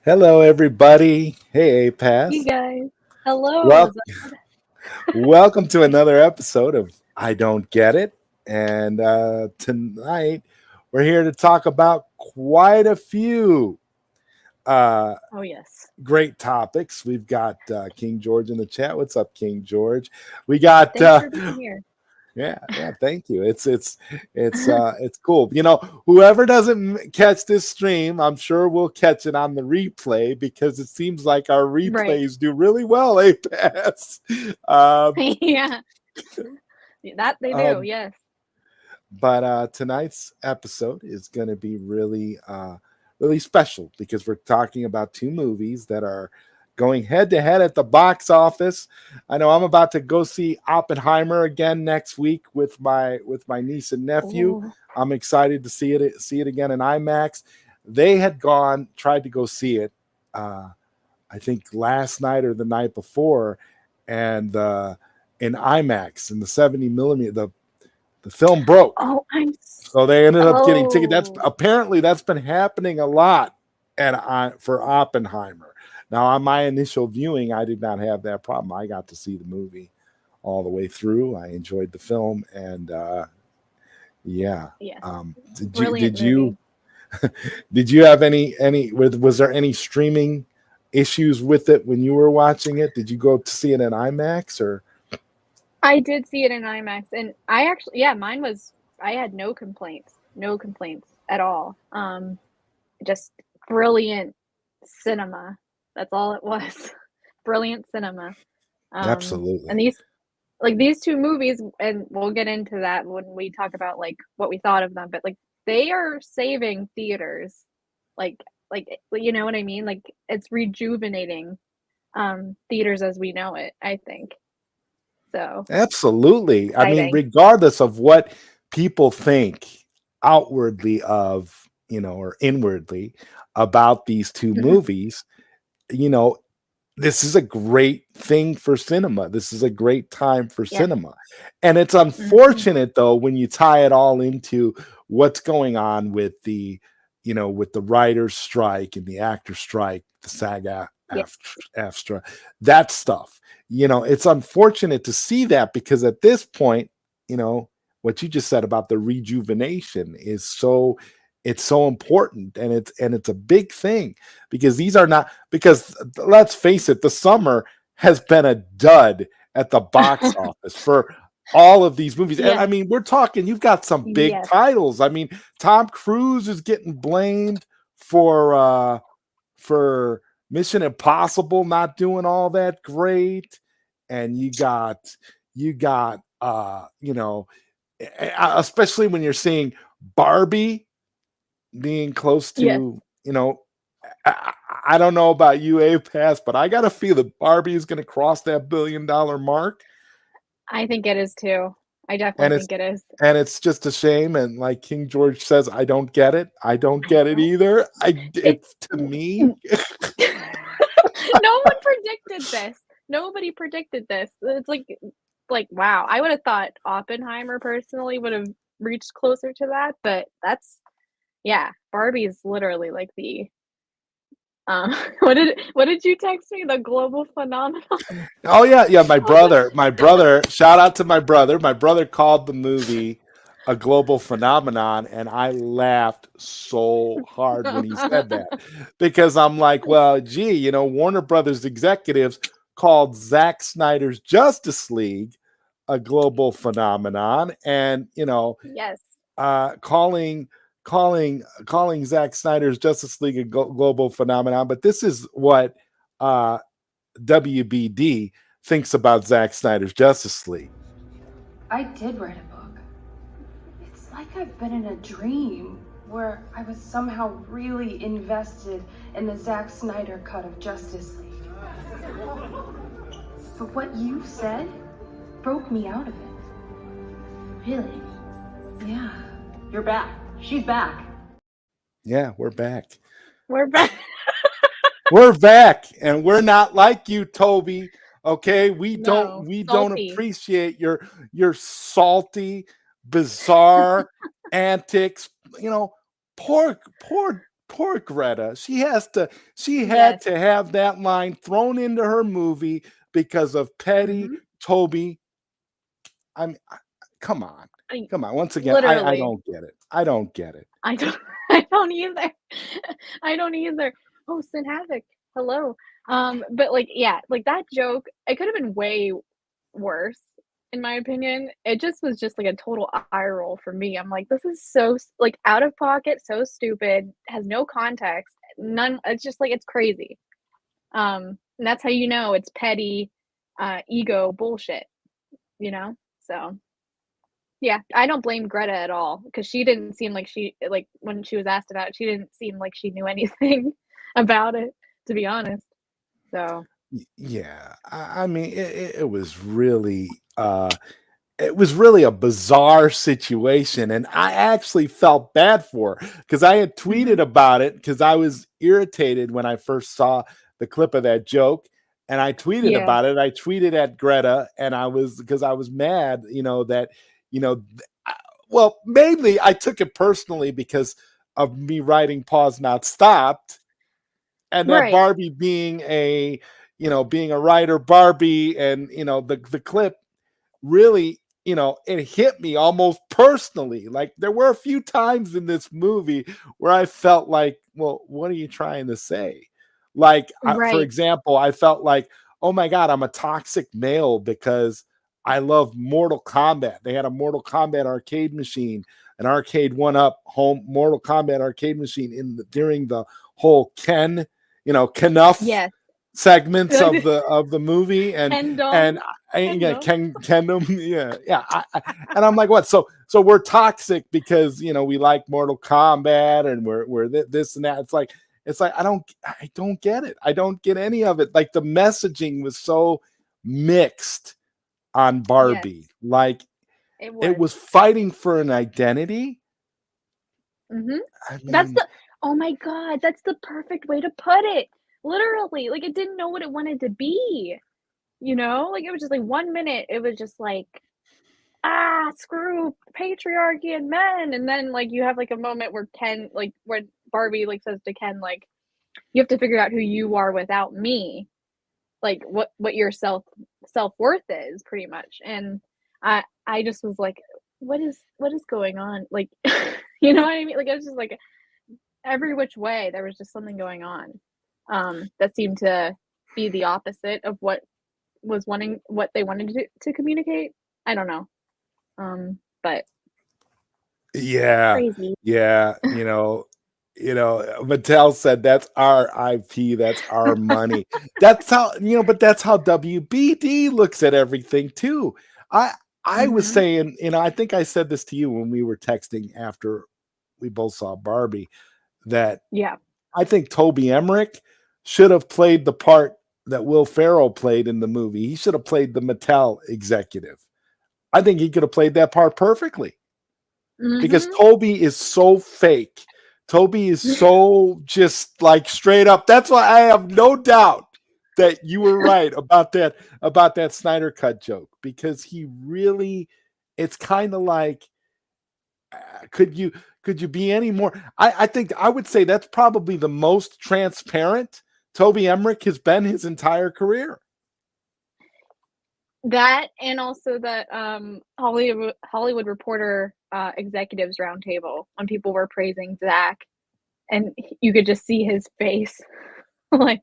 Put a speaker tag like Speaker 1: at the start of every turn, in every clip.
Speaker 1: Hello, everybody. Hey,
Speaker 2: Hey
Speaker 1: Apass.
Speaker 2: guys. Hello.
Speaker 1: Well, welcome to another episode of I Don't Get It. And tonight we're here to talk about quite a few uh,
Speaker 2: Oh yes.
Speaker 1: great topics. We've got King George in the chat. What's up, King George? We got
Speaker 2: Thanks for being here.
Speaker 1: yeah. Thank you. It's cool. Whoever doesn't catch this stream, I'm sure we'll catch it on the replay because it seems like our
Speaker 2: Right.
Speaker 1: replays do really well. A pass. Um,
Speaker 2: Yeah. That they do.
Speaker 1: um,
Speaker 2: Yes.
Speaker 1: but tonight's episode is going to be really special because we're talking about two movies that are going head to head at the box office. I know I'm about to go see Oppenheimer again next week with my niece and nephew.
Speaker 2: Oh.
Speaker 1: I'm excited to see it again in IMAX. They had tried to go see it, I think last night or the night before, and in IMAX in the 70 millimeter, the film broke,
Speaker 2: Oh,
Speaker 1: so they ended up getting tickets.
Speaker 2: oh.
Speaker 1: That's been happening a lot, for Oppenheimer. Now, on my initial viewing, I did not have that problem. I got to see the movie all the way through. I enjoyed the film, and yeah.
Speaker 2: Yes.
Speaker 1: Did you
Speaker 2: Brilliant
Speaker 1: did you
Speaker 2: movie.
Speaker 1: did you have any? Was there any streaming issues with it when you were watching it? Did you go to see it in IMAX or?
Speaker 2: I did see it in IMAX and I actually mine was I had no complaints. No complaints at all. Just brilliant cinema. That's all it was. Brilliant cinema. And
Speaker 1: Absolutely.
Speaker 2: these two movies, and we'll get into that when we talk about like what we thought of them, but like they are saving theaters. Like you know what I mean? Like it's rejuvenating theaters as we know it, I think. So
Speaker 1: Absolutely. I mean,
Speaker 2: exciting.
Speaker 1: regardless of what people think outwardly or inwardly about these two movies, you know, this is a great thing for cinema. This is a great time for
Speaker 2: Yes.
Speaker 1: cinema. And it's
Speaker 2: Mhm.
Speaker 1: unfortunate though when you tie it all into what's going on with with the writers strike and the actor strike, the
Speaker 2: Yeah.
Speaker 1: AFTRA, that stuff. It's unfortunate to see that because at this point, what you just said about the rejuvenation is it's so important, and it's a big thing because these are not, because let's face it, the summer has been a dud at the box office for all of these movies. And I
Speaker 2: Yes.
Speaker 1: mean, we're talking, you've got some big
Speaker 2: Yes.
Speaker 1: titles. I mean, Tom Cruise is getting blamed for Mission Impossible not doing all that great. And you got especially when you're seeing Barbie being close
Speaker 2: Yes.
Speaker 1: to, I, I don't know about you, A Pass, but I got to feel that Barbie is going to cross that $1 billion mark,
Speaker 2: I think it is too. I definitely
Speaker 1: and it's
Speaker 2: think it is.
Speaker 1: and it's just a shame. And like King George says, I don't get it. I don't
Speaker 2: I
Speaker 1: get it
Speaker 2: don't
Speaker 1: either.
Speaker 2: it's
Speaker 1: It's to me.
Speaker 2: no one predicted this. Nobody predicted this. It's like wow. I would have thought Oppenheimer personally would have reached closer to that, but that's yeah, Barbie is literally like the what did you text me? The global phenomenon?
Speaker 1: Oh yeah. My
Speaker 2: Oh my
Speaker 1: brother, my brother. Shout out to my brother. My brother called the movie a global phenomenon, and I laughed so hard when he said that because I'm like, well, gee, Warner Brothers executives called Zack Snyder's Justice League a global phenomenon, and
Speaker 2: Yes.
Speaker 1: calling Zack Snyder's Justice League a global phenomenon. But this is what uh, WBD thinks about Zack Snyder's Justice League.
Speaker 3: I did write a book. It's like I've been in a dream where I was somehow really invested in the Zack Snyder cut of Justice League. But what you said broke me out of it.
Speaker 4: Really?
Speaker 3: Yeah. You're back. She's back.
Speaker 1: Yeah, we're back.
Speaker 2: We're back.
Speaker 1: We're back, and we're not like you, Toby. Okay, we don't
Speaker 2: No,
Speaker 1: we don't
Speaker 2: salty.
Speaker 1: appreciate your salty, bizarre antics. Poor Poor Greta. She had
Speaker 2: Yes.
Speaker 1: to have that line thrown into her movie because of petty
Speaker 2: Mhm.
Speaker 1: Toby. Come on.
Speaker 2: I mean,
Speaker 1: Come on. Once again, I
Speaker 2: literally.
Speaker 1: don't get it. I don't get it.
Speaker 2: I don't I don't either. I don't either. Oh, Sin Havoc. Hello. But, like, yeah, like, that joke, it could have been way worse, in my opinion. It just was just, like, a total eye roll for me. I'm like, "This is so s like, out of pocket, so stupid, has no context, none." It's just, like, it's crazy. And that's how you know it's petty, ego bullshit, you know? So, yeah, I don't blame Greta at all because she didn't seem like like, when she was asked about it, she didn't seem like she knew anything about it, to be honest. So,
Speaker 1: Yeah. I mean, it was really a bizarre situation, and I actually felt bad for her because I had tweeted
Speaker 2: mhm,
Speaker 1: about it because I was irritated when I first saw the clip of that joke, and I tweeted
Speaker 2: yeah,
Speaker 1: about it. I tweeted at Greta, and I was mad, that you know, th- I- well, mainly I took it personally because of me writing "Pause Not Stopped," and that
Speaker 2: right,
Speaker 1: Barbie being a writer, Barbie, and the clip really, it hit me almost personally. Like there were a few times in this movie where I felt like, well, what are you trying to say? Like, for
Speaker 2: right,
Speaker 1: example, I felt like, oh my God, I'm a toxic male because I love Mortal Kombat. They had a Mortal Kombat arcade machine, an arcade one up home Mortal Kombat arcade machine during the whole Knuff
Speaker 2: yes.
Speaker 1: segments of the movie, and
Speaker 2: Kendom,
Speaker 1: yeah,
Speaker 2: Kendom.
Speaker 1: Kendom, yeah. And I'm like, what? So we're toxic because we like Mortal Kombat and we're this and that. It's like I don't get it. I don't get any of it. Like the messaging was so mixed on
Speaker 2: Yes,
Speaker 1: Barbie. Like
Speaker 2: it
Speaker 1: it
Speaker 2: was.
Speaker 1: was fighting for an identity.
Speaker 2: Mhm.
Speaker 1: I
Speaker 2: That's
Speaker 1: mean,
Speaker 2: the Oh my god, that's the perfect way to put it. Literally, like, it didn't know what it wanted to be, you know? Like, it was just, like, 1 minute, it was just like, "Ah, screw patriarchy and men," and then, like, you have, like, a moment where where Barbie, like, says to Ken, like, "You have to figure out who you are without me." Like, what your self-worth is pretty much, and I just was like, "What is going on?" Like, you know what I mean? Like, it was just like every which way, there was just something going on, that seemed to be the opposite of what they wanted to communicate. I don't know, but
Speaker 1: yeah,
Speaker 2: crazy.
Speaker 1: yeah, Mattel said that's our IP, that's our money. That's how, but that's how WBD looks at everything too. I I was
Speaker 2: Mhm.
Speaker 1: saying, I think I said this to you when we were texting after we both saw Barbie, that
Speaker 2: Yeah.
Speaker 1: I think Toby Emmerich should have played the part that Will Ferrell played in the movie. He should have played the Mattel executive. I think he could have played that part perfectly because
Speaker 2: Mhm.
Speaker 1: Toby is so fake. Toby is so just like straight up. That's why I have no doubt that you were right about that Snyder cut joke, because he really, it's kind of like, could you be any more? I think I would say that's probably the most transparent Toby Emmerich has been his entire career.
Speaker 2: That and also that, Hollywood Reporter, executives roundtable when people were praising Zach, and you could just see his face, like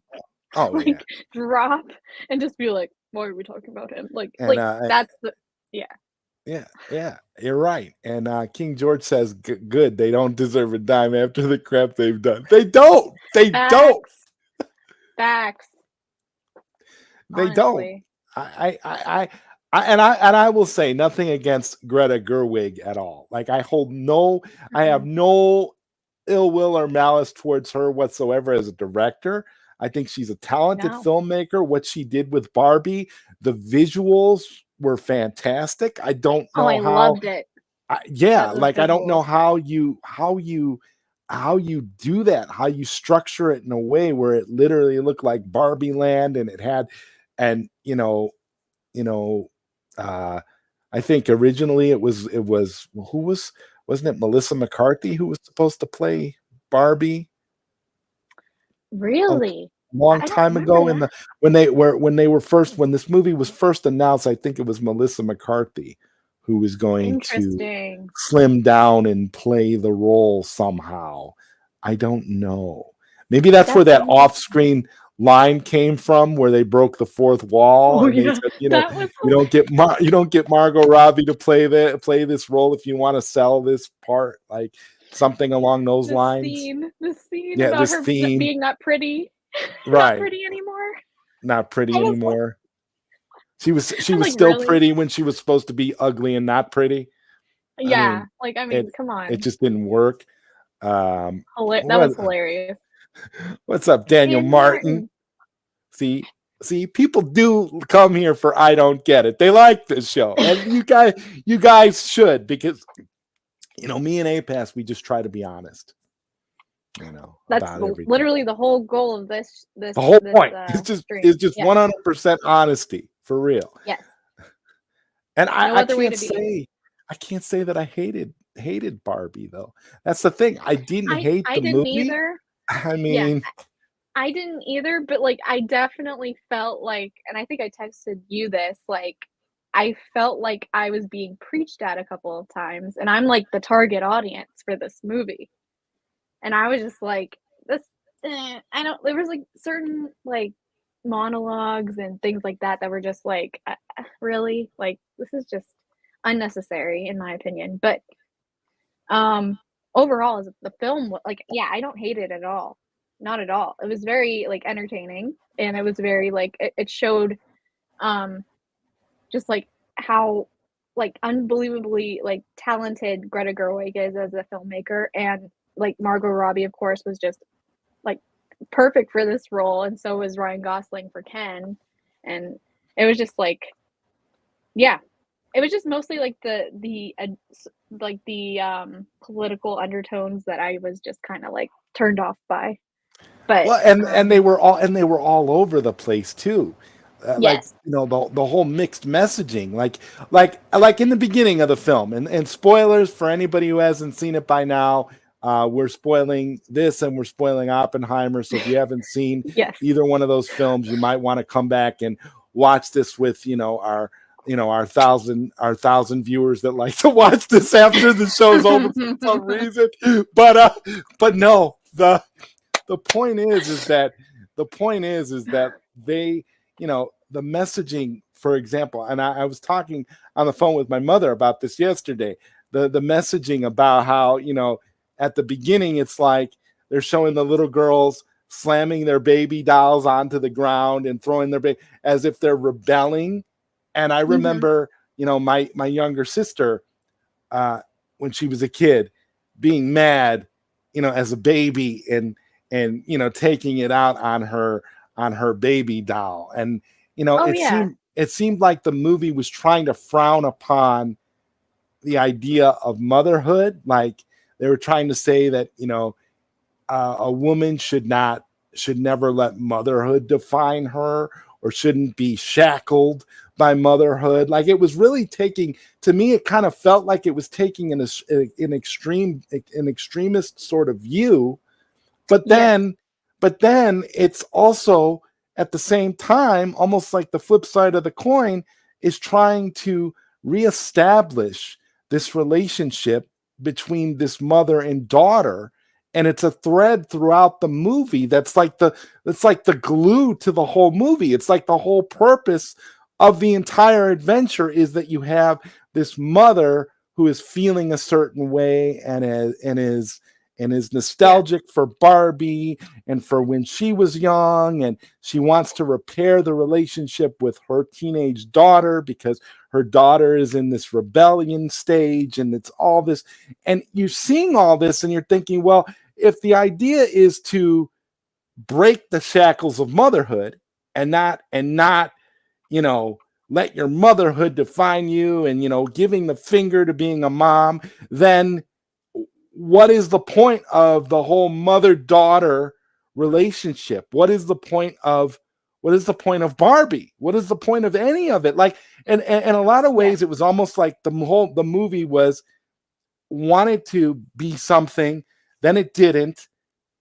Speaker 1: Oh yeah,
Speaker 2: like, drop and just be like, "Why are we talking about him?"
Speaker 1: and
Speaker 2: that's the yeah.
Speaker 1: yeah, yeah, you're right. And King George says, "Good, they don't deserve a dime after the crap they've done. They don't. They don't.
Speaker 2: Facts, facts,
Speaker 1: They don't."
Speaker 2: honestly.
Speaker 1: And I will say nothing against Greta Gerwig at all. Like I have
Speaker 2: Mhm.
Speaker 1: no ill will or malice towards her whatsoever as a director. I think she's a talented
Speaker 2: No.
Speaker 1: filmmaker. What she did with Barbie, the visuals were fantastic. I don't
Speaker 2: Oh,
Speaker 1: know
Speaker 2: I
Speaker 1: how.
Speaker 2: loved it.
Speaker 1: Yeah,
Speaker 2: Those
Speaker 1: like I don't know
Speaker 2: visuals.
Speaker 1: how you do that, how you structure it in a way where it literally looked like Barbie Land, and it had, and you know, uh, I think originally it was, well, wasn't it Melissa McCarthy who was supposed to play Barbie? a
Speaker 2: Really?
Speaker 1: long
Speaker 2: I don't
Speaker 1: time ago
Speaker 2: remember that.
Speaker 1: when this movie was first announced. I think it was Melissa McCarthy who was going to
Speaker 2: Interesting.
Speaker 1: slim down and play the role somehow. I don't know. Maybe that's where
Speaker 2: That's
Speaker 1: that
Speaker 2: interesting.
Speaker 1: off-screen line came from, where they broke the fourth wall
Speaker 2: Oh
Speaker 1: and they
Speaker 2: yeah,
Speaker 1: said,
Speaker 2: that was
Speaker 1: you don't get Margot Robbie to play this role if you want to sell this part, like something along those lines.
Speaker 2: the scene
Speaker 1: Yeah,
Speaker 2: about
Speaker 1: this
Speaker 2: her
Speaker 1: theme,
Speaker 2: being not pretty, not
Speaker 1: right?
Speaker 2: pretty anymore.
Speaker 1: Not pretty
Speaker 2: I was like,
Speaker 1: anymore. She was
Speaker 2: I'm like,
Speaker 1: still
Speaker 2: really?
Speaker 1: pretty when she was supposed to be ugly and not pretty. I
Speaker 2: Yeah,
Speaker 1: mean,
Speaker 2: like I
Speaker 1: it
Speaker 2: mean, come
Speaker 1: it
Speaker 2: on.
Speaker 1: just didn't work.
Speaker 2: That was hilarious.
Speaker 1: What's up, Daniel
Speaker 2: And
Speaker 1: Martin?
Speaker 2: Martin.
Speaker 1: See, people do come here for I don't get it. They like this show, and you guys should, because me and Apass, we just try to be honest,
Speaker 2: That's
Speaker 1: about everything.
Speaker 2: literally the whole goal of this
Speaker 1: The whole point
Speaker 2: stream.
Speaker 1: is just
Speaker 2: Yeah.
Speaker 1: 100% honesty, for real.
Speaker 2: Yes.
Speaker 1: And
Speaker 2: No
Speaker 1: I
Speaker 2: other way to be.
Speaker 1: can't say that I hated Barbie, though. That's the thing. I didn't hate
Speaker 2: I
Speaker 1: the
Speaker 2: didn't
Speaker 1: movie.
Speaker 2: either.
Speaker 1: I
Speaker 2: Yeah,
Speaker 1: mean,
Speaker 2: I didn't either, but like I definitely felt like, and I think I texted you this, like I felt like I was being preached at a couple of times, and I'm like the target audience for this movie. And I was just like, this, I don't, there was like certain like monologues and things like that that were just like, really? Like, this is just unnecessary, in my opinion. But overall, as the film, like, yeah, I don't hate it at all. Not at all. It was very like entertaining, and it was very like it showed just like how like unbelievably like talented Greta Gerwig is as a filmmaker, and like Margot Robbie, of course, was just like perfect for this role, and so was Ryan Gosling for Ken, and it was just like, yeah, it was just mostly like the political undertones that I was just kind of like turned off by. But
Speaker 1: well, and they were all over the place too. Like,
Speaker 2: yes,
Speaker 1: the whole mixed messaging, like in the beginning of the film, and spoilers for anybody who hasn't seen it by now. We're spoiling this, and we're spoiling Oppenheimer. So if you haven't seen
Speaker 2: yes,
Speaker 1: either one of those films, you might want to come back and watch this with our thousand viewers that like to watch this after the show's over for some reason. But no, the point is that they, the messaging, for example, and I was talking on the phone with my mother about this yesterday, the messaging about how, at the beginning, it's like they're showing the little girls slamming their baby dolls onto the ground and throwing their baby as if they're rebelling. And I remember, my younger sister, when she was a kid, being mad, as a baby, and taking it out on her baby doll. And
Speaker 2: oh yeah,
Speaker 1: it seemed like the movie was trying to frown upon the idea of motherhood. Like, they were trying to say that a woman should never let motherhood define her, or shouldn't be shackled by motherhood. Like, it was really taking, to me, it kind of felt like it was taking an extremist sort of view. But then it's also, at the same time, almost like the flip side of the coin, is trying to reestablish this relationship between this mother and daughter. And it's a thread throughout the movie that's like the glue to the whole movie. It's like the whole purpose of the entire adventure is that you have this mother who is feeling a certain way, and is nostalgic for Barbie and for when she was young, and she wants to repair the relationship with her teenage daughter because her daughter is in this rebellion stage, and it's all this. And you're seeing all this, and you're thinking, well, if the idea is to break the shackles of motherhood and not let your motherhood define you, and giving the finger to being a mom, then what is the point of the whole mother-daughter relationship? What is the point of Barbie? What is the point of any of it? Like, and in a lot of ways, it was almost like the movie wanted to be something, then it didn't,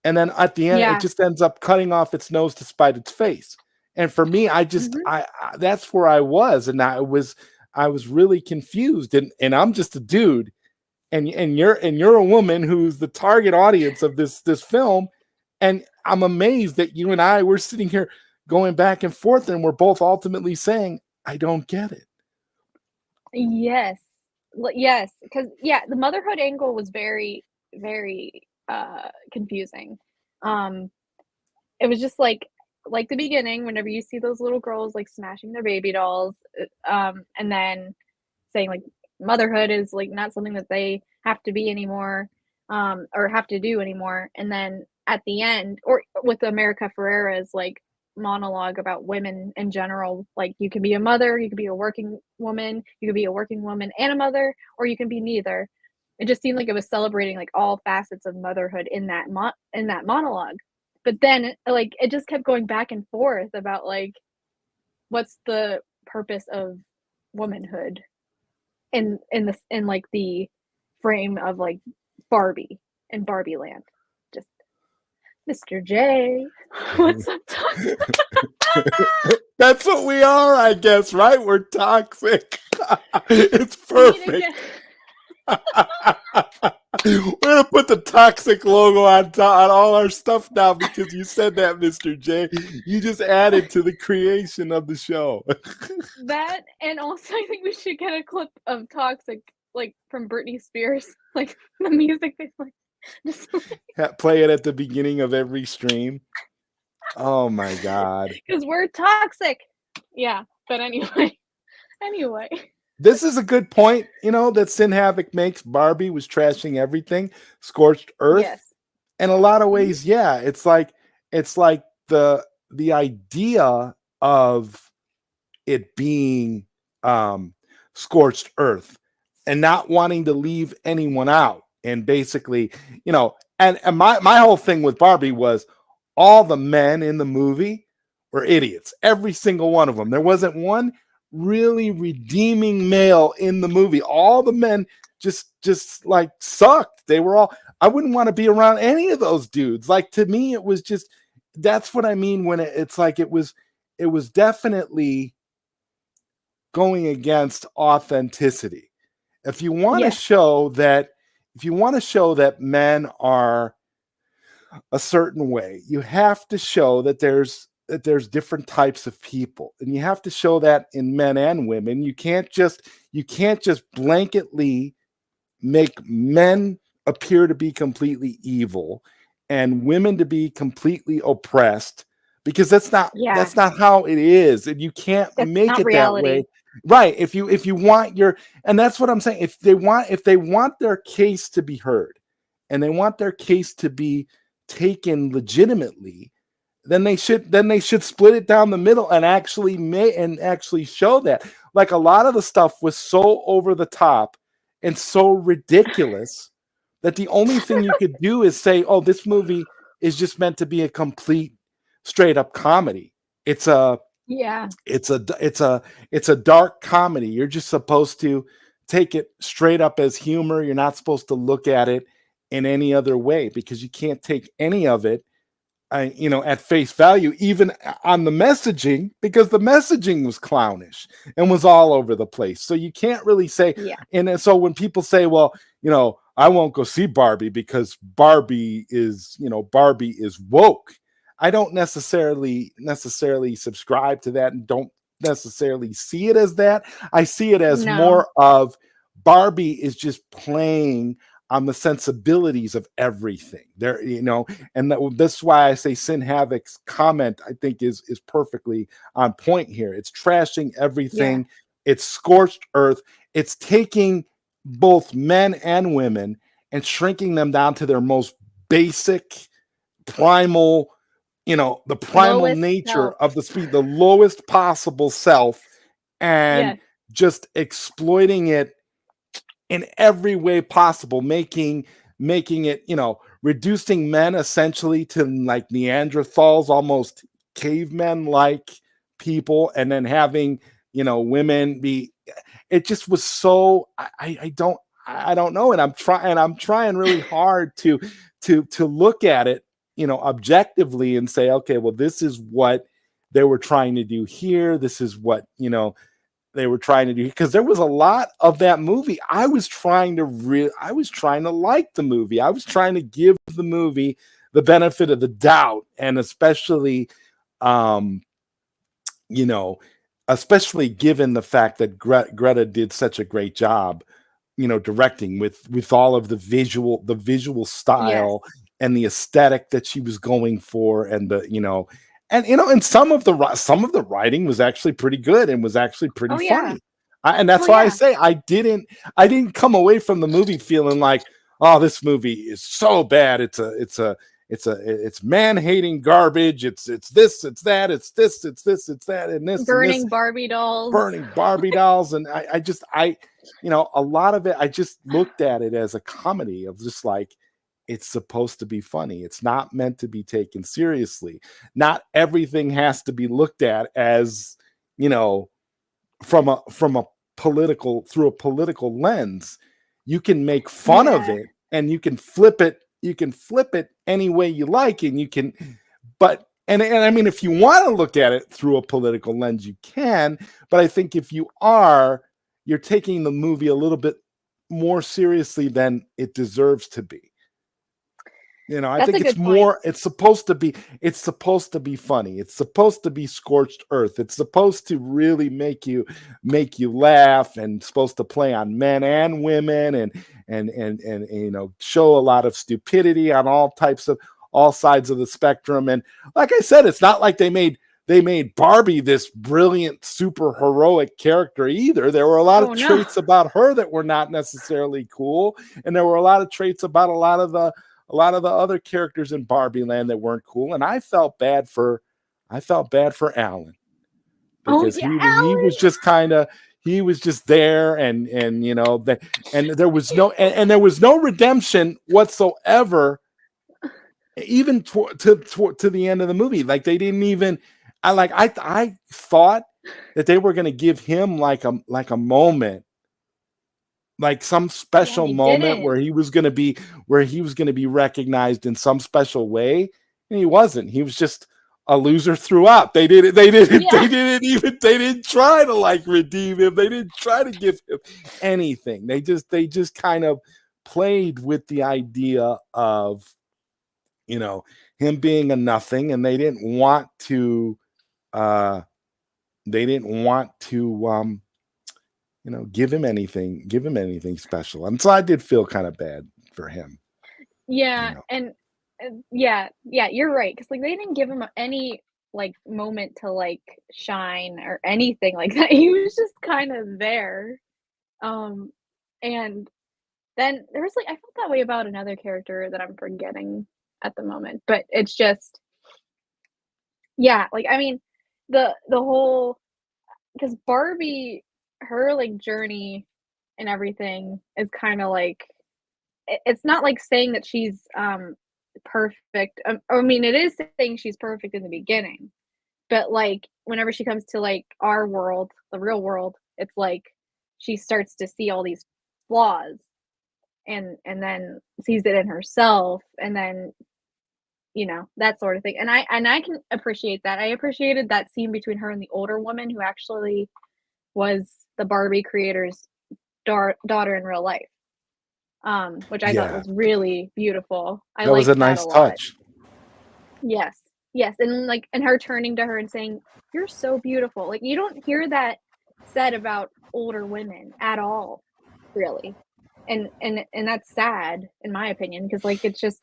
Speaker 1: and then at the end it
Speaker 2: Yeah.
Speaker 1: just ends up cutting off its nose to spite its face. And for me, I just
Speaker 2: Mhm.
Speaker 1: I that's where I was, and I was really confused, and I'm just a dude, and you're a woman who's the target audience of this film, and I'm amazed that you and I we're sitting here going back and forth, and we're both ultimately saying, I don't get it.
Speaker 2: Yes. Yes, because yeah, the motherhood angle was very, very, confusing. Um, it was just like the beginning, whenever you see those little girls, like, smashing their baby dolls, and then saying, like, motherhood is, like, not something that they have to be anymore, or have to do anymore, and then at the end or with America Ferrera's, like, monologue about women in general, like, you can be a mother, you can be a working woman, you can be a working woman and a mother, or you can be neither. It just seemed like it was celebrating, like, all facets of motherhood in that monologue. But then, like, it just kept going back and forth about, like, what's the purpose of womanhood in, like, the frame of, like, Barbie in Barbie Land. Just, "Mr. J, what's up, toxic?"
Speaker 1: That's what we are, I guess, right? We're toxic. It's
Speaker 2: We need to
Speaker 1: perfect.
Speaker 2: get
Speaker 1: We're gonna put the toxic logo on all our stuff now because you said that, Mr. J. You just added to the creation of the show.
Speaker 2: that, and also I think we should get a clip of Toxic, like, from Britney Spears, like, the music they play. Just
Speaker 1: Play it at the beginning of every stream. Oh my God.
Speaker 2: because we're toxic. Yeah, but anyway. Anyway.
Speaker 1: This is a good point, that Sin Havoc makes. Barbie was trashing everything, scorched earth.
Speaker 2: Yes.
Speaker 1: In a lot of
Speaker 2: Mhm.
Speaker 1: ways, yeah. It's like the idea of it being scorched earth and not wanting to leave anyone out. And basically, and my whole thing with Barbie was all the men in the movie were idiots. Every single one of them. There wasn't one really redeeming male in the movie. All the men just like sucked. They were all, I wouldn't want to be around any of those dudes. Like, to me, it was just, that's what I mean when it's like it was definitely going against authenticity. If you want to
Speaker 2: Yeah.
Speaker 1: show that men are a certain way, you have to show that there's different types of people, and you have to show that in men and women. You can't just blanketly make men appear to be completely evil and women to be completely oppressed, because that's
Speaker 2: Yeah.
Speaker 1: not how it is, and you can't
Speaker 2: That's
Speaker 1: make
Speaker 2: not
Speaker 1: it that way.
Speaker 2: reality.
Speaker 1: Right. If you want your, and that's what I'm saying, if they want their case to be heard and they want their case to be taken legitimately, then they should split it down the middle and actually show that. Like, a lot of the stuff was so over the top and so ridiculous that the only thing you could do is say, oh, this movie is just meant to be a complete straight up comedy. It's a
Speaker 2: Yeah.
Speaker 1: it's a dark comedy. You're just supposed to take it straight up as humor. You're not supposed to look at it in any other way, because you can't take any of it at face value, even on the messaging, because the messaging was clownish and was all over the place. So you can't really say,
Speaker 2: Yeah.
Speaker 1: and so when people say, well, I won't go see Barbie because Barbie is woke. I don't necessarily subscribe to that, and don't necessarily see it as that. I see it as
Speaker 2: No.
Speaker 1: more of Barbie is just playing on the sensibilities of everything there, and that's why I say Sin Havoc's comment, I think, is perfectly on point here. It's trashing everything.
Speaker 2: Yeah.
Speaker 1: It's scorched earth. It's taking both men and women and shrinking them down to their most basic, primal, the primal
Speaker 2: Lowest
Speaker 1: nature
Speaker 2: self.
Speaker 1: of the speed, the lowest possible self, and
Speaker 2: Yes.
Speaker 1: just exploiting it in every way possible, making it, reducing men essentially to like Neanderthals, almost cavemen like people, and then having, women be, it just was so, I don't know. And I'm trying really hard to look at it objectively and say, okay, well, this is what they were trying to do here. This is what, they were trying to do, because there was a lot of that movie. I was trying to like the movie. I was trying to give the movie the benefit of the doubt. And especially, especially given the fact that Greta did such a great job, directing with all of the visual style and the aesthetic that she was going for, and and some of the writing was actually pretty good and was actually pretty funny. And that's why I say I didn't come away from the movie feeling like, oh, this movie is so bad. It's man-hating garbage. It's this, it's that, it's this, it's this, it's that, and this.
Speaker 2: Burning Barbie dolls.
Speaker 1: And I a lot of it, I just looked at it as a comedy of just like, it's supposed to be funny. It's not meant to be taken seriously. Not everything has to be looked at as, from a political lens. You can make fun of it, and you can flip it. You can flip it any way you like, and you can, and I mean, if you want to look at it through a political lens, you can. But I think if you're taking the movie a little bit more seriously than it deserves to be. I think it's more, it's supposed to be funny. It's supposed to be scorched earth. It's supposed to really make you laugh, and supposed to play on men and women, and show a lot of stupidity on all sides of the spectrum. And like I said, it's not like they made Barbie this brilliant, super heroic character either. There were a lot of traits about her that were not necessarily cool, and there were a lot of traits about a lot of the other characters in Barbie Land that weren't cool. And I felt bad for Alan, because he was just he was just there, and there was no redemption whatsoever, even to the end of the movie. Like, they didn't even. I thought that they were going to give him like a moment, like some special moment where he was going to be recognized in some special way, and he wasn't. He was just a loser throughout. They didn't try to redeem him. They didn't try to give him anything. They just kind of played with the idea of him being a nothing, and they didn't want to give him anything special. And so I did feel kind of bad for him.
Speaker 2: And you're right, because they didn't give him any moment to shine or anything like that. He was just kind of there. And then there was I felt that way about another character that I'm forgetting at the moment, but it's just I mean, the whole, because Barbie, her journey and everything is kind of it's not saying that she's perfect. I mean, it is saying she's perfect in the beginning, but whenever she comes to our world, the real world, it's she starts to see all these flaws, and then sees it in herself, and then that sort of thing. And I can appreciate that. I appreciated that scene between her and the older woman, who actually was the Barbie creator's daughter in real life, which I thought was really beautiful. That was a nice touch. Yes, and her turning to her and saying, "You're so beautiful." You don't hear that said about older women at all, really, and that's sad in my opinion, because it's just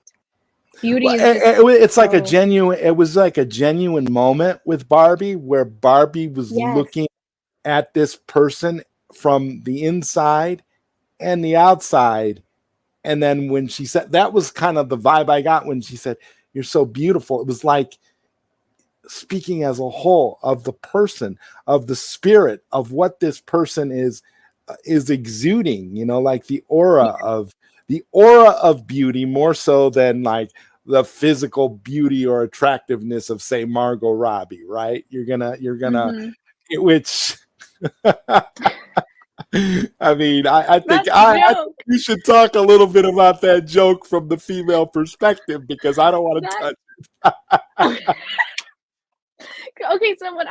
Speaker 2: beauty.
Speaker 1: It's like a genuine. It was like a genuine moment with Barbie, where Barbie was looking at this person from the inside and the outside. And then when she said, that was kind of the vibe I got when she said, "You're so beautiful." It was like speaking as a whole of the person, of the spirit of what this person is exuding, the aura of beauty, more so than the physical beauty or attractiveness of, say, Margot Robbie, right? You're gonna, which I mean, I think
Speaker 2: That's a
Speaker 1: I think
Speaker 2: joke.
Speaker 1: you should talk a little bit about that joke from the female perspective because I don't want to
Speaker 2: That
Speaker 1: touch.
Speaker 2: okay, so when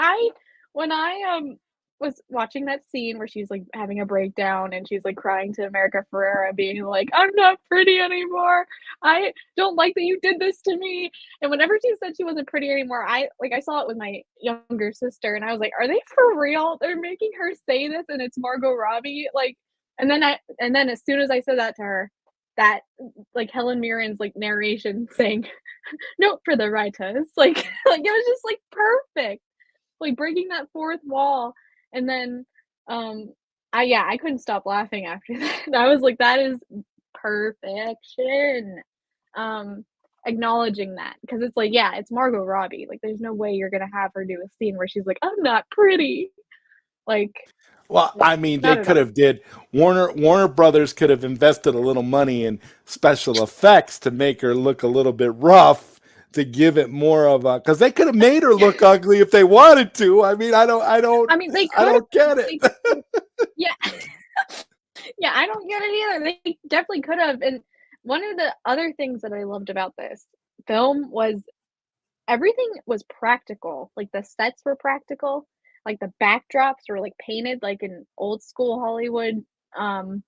Speaker 2: I was watching that scene where she's, like, having a breakdown and she's, like, crying to America Ferrera being like, "I'm not pretty anymore. I don't like that you did this to me." And whenever she said she wasn't pretty anymore, I saw it with my younger sister and I was like, "Are they for real? They're making her say this and it's Margot Robbie?" Like, and then as soon as I said that to her, that like, Helen Mirren's, like, narration saying, "Note for the writers," like like, it was just, like, perfect. Like, breaking that fourth wall, and then, um, I couldn't stop laughing after that. I was like, "That is perfection." Um, Acknowledging that because it's like, yeah, it's Margot Robbie, like, there's no way you're gonna have her do a scene where she's like, "I'm not pretty." Like,
Speaker 1: Well,
Speaker 2: no,
Speaker 1: I mean, they
Speaker 2: not at
Speaker 1: could
Speaker 2: all.
Speaker 1: have did Warner Brothers could have invested a little money in special effects to make her look a little bit rough to give it more of a because they could have made her look ugly if they wanted to. I mean,
Speaker 2: I mean, they
Speaker 1: I
Speaker 2: could
Speaker 1: don't get
Speaker 2: have,
Speaker 1: it.
Speaker 2: they yeah. Yeah, I don't get it either. They definitely could have, and one of the other things that I loved about this film was everything was practical, like, the sets were practical, like, the backdrops were, like, painted like in old school Hollywood, um,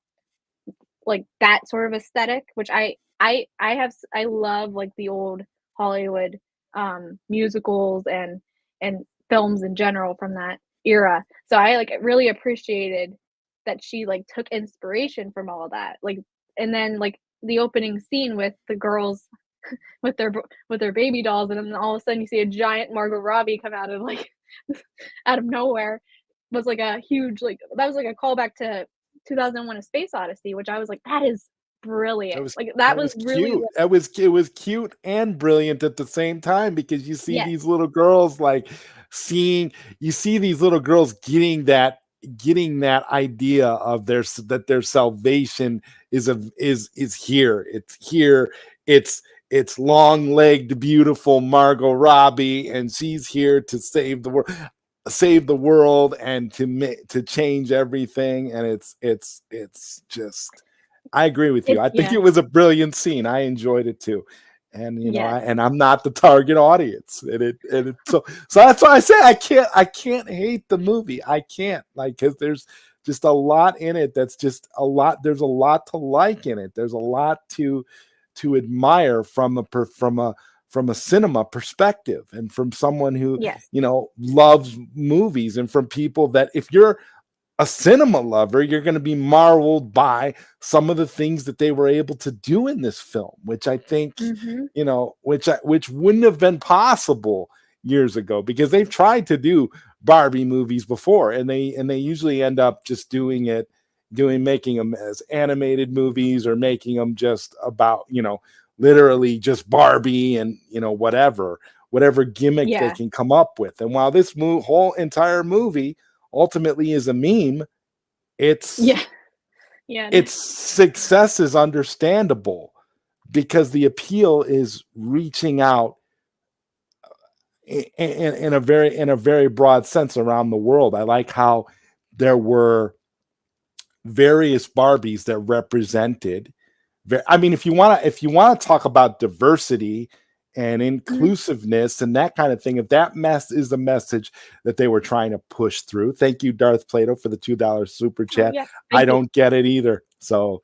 Speaker 2: like, that sort of aesthetic, which I love, like, the old Hollywood, musicals and films in general from that era, so I, like, really appreciated that she, like, took inspiration from all of that, like and then, like, the opening scene with the girls with their baby dolls, and then all of a sudden you see a giant Margot Robbie come out of, like out of nowhere, was, like, a huge, like that was, like, a callback to 2001: A Space Odyssey, which I was like, "That is
Speaker 1: It
Speaker 2: brilliant."
Speaker 1: was
Speaker 2: Like, that
Speaker 1: it
Speaker 2: was
Speaker 1: was
Speaker 2: really
Speaker 1: cute.
Speaker 2: what
Speaker 1: It was cute and brilliant at the same time because you see
Speaker 2: yes.
Speaker 1: these little girls like seeing you see these little girls getting that idea of that their salvation is here. It's here. It's it's long-legged, beautiful Margot Robbie, and she's here to save the world and to change everything. And it's just I agree with you.
Speaker 2: It's
Speaker 1: I think
Speaker 2: yeah,
Speaker 1: it was a brilliant scene. I enjoyed it too. And
Speaker 2: yes.
Speaker 1: I'm not the target audience. So that's why I say I can't hate the movie. I can't like because there's just a lot in it that's just a lot. There's a lot to like in it. There's a lot to admire from a cinema perspective and from someone who
Speaker 2: Yes.
Speaker 1: loves movies and from people that if you're a cinema lover, you're going to be marveled by some of the things that they were able to do in this film, which I think,
Speaker 2: Mhm.
Speaker 1: which wouldn't have been possible years ago because they've tried to do Barbie movies before, and they usually end up just making them as animated movies or making them just about literally just Barbie and whatever gimmick they
Speaker 2: Yeah.
Speaker 1: can come up with. And while this whole entire movie ultimately is a meme, its
Speaker 2: Yeah. Yeah, it
Speaker 1: its
Speaker 2: is.
Speaker 1: success is understandable because the appeal is reaching out in a very broad sense around the world. I like how there were various Barbies that represented. I mean, if you want to talk about diversity and
Speaker 2: Mhm.
Speaker 1: inclusiveness and that kind of thing, if that mess is the message that they were trying to push through, thank you, Darth Plato, for the $2 super
Speaker 2: Oh,
Speaker 1: chat.
Speaker 2: yeah.
Speaker 1: I
Speaker 2: Thank you.
Speaker 1: don't get it either, so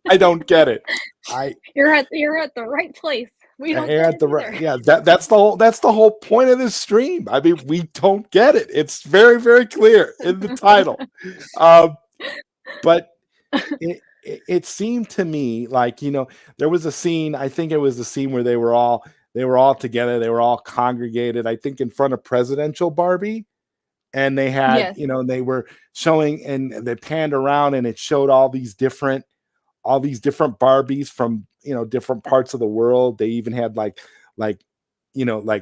Speaker 1: I don't get it. I
Speaker 2: You're at the right place. We don't get
Speaker 1: at
Speaker 2: it
Speaker 1: the
Speaker 2: either.
Speaker 1: yeah, that's the whole point of this stream. I mean, we don't get it. It's very very clear in the title. Um, but it seemed to me like there was a scene. I think it was the scene where they were all together. They were all congregated. I think in front of presidential Barbie, and they had
Speaker 2: Yes.
Speaker 1: they were showing and they panned around and it showed all these different Barbies from different parts of the world. They even had like like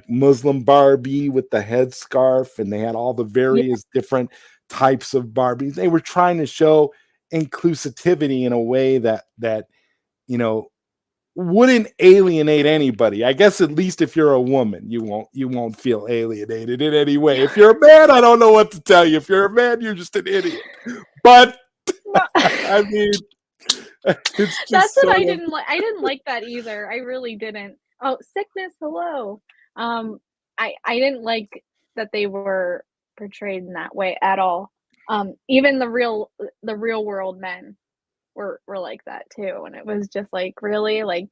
Speaker 1: Muslim Barbie with the headscarf, and they had all the
Speaker 2: Yeah.
Speaker 1: various different types of Barbies. They were trying to show inclusivity in a way that you know wouldn't alienate anybody. I guess at least if you're a woman, you won't feel alienated in any way. If you're a man, I don't know what to tell you. If you're a man, you're just an idiot. But I mean, it's
Speaker 2: That's
Speaker 1: just
Speaker 2: what
Speaker 1: sort
Speaker 2: I
Speaker 1: of
Speaker 2: didn't like. I didn't like that either. I really didn't. Oh, sickness, hello. I didn't like that they were portrayed in that way at all. Even the real world men were like that too, and it was just like, really, like,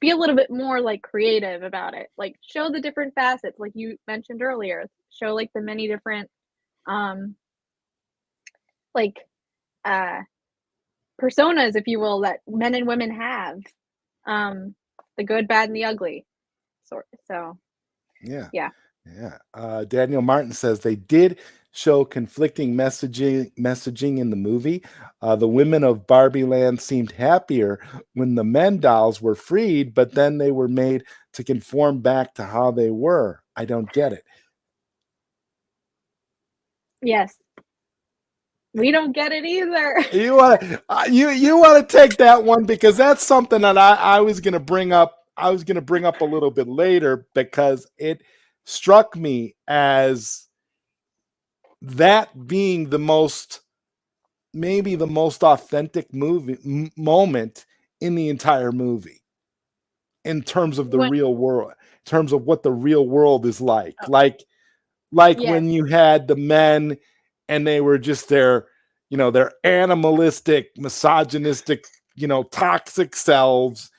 Speaker 2: be a little bit more like creative about it. Like, show the different facets, like you mentioned earlier. Show like the many different um like uh personas, if you will, that men and women have. The good, bad, and the ugly. So
Speaker 1: yeah.
Speaker 2: yeah.
Speaker 1: Yeah. Daniel Martin says they did show conflicting messaging in the movie. The women of Barbie Land seemed happier when the men dolls were freed, but then they were made to conform back to how they were. I don't get it.
Speaker 2: Yes. We don't get it either.
Speaker 1: You want to you want to take that one, because that's something that I was going to bring up. I was going to bring up a little bit later, because it struck me as that being maybe the most authentic moment in the entire movie, in terms of the
Speaker 2: When
Speaker 1: real world, in terms of what the real world is like.
Speaker 2: oh,
Speaker 1: Like
Speaker 2: yes.
Speaker 1: when you had the men and they were just their animalistic, misogynistic, toxic selves.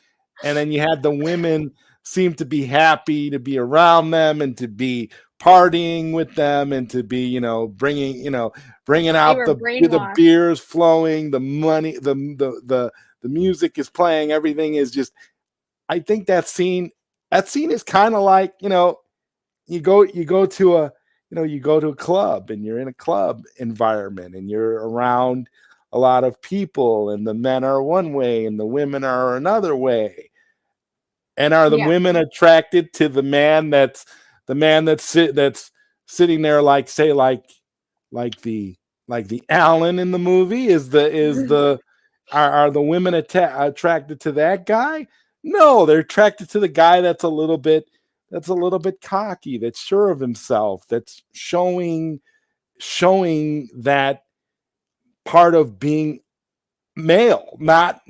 Speaker 1: And then you had the women seem to be happy to be around them and to be partying with them and to be, bringing
Speaker 2: They
Speaker 1: out
Speaker 2: were
Speaker 1: the
Speaker 2: brainwashed.
Speaker 1: beers flowing, the money, the music is playing, everything is just, I think that scene is kind of like, you go to a club and you're in a club environment and you're around a lot of people, and the men are one way and the women are another way. And are the
Speaker 2: Yeah.
Speaker 1: women attracted to the man that's sitting there, like, say, like the Alan in the movie? Are the women attracted to that guy? No, they're attracted to the guy that's a little bit cocky, that's sure of himself, that's showing that part of being male, not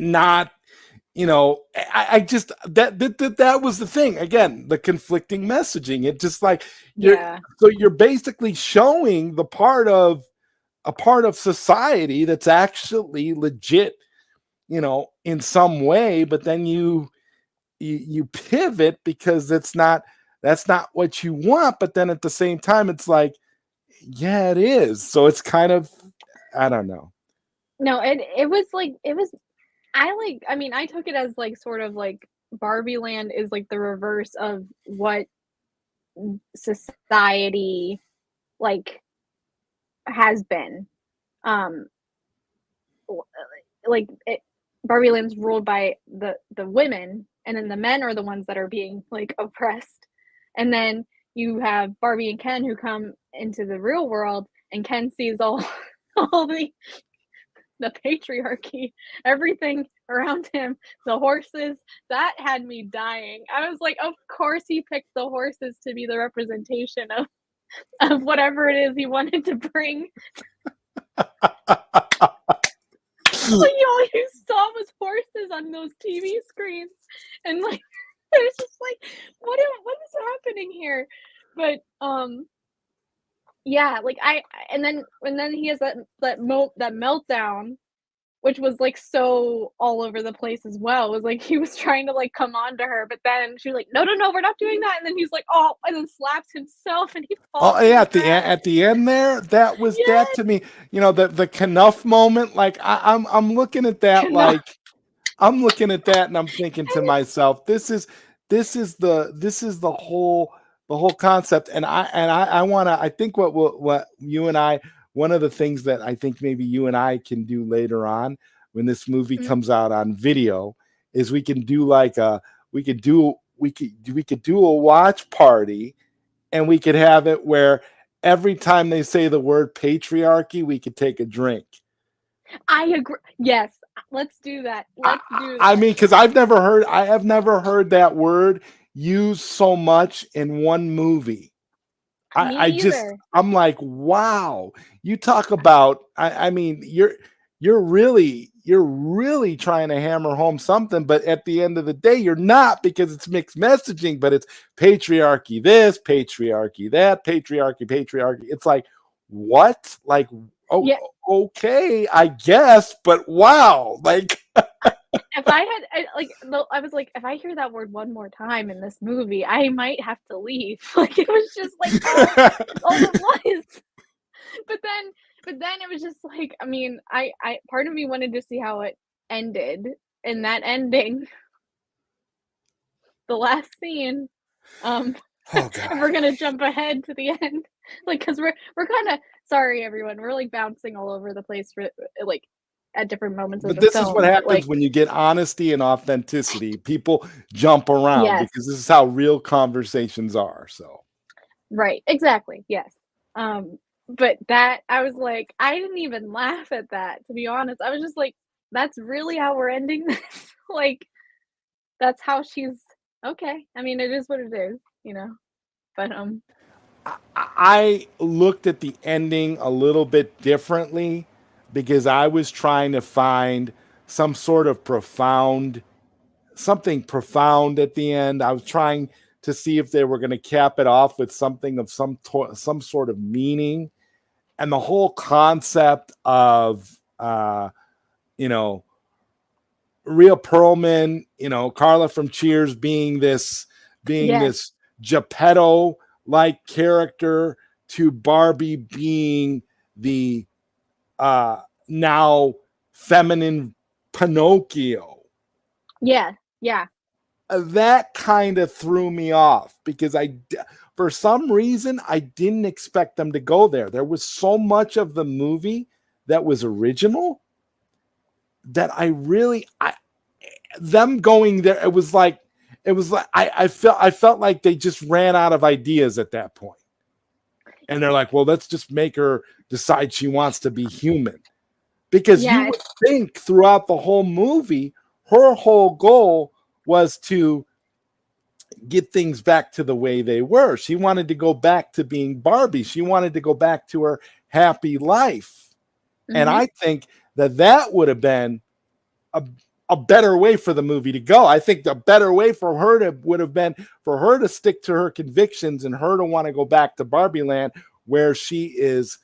Speaker 1: I just that was the thing. Again, the conflicting messaging. It just like
Speaker 2: Yeah.
Speaker 1: you're basically showing the part of a part of society that's actually legit, in some way, but then you pivot because that's not what you want, but then at the same time it's like, yeah, it is. So it's kind of, I don't know.
Speaker 2: No, it was like, I mean, I took it as like sort of like Barbie Land is like the reverse of what society like has been. Um like Barbie Land's ruled by the women, and then the men are the ones that are being like oppressed. And then you have Barbie and Ken who come into the real world, and Ken sees all all the patriarchy, everything around him, the horses, that had me dying. I was like, of course he picked the horses to be the representation of whatever it is he wanted to bring. Like, all you saw was horses on those TV screens, and like it was just like, what is happening here? But yeah, like and then he has that meltdown, which was like so all over the place as well. It was like he was trying to like come on to her, but then she was like, no, no, no, we're not doing that. And then he's like, oh, and then slaps himself and he falls
Speaker 1: Oh
Speaker 2: to
Speaker 1: yeah,
Speaker 2: the
Speaker 1: at
Speaker 2: ground.
Speaker 1: the end there, that was that
Speaker 2: Yes,
Speaker 1: to me. The Knuff moment. Like I'm looking at that,
Speaker 2: cannot.
Speaker 1: like I'm looking at that, and I'm thinking to myself, this is the whole concept. And I want to. I think what you and I, one of the things that I think maybe you and I can do later on when this movie
Speaker 2: Mhm.
Speaker 1: comes out on video is we can do like we could do a watch party, and we could have it where every time they say the word patriarchy, we could take a drink.
Speaker 2: I agree. Yes, Let's do that. Let's do that.
Speaker 1: I mean, because I have never heard that word used so much in one movie.
Speaker 2: Me either.
Speaker 1: I'm like, wow. You talk about, I mean, you're really trying to hammer home something, but at the end of the day, you're not, because it's mixed messaging, but it's patriarchy this, patriarchy that, patriarchy. It's like, what? Like, oh,
Speaker 2: Yeah.
Speaker 1: okay, I guess, but wow. Like,
Speaker 2: If I had I was like, if I hear that word one more time in this movie, I might have to leave. Like, it was just like all it was. But then it was just like, I mean, I part of me wanted to see how it ended, and that ending, the last scene,
Speaker 1: oh
Speaker 2: if
Speaker 1: God.
Speaker 2: we're gonna jump ahead to the end, like, because we're kind of sorry, everyone, we're like bouncing all over the place for like at different moments of
Speaker 1: But
Speaker 2: the
Speaker 1: this
Speaker 2: film,
Speaker 1: is what
Speaker 2: but
Speaker 1: happens
Speaker 2: like,
Speaker 1: when you get honesty and authenticity. People jump around
Speaker 2: yes,
Speaker 1: because this is how real conversations are. So
Speaker 2: right, exactly, yes. But that I was like, I didn't even laugh at that, to be honest. I was just like, that's really how we're ending this? Like, that's how she's okay. I mean, it is what it is, you know. But
Speaker 1: I looked at the ending a little bit differently because I was trying to find some sort of something profound at the end. I was trying to see if they were going to cap it off with something of some sort of meaning. And the whole concept of you know, Rhea Perlman, Carla from Cheers being
Speaker 2: yes,
Speaker 1: this Geppetto like character, to Barbie being the now feminine Pinocchio.
Speaker 2: yeah, yeah,
Speaker 1: That kind of threw me off because for some reason, I didn't expect them to go there. There was so much of the movie that was original that them going there, it was like I felt like they just ran out of ideas at that point. And they're like, well, let's just make her decide she wants to be human. Because you
Speaker 2: yeah,
Speaker 1: would think throughout the whole movie, her whole goal was to get things back to the way they were. She wanted to go back to being Barbie. She wanted to go back to her happy life. And
Speaker 2: mm-hmm,
Speaker 1: I think that would have been a, a better way for the movie to go. I think the better way for her would have been for her to stick to her convictions and her to want to go back to Barbie Land, where she is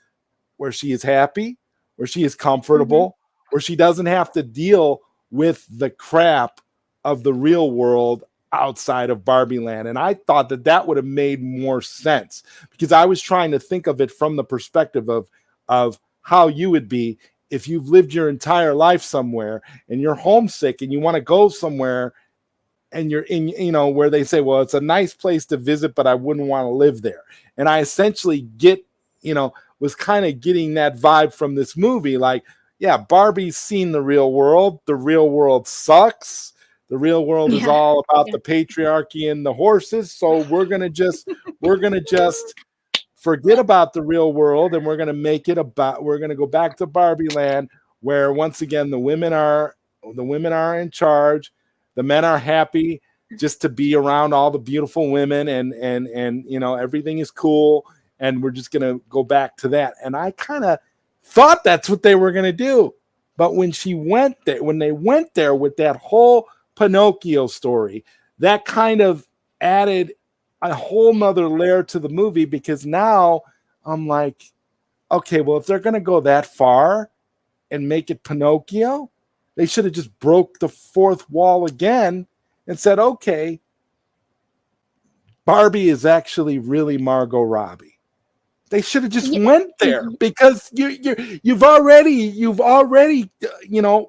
Speaker 1: happy, where she is
Speaker 2: mm-hmm,
Speaker 1: comfortable, where she doesn't have to deal with the crap of the real world outside of Barbie Land. And I thought that would have made more sense, because I was trying to think of it from the perspective of how you would be if you've lived your entire life somewhere and you're homesick and you want to go somewhere, and you're in, where they say, well, it's a nice place to visit, but I wouldn't want to live there. And I essentially was kind of getting that vibe from this movie. Like, yeah, Barbie's seen the real world. The real world sucks. The real world is
Speaker 2: yeah,
Speaker 1: all about
Speaker 2: yeah,
Speaker 1: the patriarchy and the horses. So we're going to just forget about the real world, and we're going to go back to Barbie Land, where once again the women are in charge. The men are happy just to be around all the beautiful women, and everything is cool, and we're just going to go back to that. And I kind of thought that's what they were going to do. But when they went there with that whole Pinocchio story, that kind of added a whole nother layer to the movie, because now I'm like, okay, well, if they're going to go that far and make it Pinocchio, they should have just broke the fourth wall again and said, okay, Barbie is actually really Margot Robbie. They should have just went there, because you've already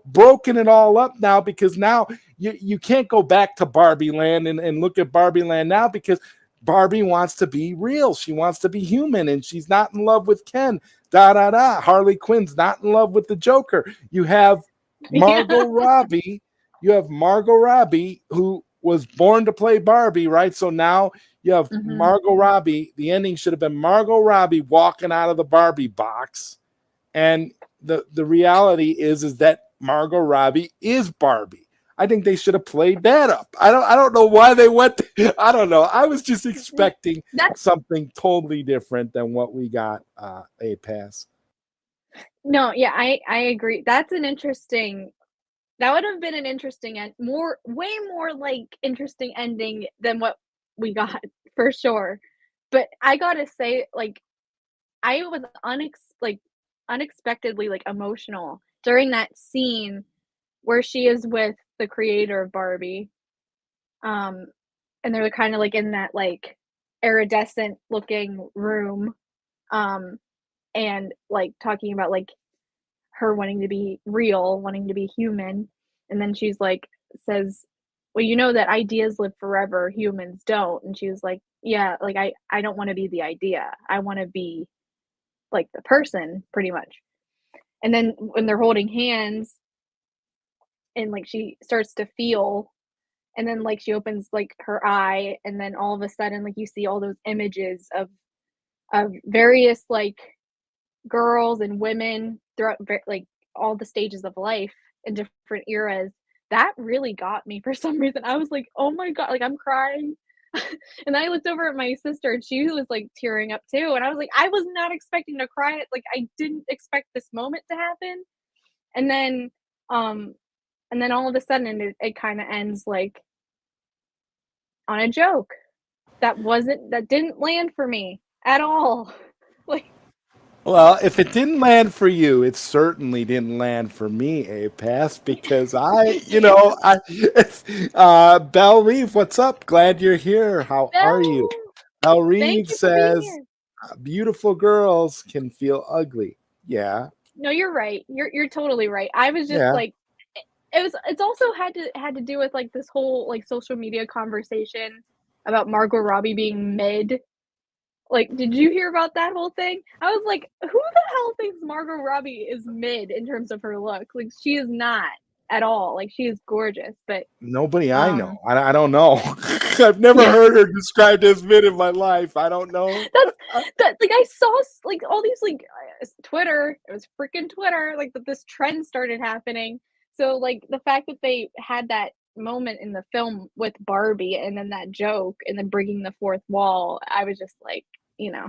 Speaker 1: broken it all up now, because now you can't go back to Barbie Land and look at Barbie Land now, because Barbie wants to be real. She wants to be human, and she's not in love with Ken. Harley Quinn's not in love with the Joker. You have Margot Robbie. You have Margot Robbie, who was born to play Barbie, right? So now you have Margot Robbie. The ending should have been Margot Robbie walking out of the Barbie box. And the reality is that Margot Robbie is Barbie. I think they should have played that up. I don't know why they went. I don't know. I was just expecting something totally different than what we got. A pass.
Speaker 2: No, yeah, I agree. That's an interesting. That would have been an interesting and way more like interesting ending than what we got for sure. But I gotta say, like, I was unexpectedly like emotional during that scene where she is with the creator of Barbie. And they're kind of like in that like iridescent looking room. Um, and like talking about like her wanting to be real, wanting to be human. And then she's like, says, well, you know that ideas live forever, humans don't. And she was like, yeah, like I don't want to be the idea. I want to be like the person, pretty much. And then when they're holding hands and like she starts to feel, and then like she opens like her eye, and then all of a sudden like you see all those images of various like girls and women throughout like all the stages of life in different eras. That really got me for some reason. I was like, oh my god, like I'm crying. And I looked over at my sister and she was like tearing up too, and I was like, I was not expecting to cry. Like I didn't expect this moment to happen. And then um and then all of a sudden it kind of ends like on a joke that didn't land for me at all. Like,
Speaker 1: Well, if it didn't land for you, it certainly didn't land for me, A Pass, because Belle Reeve, what's up? Glad you're here. How are you?
Speaker 2: no,
Speaker 1: Belle
Speaker 2: thank
Speaker 1: Reeve
Speaker 2: you for being
Speaker 1: says,
Speaker 2: here.
Speaker 1: beautiful girls can feel ugly. Yeah,
Speaker 2: No, you're right. You're totally right. I was just
Speaker 1: yeah.
Speaker 2: like, it's also had to do with like this whole like social media conversation about Margot Robbie being mid. Like, did you hear about that whole thing? I was like, who the hell thinks Margot Robbie is mid in terms of her look? Like, she is not at all. Like, she is gorgeous, but
Speaker 1: Nobody I know.
Speaker 2: um,
Speaker 1: I don't know. I've never
Speaker 2: yeah,
Speaker 1: heard her described as mid in my life. I don't know.
Speaker 2: that's that. Like, I saw like all these like Twitter. It was freaking Twitter. Like that this trend started happening. So like the fact that they had that moment in the film with Barbie and then that joke and then breaking the fourth wall, I was just like, you know,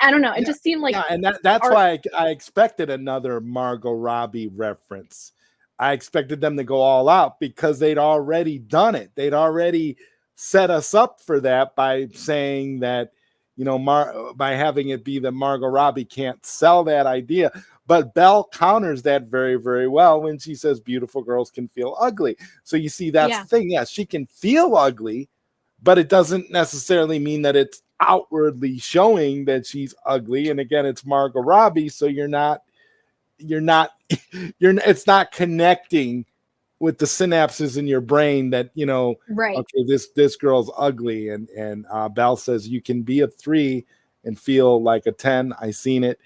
Speaker 2: I don't know. It
Speaker 1: Yeah,
Speaker 2: just seemed like
Speaker 1: yeah, and that's
Speaker 2: art.
Speaker 1: why I expected another Margot Robbie reference. I expected them to go all out because they'd already done it. They'd already set us up for that by saying that, by having it be that Margot Robbie can't sell that idea. But Belle counters that very, very well when she says beautiful girls can feel ugly. So you see, that's
Speaker 2: Yeah,
Speaker 1: the thing. Yes, she can feel ugly, but it doesn't necessarily mean that it's outwardly showing that she's ugly. And again, it's Margot Robbie, so you're not it's not connecting with the synapses in your brain that
Speaker 2: right.
Speaker 1: okay, this girl's ugly. And Belle says you can be a 3 and feel like a 10. I seen it.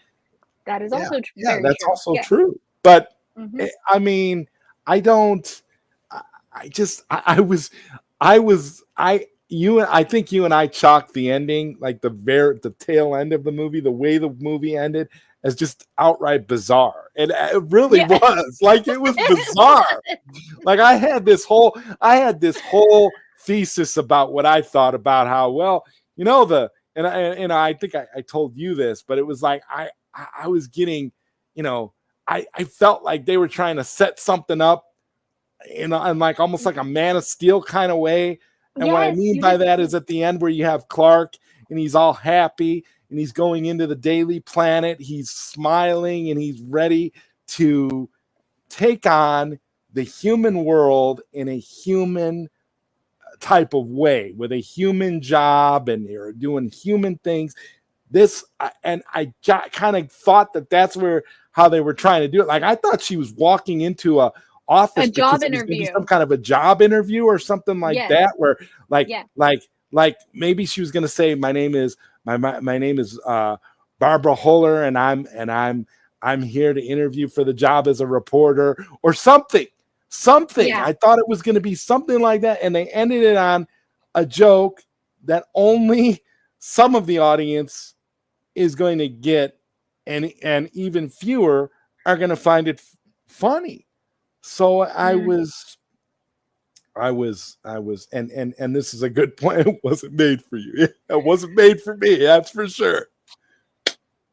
Speaker 2: That is
Speaker 1: Yeah,
Speaker 2: also
Speaker 1: yeah,
Speaker 2: very
Speaker 1: that's
Speaker 2: true.
Speaker 1: also
Speaker 2: Yeah.
Speaker 1: true. But
Speaker 2: Mhm.
Speaker 1: I mean, I don't. I just. I was. I was. I. You. I think you and I chalked the ending, like the tail end of the movie, the way the movie ended, as just outright bizarre. And it really
Speaker 2: Yeah.
Speaker 1: was. Like it was bizarre. Like I had this whole thesis about what I thought about how well, I think I told you this, but it was like I was getting, I felt like they were trying to set something up in like almost like a Man of Steel kind of way. And what I
Speaker 2: Yes,
Speaker 1: mean
Speaker 2: you
Speaker 1: by
Speaker 2: did.
Speaker 1: that is at the end where you have Clark and he's all happy and he's going into the Daily Planet, he's smiling and he's ready to take on the human world in a human type of way with a human job, and they're doing human things. And I kind of thought that that's where how they were trying to do it. Like I thought she was walking into a
Speaker 2: A
Speaker 1: office because
Speaker 2: job
Speaker 1: it was going to be
Speaker 2: interview.
Speaker 1: some kind of a job interview or something like
Speaker 2: Yes.
Speaker 1: that, where like
Speaker 2: Yeah.
Speaker 1: like maybe she was going to say my name is Barbara Holler, and I'm here to interview for the job as a reporter or something.
Speaker 2: Yeah.
Speaker 1: I thought it was going to be something like that, and they ended it on a joke that only some of the audience is going to get, and even fewer are going to find it funny. So
Speaker 2: Mm.
Speaker 1: and this is a good point. It wasn't made for you. It wasn't made for me, that's for sure.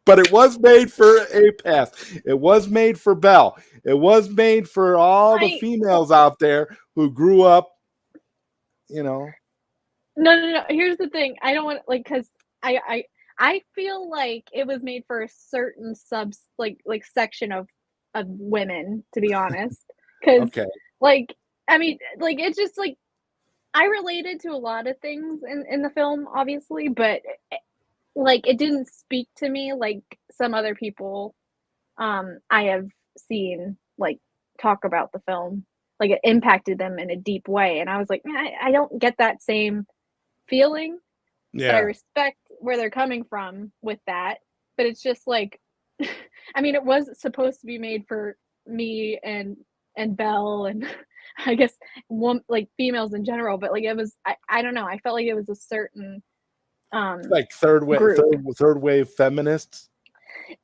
Speaker 1: But it was made for Apass. It was made for Belle. It was made for all the
Speaker 2: I
Speaker 1: females out there who grew up, you know.
Speaker 2: no. Here's the thing. I don't want like because I feel like it was made for a certain like section of women, to be honest. Because
Speaker 1: Okay.
Speaker 2: like I mean, like it's just like I related to a lot of things in the film, obviously, but like it didn't speak to me like some other people I have seen like talk about the film. Like it impacted them in a deep way, and I was like, man, I don't get that same feeling, but I
Speaker 1: Yeah.
Speaker 2: respect where they're coming from with that. But it's just like, I mean, it was supposed to be made for me and Belle and I guess like females in general, but like it was I don't know. I felt like it was a certain
Speaker 1: Like
Speaker 2: group.
Speaker 1: third wave feminists.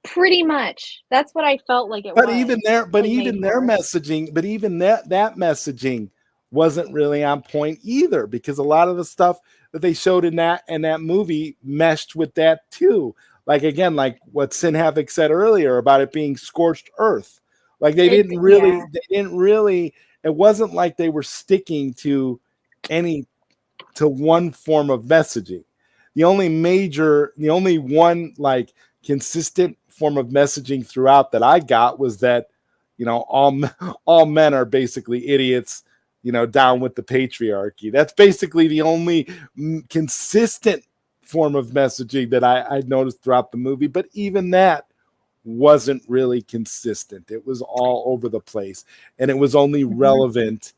Speaker 2: Pretty much. That's what I felt like it
Speaker 1: But
Speaker 2: was
Speaker 1: even their
Speaker 2: like made for.
Speaker 1: messaging, but even that messaging wasn't really on point either, because a lot of the stuff that they showed in that movie meshed with that too. Like again, like what Sin Havoc said earlier about it being scorched earth. Like
Speaker 2: Yeah.
Speaker 1: they didn't really, it wasn't like they were sticking to one form of messaging. The only one like consistent form of messaging throughout that I got was that, all men are basically idiots, down with the patriarchy. That's basically the only consistent form of messaging that I noticed throughout the movie. But even that wasn't really consistent. It was all over the place, and it was only
Speaker 2: Mhm.
Speaker 1: relevant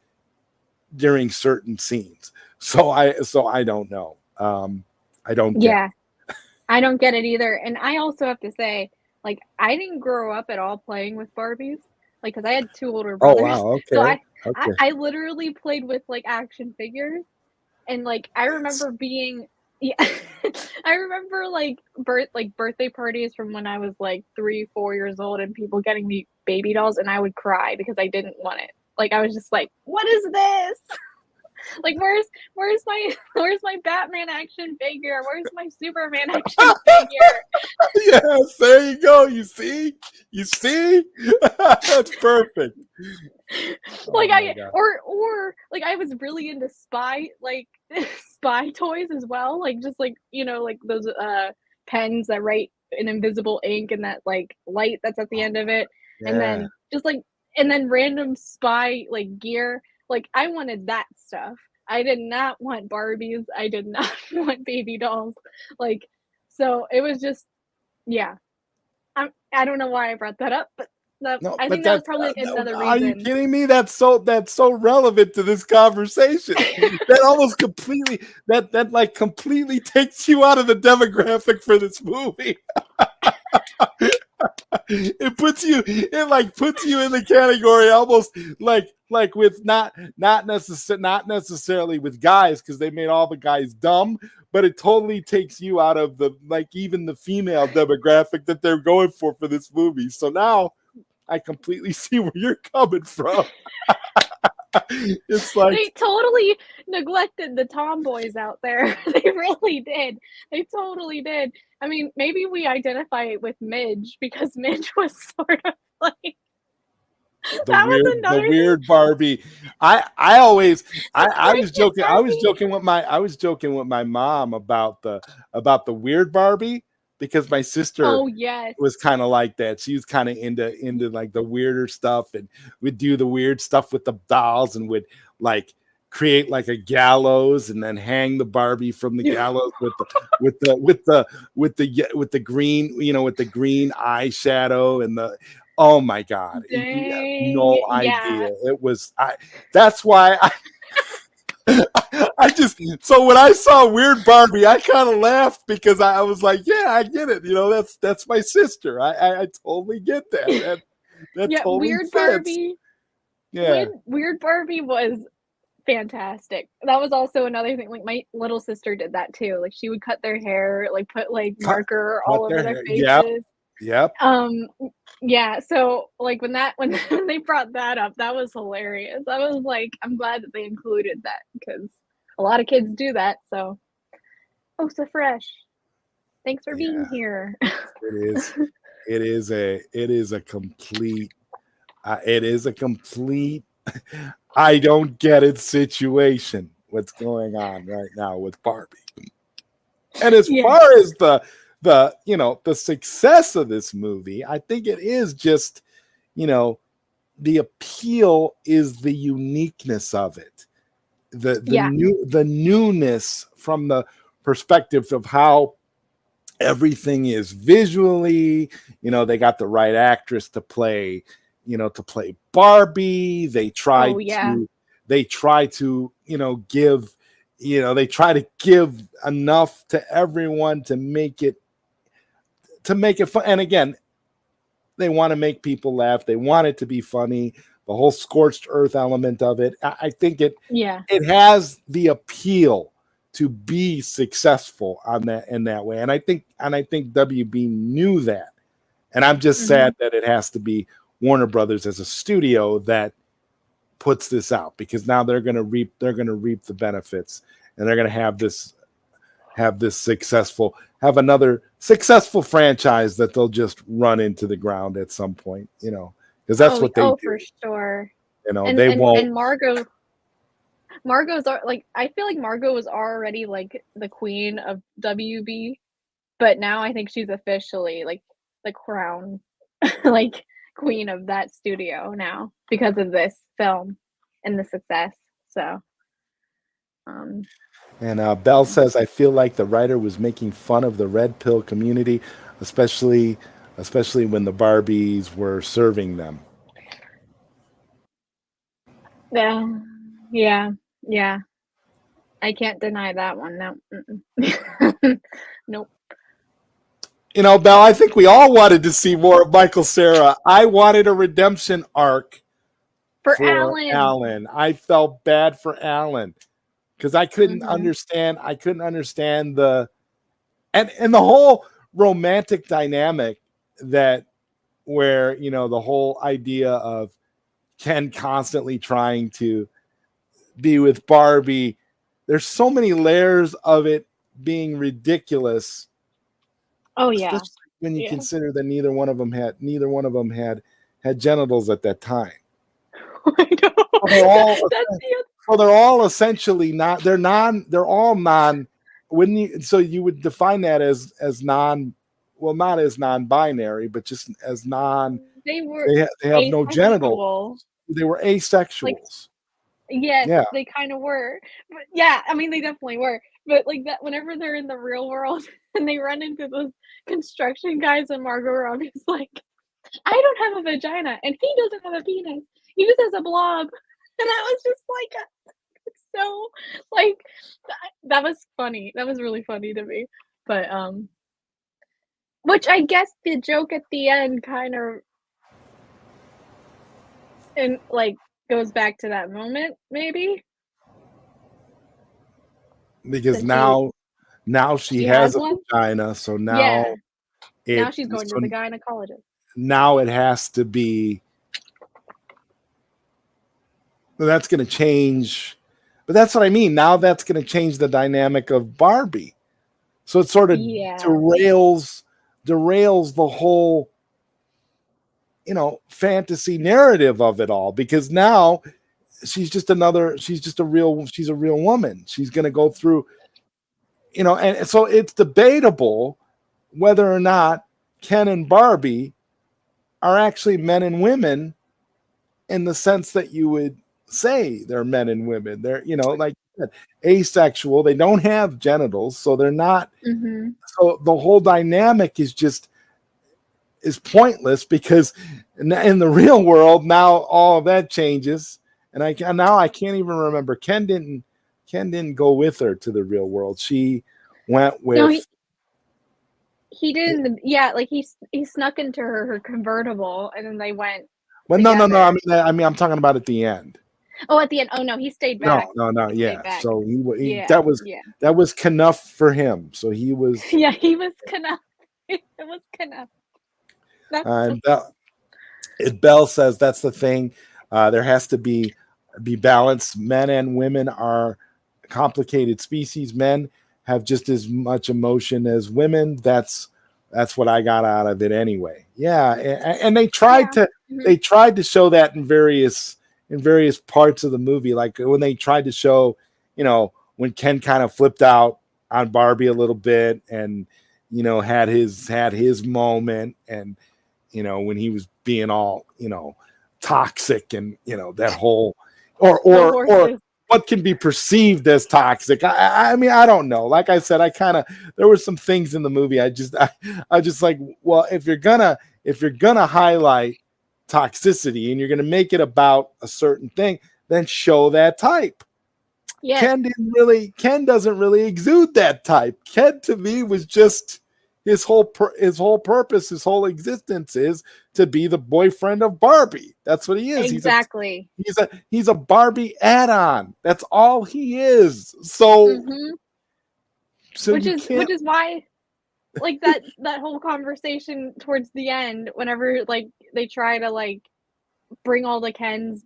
Speaker 1: during certain scenes. So I don't know. I don't get
Speaker 2: Yeah. I don't get it either, and I also have to say, like, I didn't grow up at all playing with Barbies, like, because I had 2 older
Speaker 1: Oh
Speaker 2: brothers,
Speaker 1: wow,
Speaker 2: so
Speaker 1: okay.
Speaker 2: I
Speaker 1: Okay.
Speaker 2: I literally played with, like, action figures, and, like, I remember being yeah, I remember, like, birthday parties from when I was, like, 3, 4 years old and people getting me baby dolls, and I would cry because I didn't want it. Like, I was just like, "What is this?" Like, where's my Batman action figure? Where's my Superman action figure?
Speaker 1: Yes, there you go. You see, that's perfect. Oh
Speaker 2: Like
Speaker 1: my
Speaker 2: I
Speaker 1: god.
Speaker 2: or like I was really into spy like spy toys as well. Like just like like those pens that write in invisible ink and that like light that's at the end of it. And
Speaker 1: Yeah.
Speaker 2: then just like and then random spy like gear. Like I wanted that stuff. I did not want Barbies. I did not want baby dolls. Like so it was just yeah. I don't know why I brought that up, but
Speaker 1: No,
Speaker 2: I
Speaker 1: but
Speaker 2: think that was
Speaker 1: that's
Speaker 2: probably like
Speaker 1: no,
Speaker 2: another
Speaker 1: are you
Speaker 2: reason.
Speaker 1: kidding me? That's so relevant to this conversation. That almost completely that like completely takes you out of the demographic for this movie. It puts you in the category almost like with not necessarily with guys, because they made all the guys dumb, but it totally takes you out of the like even the female demographic that they're going for this movie. So now I completely see where you're coming from. It's like,
Speaker 2: They totally neglected the tomboys out there. They really did. They totally did. I mean, maybe we identify with Midge because Midge was sort of like that was
Speaker 1: the
Speaker 2: another thing.
Speaker 1: weird Barbie. I always I was
Speaker 2: Pregnant
Speaker 1: joking.
Speaker 2: Barbie.
Speaker 1: I was joking with my mom about the weird Barbie, because my sister
Speaker 2: Oh yes.
Speaker 1: was kind of like that. She was kind of into like the weirder stuff, and would do the weird stuff with the dolls, and would like create like a gallows and then hang the Barbie from the gallows with the green, with the green eyeshadow and the, oh my god, you have
Speaker 2: Dang.
Speaker 1: no
Speaker 2: Yeah.
Speaker 1: idea. It was that's why I just, so when I saw Weird Barbie, I kind of laughed, because I was like, yeah, I get it. That's my sister. I totally get that. That
Speaker 2: Yeah,
Speaker 1: totally
Speaker 2: Weird
Speaker 1: fits.
Speaker 2: Barbie.
Speaker 1: Yeah.
Speaker 2: When Weird Barbie was fantastic. That was also another thing. Like my little sister did that too. Like she would cut their hair, like put like
Speaker 1: Cut
Speaker 2: marker
Speaker 1: cut
Speaker 2: all over
Speaker 1: their
Speaker 2: their
Speaker 1: hair. Yep.
Speaker 2: faces.
Speaker 1: Yep.
Speaker 2: Um, yeah, so, like, when when they brought that up, that was hilarious. I was like, I'm glad that they included that because a lot of kids do that, so oh, so fresh. Thanks for being
Speaker 1: Yeah.
Speaker 2: here.
Speaker 1: It is. It is a complete. It is a complete. I don't get it situation. What's going on right now with Barbie? And as
Speaker 2: Yeah.
Speaker 1: far as the success of this movie, I think it is just you know the appeal is the uniqueness of it,
Speaker 2: Yeah.
Speaker 1: the newness from the perspective of how everything is visually. They got the right actress to play Barbie. They
Speaker 2: Oh,
Speaker 1: tried
Speaker 2: yeah.
Speaker 1: to give they try to give enough to everyone to make it fun. And again, they want to make people laugh. They want it to be funny. The whole scorched earth element of it, I think
Speaker 2: Yeah.
Speaker 1: it has the appeal to be successful on that in that way. And I think WB knew that. And I'm just
Speaker 2: Mhm.
Speaker 1: sad that it has to be Warner Brothers as a studio that puts this out, because now they're going to reap the benefits, and they're going to have another successful franchise that they'll just run into the ground at some point, because that's what they do.
Speaker 2: For sure.
Speaker 1: They won't.
Speaker 2: And Margot's like, I feel like Margot was already like the queen of WB, but now I think she's officially like the crown like queen of that studio now because of this film and the success. So
Speaker 1: And Bell says, I feel like the writer was making fun of the red pill community, especially when the Barbies were serving them.
Speaker 2: yeah, yeah, yeah. I can't deny that one. No. Nope.
Speaker 1: Belle, I think we all wanted to see more of Michael Cera. I wanted a redemption arc
Speaker 2: For
Speaker 1: for Alan. I felt bad for Alan because I couldn't understand. I couldn't understand the whole romantic dynamic where the whole idea of Ken constantly trying to be with Barbie. There's so many layers of it being ridiculous.
Speaker 2: Oh yeah.
Speaker 1: Especially when you consider that neither one of them had genitals at that time.
Speaker 2: I know.
Speaker 1: They're all essentially not. They're all non. So you would define that as non. Well, not as non-binary, but just as non.
Speaker 2: They were.
Speaker 1: They have no genitals. They were asexuals.
Speaker 2: Yes, they kind of were. But yeah, I mean, they definitely were. But like that, whenever they're in the real world and they run into those construction guys, and Margot Robbie's like, I don't have a vagina, and he doesn't have a penis. He just has a blob. And I was just like, so like that was funny. That was really funny to me. But which I guess the joke at the end kind of and like goes back to that moment, maybe.
Speaker 1: Because now she has a vagina, so now
Speaker 2: now she's going to the gynecologist.
Speaker 1: Now it has to be. That's going to change, but that's what I mean. Now that's going to change the dynamic of Barbie, so it sort of derails the whole, fantasy narrative of it all, because now she's a real woman. She's going to go through, and so it's debatable whether or not Ken and Barbie are actually men and women in the sense that you would say they're men and women. They're, like asexual. They don't have genitals, so they're not.
Speaker 2: Mm-hmm.
Speaker 1: So the whole dynamic is pointless, because in the real world now all of that changes, and I can't even remember. Ken didn't go with her to the real world. She went with.
Speaker 2: No, he didn't. Yeah, like he snuck into her convertible, and then they went.
Speaker 1: Well, no. I mean, I'm talking about at the end.
Speaker 2: Oh, at the end. Oh no, he stayed back.
Speaker 1: No. Yeah. So that was Knuff for him. So he was.
Speaker 2: Yeah, he was Knuff. It was Knuff.
Speaker 1: And Bell says that's the thing. There has to be balance. Men and women are complicated species. Men have just as much emotion as women. That's what I got out of it anyway. Yeah, and they tried to show that in various parts of the movie, like when they tried to show, when Ken kind of flipped out on Barbie a little bit, and had his moment, and when he was being all toxic, and that whole or what can be perceived as toxic. I mean, I don't know. Like I said, there were some things in the movie I just like, well, if you're gonna highlight toxicity and you're gonna make it about a certain thing, then show that type. Yeah. Ken doesn't really exude that type. Ken, to me, was just his whole purpose, his whole existence is to be the boyfriend of Barbie. That's what he is.
Speaker 2: Exactly.
Speaker 1: He's a Barbie add-on. That's all he is. So,
Speaker 2: which is why, like, that whole conversation towards the end, whenever like they try to like bring all the Kens,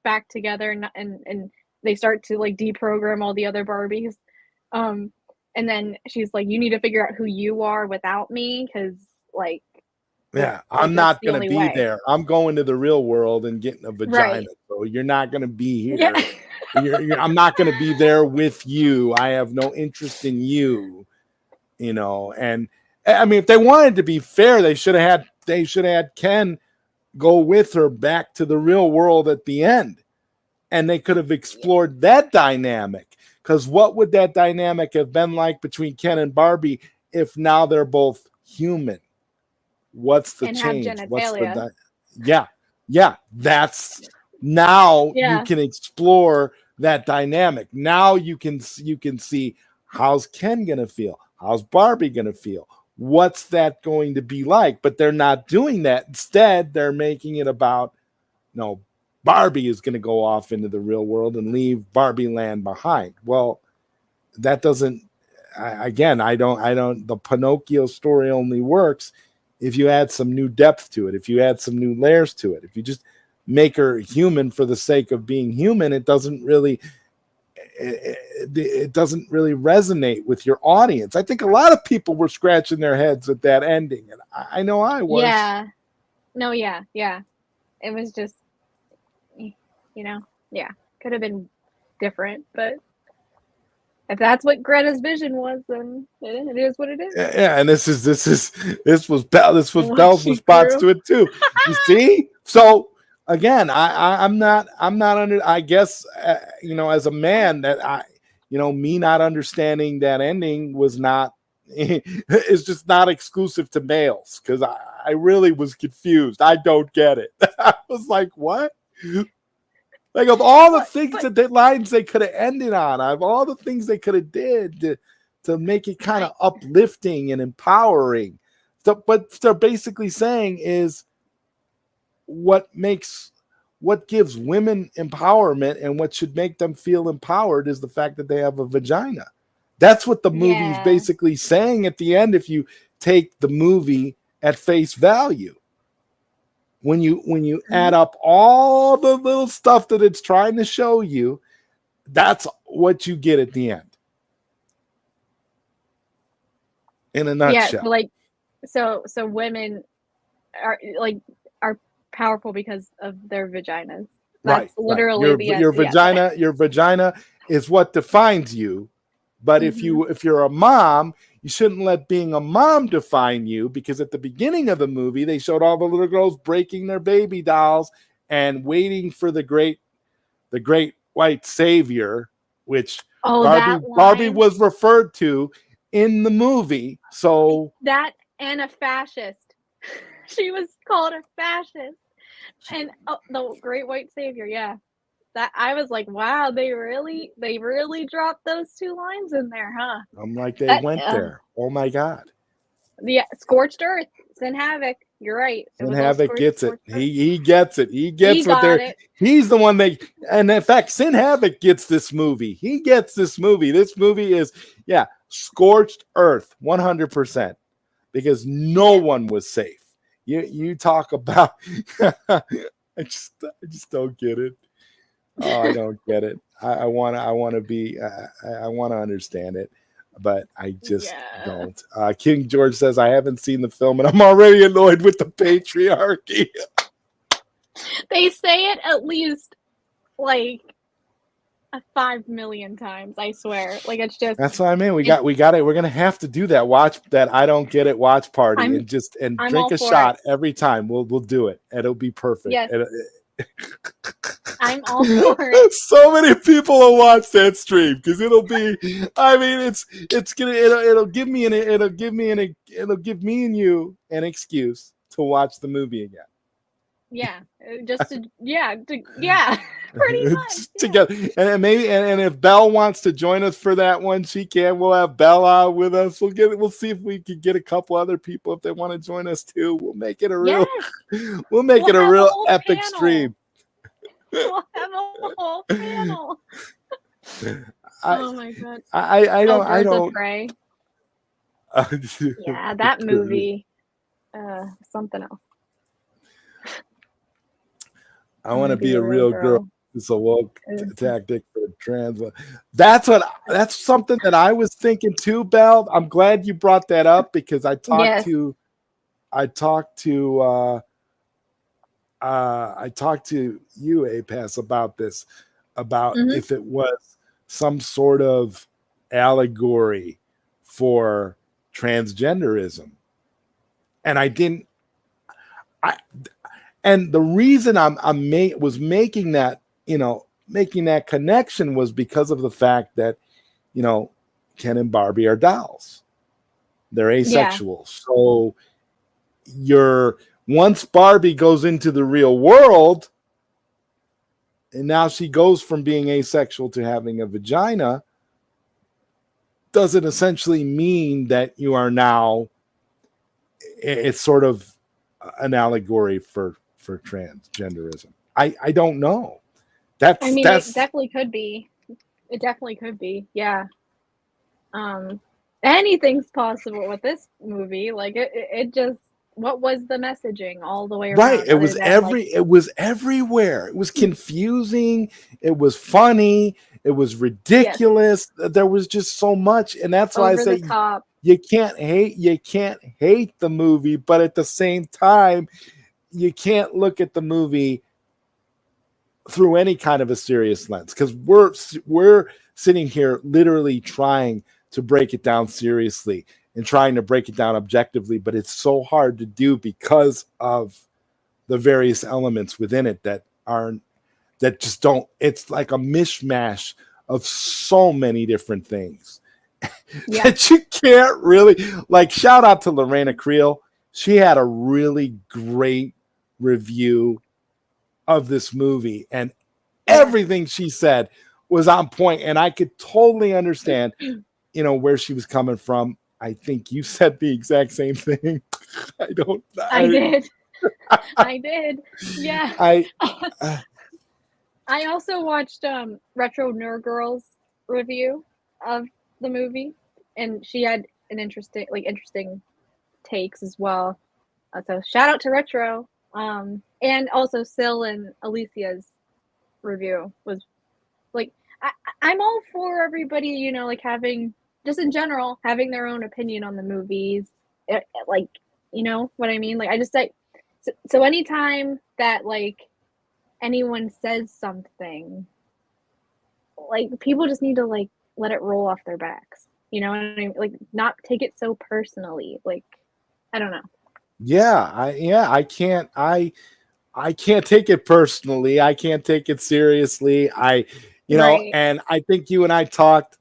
Speaker 2: back together, and they start to like deprogram all the other Barbies. And then she's like, you need to figure out who you are without me, because like,
Speaker 1: I'm not going to be there. I'm going to the real world and getting a vagina. Right. So you're not going to be here. Yeah. I'm not going to be there with you. I have no interest in you, and I mean, if they wanted to be fair, they should have had Ken go with her back to the real world at the end, and they could have explored that dynamic. Because what would that dynamic have been like between Ken and Barbie if now they're both human? What's the change? What's the that's now you can explore that dynamic. Now you can see, how's Ken gonna feel? How's Barbie gonna feel? What's that going to be like? But they're not doing that. Instead, they're making it about Barbie is going to go off into the real world and leave Barbie land behind. Well, that doesn't, I don't, the Pinocchio story only works if you add some new depth to it, if you add some new layers to it. If you just make her human for the sake of being human, it doesn't really resonate with your audience. I think a lot of people were scratching their heads at that ending, and I know I was.
Speaker 2: Yeah. No, yeah. It was just, could have been different, but if that's what Greta's vision was, then it is what it is.
Speaker 1: Yeah, and this was Bell's response to it too. You see? So again, I'm not under. I guess as a man, that me not understanding that ending was not. It's just not exclusive to males, because I really was confused. I don't get it. I was like, what? Like, of all the things that lines they could have ended on, of all the things they could have did to make it kind of uplifting and empowering. So, what they're basically saying is what gives women empowerment and what should make them feel empowered is the fact that they have a vagina. That's what the movie's basically saying at the end, if you take the movie at face value. When you add up all the little stuff that it's trying to show you, that's what you get at the end. In a nutshell.
Speaker 2: Yeah, like so women are powerful because of their vaginas. That's literally
Speaker 1: your vagina. Your vagina is what defines you. But if you're a mom, you shouldn't let being a mom define you, because at the beginning of the movie, they showed all the little girls breaking their baby dolls and waiting for the great white savior, which Barbie was referred to in the movie. So
Speaker 2: that, and a fascist. She was called a fascist. And the great white savior, yeah. That I was like, wow, they really dropped those two lines in there, huh?
Speaker 1: I'm like, they went there. Oh my God.
Speaker 2: Yeah, scorched earth, Sin Havoc. You're right.
Speaker 1: Sin Havoc gets it. He gets it. He gets what they're. He's the one and in fact, Sin Havoc gets this movie. He gets this movie. This movie is scorched earth, 100%, because no one was safe. you talk about I just don't get it. Oh, I don't get it. I want to understand it, but I just
Speaker 2: Yeah.
Speaker 1: don't. King George says I haven't seen the film and I'm already annoyed with the patriarchy.
Speaker 2: They say it at least like 5 million times, I swear. Like it's just
Speaker 1: That's what I mean. We got it. We're gonna have to do that. Watch that. I don't get it. Watch party
Speaker 2: I'm
Speaker 1: and
Speaker 2: I'm
Speaker 1: drink
Speaker 2: all
Speaker 1: a
Speaker 2: for
Speaker 1: shot
Speaker 2: it.
Speaker 1: every time. We'll do it. It'll be perfect.
Speaker 2: Yes. I'm all for it.
Speaker 1: So many people will watch that stream because it'll be. I mean, it's gonna it'll give me and you an excuse to watch the movie again.
Speaker 2: Yeah. Just to pretty much.
Speaker 1: Together, and maybe and if Belle wants to join us for that one, she can. We'll have Bella with us. We'll see if we can get a couple other people if they want to join us too. We'll make it a real.
Speaker 2: Yes.
Speaker 1: We'll make it a
Speaker 2: have
Speaker 1: real
Speaker 2: whole
Speaker 1: epic
Speaker 2: panel.
Speaker 1: stream.
Speaker 2: We'll have a whole panel. Oh my god.
Speaker 1: I don't. I
Speaker 2: Birds of
Speaker 1: don't.
Speaker 2: Prey. Yeah, that movie. Something else.
Speaker 1: I want to be a real girl. It's a woke
Speaker 2: Mm-hmm.
Speaker 1: tactic for trans. That's something that I was thinking too, Belle. I'm glad you brought that up because I talked to you, Apass, about this, about if it was some sort of allegory for transgenderism. And I didn't. And the reason was making that connection was because of the fact that, Ken and Barbie are dolls. They're asexual. Yeah. So once Barbie goes into the real world, and now she goes from being asexual to having a vagina, does it essentially mean that you are now, it's sort of an allegory for transgenderism? I don't know. It
Speaker 2: definitely could be. It definitely could be. Yeah. Anything's possible with this movie. Like it just, what was the messaging all the way around?
Speaker 1: Right. It was everywhere. It was confusing. It was funny. It was ridiculous. Yes. There was just so much. And that's why I say you can't hate the movie, but at the same time, you can't look at the movie through any kind of a serious lens, because we're sitting here literally trying to break it down seriously and trying to break it down objectively, but it's so hard to do because of the various elements within it that just don't. It's like a mishmash of so many different things that you can't really, like, shout out to Lorena Creel. She had a really great review of this movie, and everything she said was on point, and I could totally understand, where she was coming from. I think you said the exact same thing. I did.
Speaker 2: I did. Yeah. I also watched Retro Nerd Girl's review of the movie, and she had an interesting takes as well. So shout out to Retro. And also Sil and Alicia's review was like, I'm all for everybody, like having, just in general, having their own opinion on the movies. Like, you know what I mean? Like, I just like, so anytime that like anyone says something, like people just need to like let it roll off their backs. You know what I mean? Like, not take it so personally. Like, I don't know.
Speaker 1: Yeah, I can't take it personally. I can't take it seriously.
Speaker 2: Right.
Speaker 1: And I think you and I talked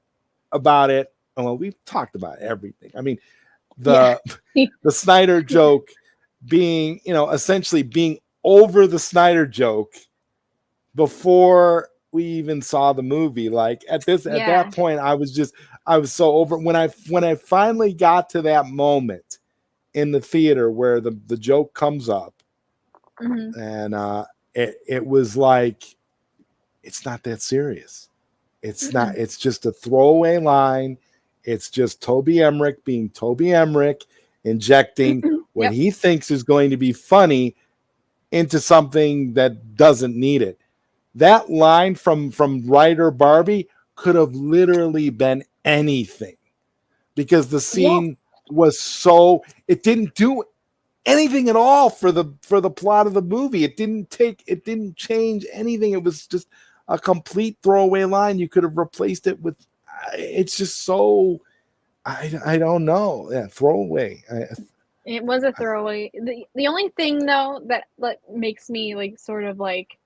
Speaker 1: about it. Well, we've talked about everything. I mean, the Snyder joke being, essentially being over the Snyder joke before we even saw the movie. Like at that point, I was so over when I finally got to that moment in the theater where the joke comes up.
Speaker 2: Mm-hmm.
Speaker 1: And it was like, it's not that serious. It's not. It's just a throwaway line. It's just Toby Emmerich being Toby Emmerich, injecting what
Speaker 2: Yep.
Speaker 1: he thinks is going to be funny into something that doesn't need it. That line from writer Barbie could have literally been anything, because the
Speaker 2: Yeah.
Speaker 1: scene was so, it didn't do anything at all for the plot of the movie. It didn't change anything. It was just a complete throwaway line. You could have replaced it with, it's just so, I don't know. Yeah, throwaway.
Speaker 2: It was a throwaway. The only thing though that like makes me like sort of like,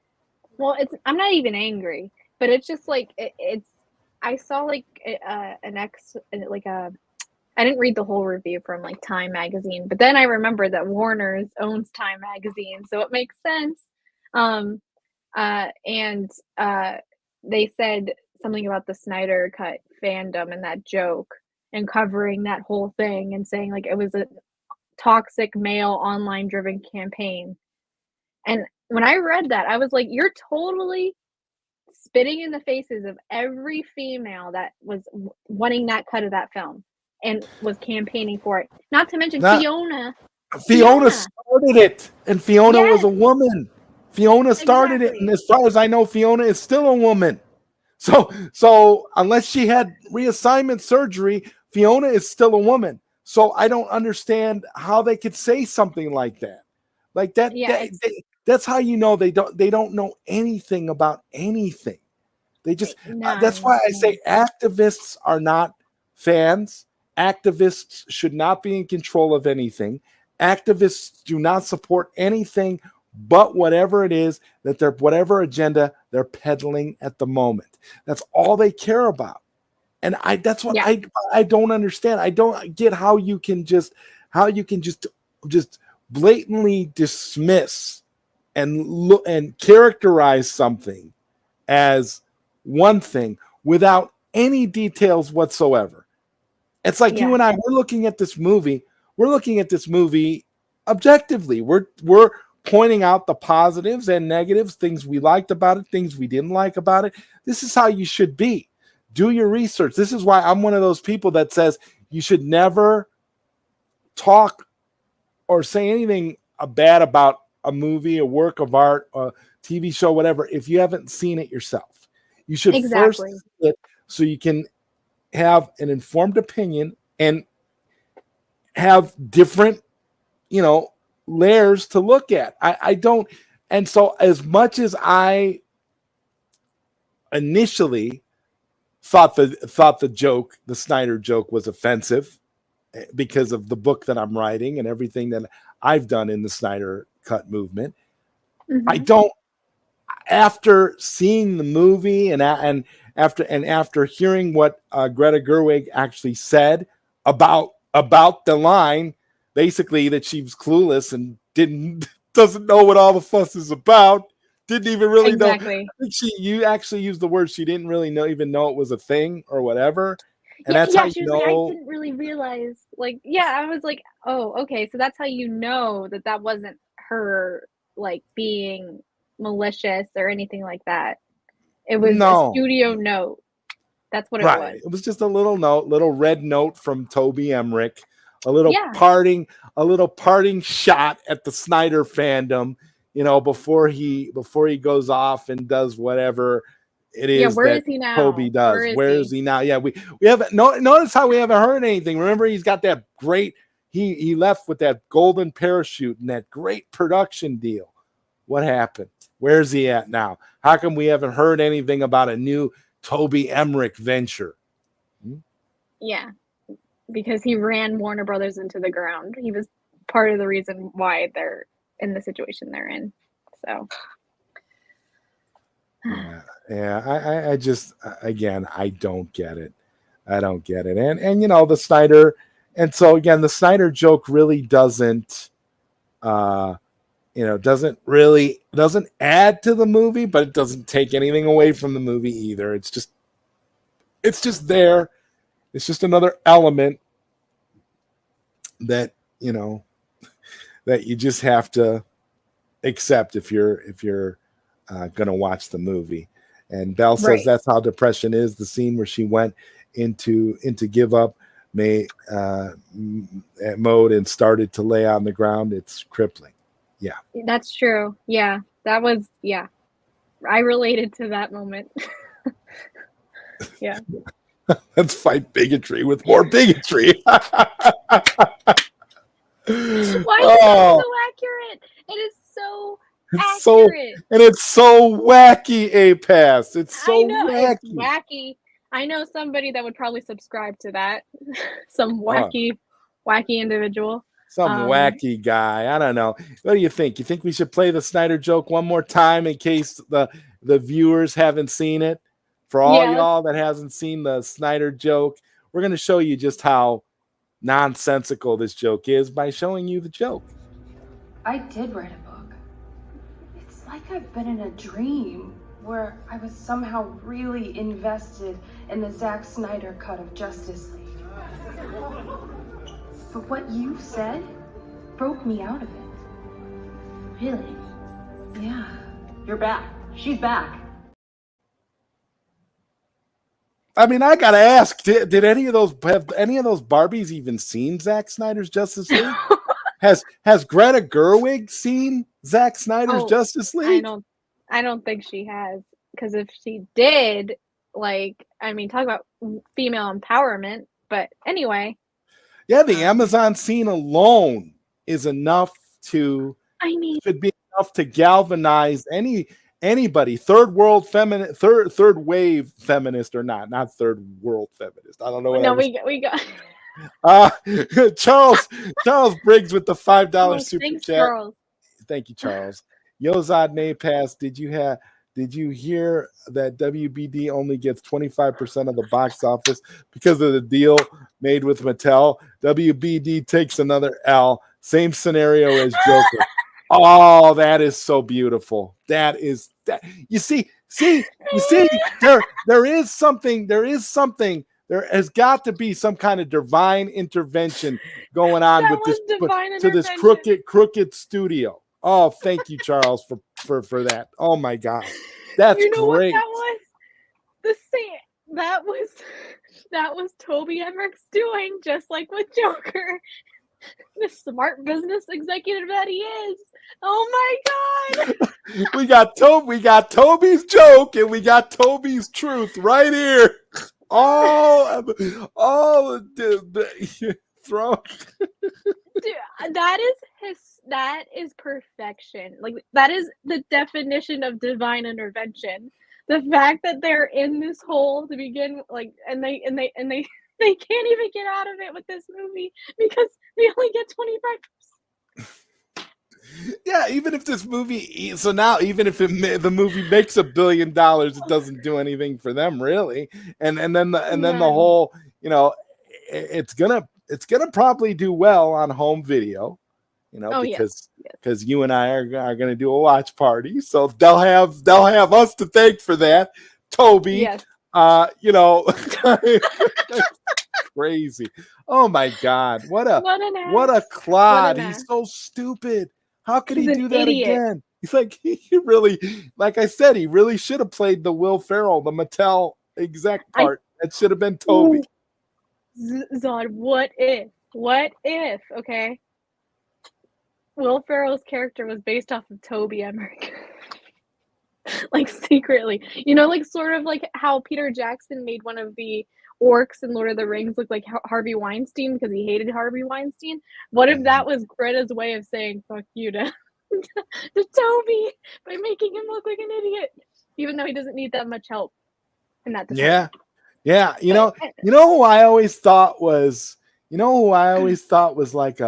Speaker 2: well, it's, I'm not even angry, but it's just like it's. I saw like an ex like a. I didn't read the whole review from like Time magazine, but then I remembered that Warner's owns Time magazine, so it makes sense. Um, and they said something about the Snyder Cut fandom and that joke, and covering that whole thing and saying like it was a toxic male online driven campaign. And when I read that, I was like, you're totally spitting in the faces of every female that was wanting that cut of that film and was campaigning for it. Not to mention
Speaker 1: Not,
Speaker 2: Fiona.
Speaker 1: Fiona started it, and Fiona was
Speaker 2: Yes,
Speaker 1: a woman. Fiona started it, and
Speaker 2: exactly.
Speaker 1: as far as I know, Fiona is still a woman. So unless she had reassignment surgery, Fiona is still a woman. So I don't understand how they could say something like that. Like that,
Speaker 2: Yeah,
Speaker 1: that's how you know they don't know anything about anything. They just that's
Speaker 2: none.
Speaker 1: why I say activists are not fans. Activists should not be in control of anything. Activists do not support anything but whatever it is that they're, whatever agenda they're peddling at the moment. That's all they care about. And that's what
Speaker 2: Yeah,
Speaker 1: I don't understand. I don't get how you can just just blatantly dismiss and look and characterize something as one thing without any details whatsoever. It's like
Speaker 2: yeah,
Speaker 1: you and I, we're looking at this movie. We're looking at this movie objectively. We're pointing out the positives and negatives, things we liked about it, things we didn't like about it. This is how you should be. Do your research. This is why I'm one of those people that says you should never talk or say anything bad about a movie, a work of art, a TV show, whatever, if you haven't seen it yourself. You should first
Speaker 2: exactly.
Speaker 1: see it so you can have an informed opinion and have different, layers to look at. I don't, and so as much as I initially thought the joke, the Snyder joke, was offensive because of the book that I'm writing and everything that I've done in the Snyder Cut movement, I
Speaker 2: Hmm.
Speaker 1: don't. After seeing the movie and after hearing what Greta Gerwig actually said about the line, basically that she was clueless and doesn't know what all the fuss is about, didn't even really know.
Speaker 2: Exactly.
Speaker 1: I think you actually used the word, she didn't really even know it was a thing or whatever, and
Speaker 2: Yeah,
Speaker 1: that's how
Speaker 2: yeah.
Speaker 1: you
Speaker 2: She was like, I
Speaker 1: know.
Speaker 2: didn't really realize. Like, yeah, I was like, oh, okay. So that's how you know that that wasn't her like being malicious or anything like that. It was a
Speaker 1: No,
Speaker 2: studio note. That's what it
Speaker 1: right.
Speaker 2: was.
Speaker 1: It was just a little note, little red note from Toby Emmerich, a
Speaker 2: Yeah.
Speaker 1: little parting shot at the Snyder fandom, before he goes off and does whatever it
Speaker 2: Yeah.
Speaker 1: is
Speaker 2: Where
Speaker 1: that
Speaker 2: is he
Speaker 1: Toby
Speaker 2: now? Where
Speaker 1: does.
Speaker 2: is
Speaker 1: Where is
Speaker 2: he?
Speaker 1: he now? Yeah, we haven't notice how we haven't heard anything. Remember, he's got that great, he left with that golden parachute and that great production deal. What happened? Where's he at now? How come we haven't heard anything about a new Toby Emmerich venture?
Speaker 2: Yeah. Because he ran Warner Brothers into the ground. He was part of the reason why they're in the situation they're in. So,
Speaker 1: Yeah. I just, again, I don't get it. I don't get it. And the Snyder, and so again, the Snyder joke really doesn't doesn't add to the movie, but it doesn't take anything away from the movie either. It's just there. It's just another element that that you just have to accept if you're gonna watch the movie. And Belle says
Speaker 2: right.
Speaker 1: that's how depression is. The scene where she went into give up mode and started to lay on the ground, it's crippling. Yeah,
Speaker 2: That's true. Yeah. That was, yeah. I related to that moment. Yeah.
Speaker 1: let's fight bigotry with more bigotry.
Speaker 2: Why is that
Speaker 1: Oh,
Speaker 2: so accurate? It is so
Speaker 1: it's so,
Speaker 2: accurate.
Speaker 1: and it's so wacky, Apass. It's
Speaker 2: I
Speaker 1: so
Speaker 2: know it's
Speaker 1: wacky.
Speaker 2: wacky. I know somebody that would probably subscribe to that. Some
Speaker 1: Oh,
Speaker 2: wacky individual.
Speaker 1: some wacky guy. I don't know. What do you think? You think we should play the Snyder joke one more time in case the viewers haven't seen it? For all
Speaker 2: Yeah,
Speaker 1: y'all that hasn't seen the Snyder joke, we're going to show you just how nonsensical this joke is by showing you the joke.
Speaker 3: I did write a book. It's like I've been in a dream where I was somehow really invested in the Zack Snyder cut of Justice League. But what you said broke me out of it.
Speaker 4: Really?
Speaker 3: Yeah.
Speaker 4: You're back. She's back.
Speaker 1: I mean, I gotta ask: Did any of those Barbies even seen Zack Snyder's Justice League? Has Greta Gerwig seen Zack Snyder's
Speaker 2: Oh,
Speaker 1: Justice League?
Speaker 2: I don't think she has, because if she did, like, I mean, talk about female empowerment. But anyway,
Speaker 1: Yeah, the Amazon scene alone is enough to
Speaker 2: I mean,
Speaker 1: should be enough to galvanize anybody, third wave feminist or not third world feminist. I don't know what
Speaker 2: no, we got.
Speaker 1: Charles Briggs with the $5
Speaker 2: Oh,
Speaker 1: super
Speaker 2: thanks,
Speaker 1: chat.
Speaker 2: girls.
Speaker 1: Thank you, Charles. Yozad Napass, did you hear that WBD only gets 25% of the box office because of the deal made with Mattel? WBD takes another L. Same scenario as Joker. Oh, that is so beautiful. That. You see, there is something. There has got to be some kind of divine intervention going on
Speaker 2: That
Speaker 1: with
Speaker 2: was divine
Speaker 1: this
Speaker 2: intervention.
Speaker 1: crooked studio. Oh, thank you, Charles, for that. Oh my God, that's
Speaker 2: You know
Speaker 1: great.
Speaker 2: what that was? The same. That was Toby Emmerich's doing, just like with Joker. The smart business executive that he is. Oh my God!
Speaker 1: we got Toby's joke and we got Toby's truth right here. All throw.
Speaker 2: Dude, that is perfection. Like, that is the definition of divine intervention. The fact that they're in this hole to begin, like, and they can't even get out of it with this movie because they only get 25%.
Speaker 1: Yeah, even if this movie, so now even if the movie makes $1 billion, it doesn't do anything for them really. And then the whole, it's gonna probably do well on home video, because you and I are gonna do a watch party, so they'll have us to thank for that. Toby,
Speaker 2: Yes.
Speaker 1: Crazy. Oh my God, what a clod. He's so stupid. How could he do that again? He's like, he really, like I said, he really should have played the Will Ferrell, the Mattel exec part. That should have been Toby.
Speaker 2: Zod, what if, okay? Will Ferrell's character was based off of Toby Emmerich. Like, secretly. Like, sort of like how Peter Jackson made one of the orcs in Lord of the Rings look like Harvey Weinstein because he hated Harvey Weinstein. What if that was Greta's way of saying fuck you to Toby by making him look like an idiot, even though he doesn't need that much help in that department?
Speaker 1: Yeah. You know who I always thought was like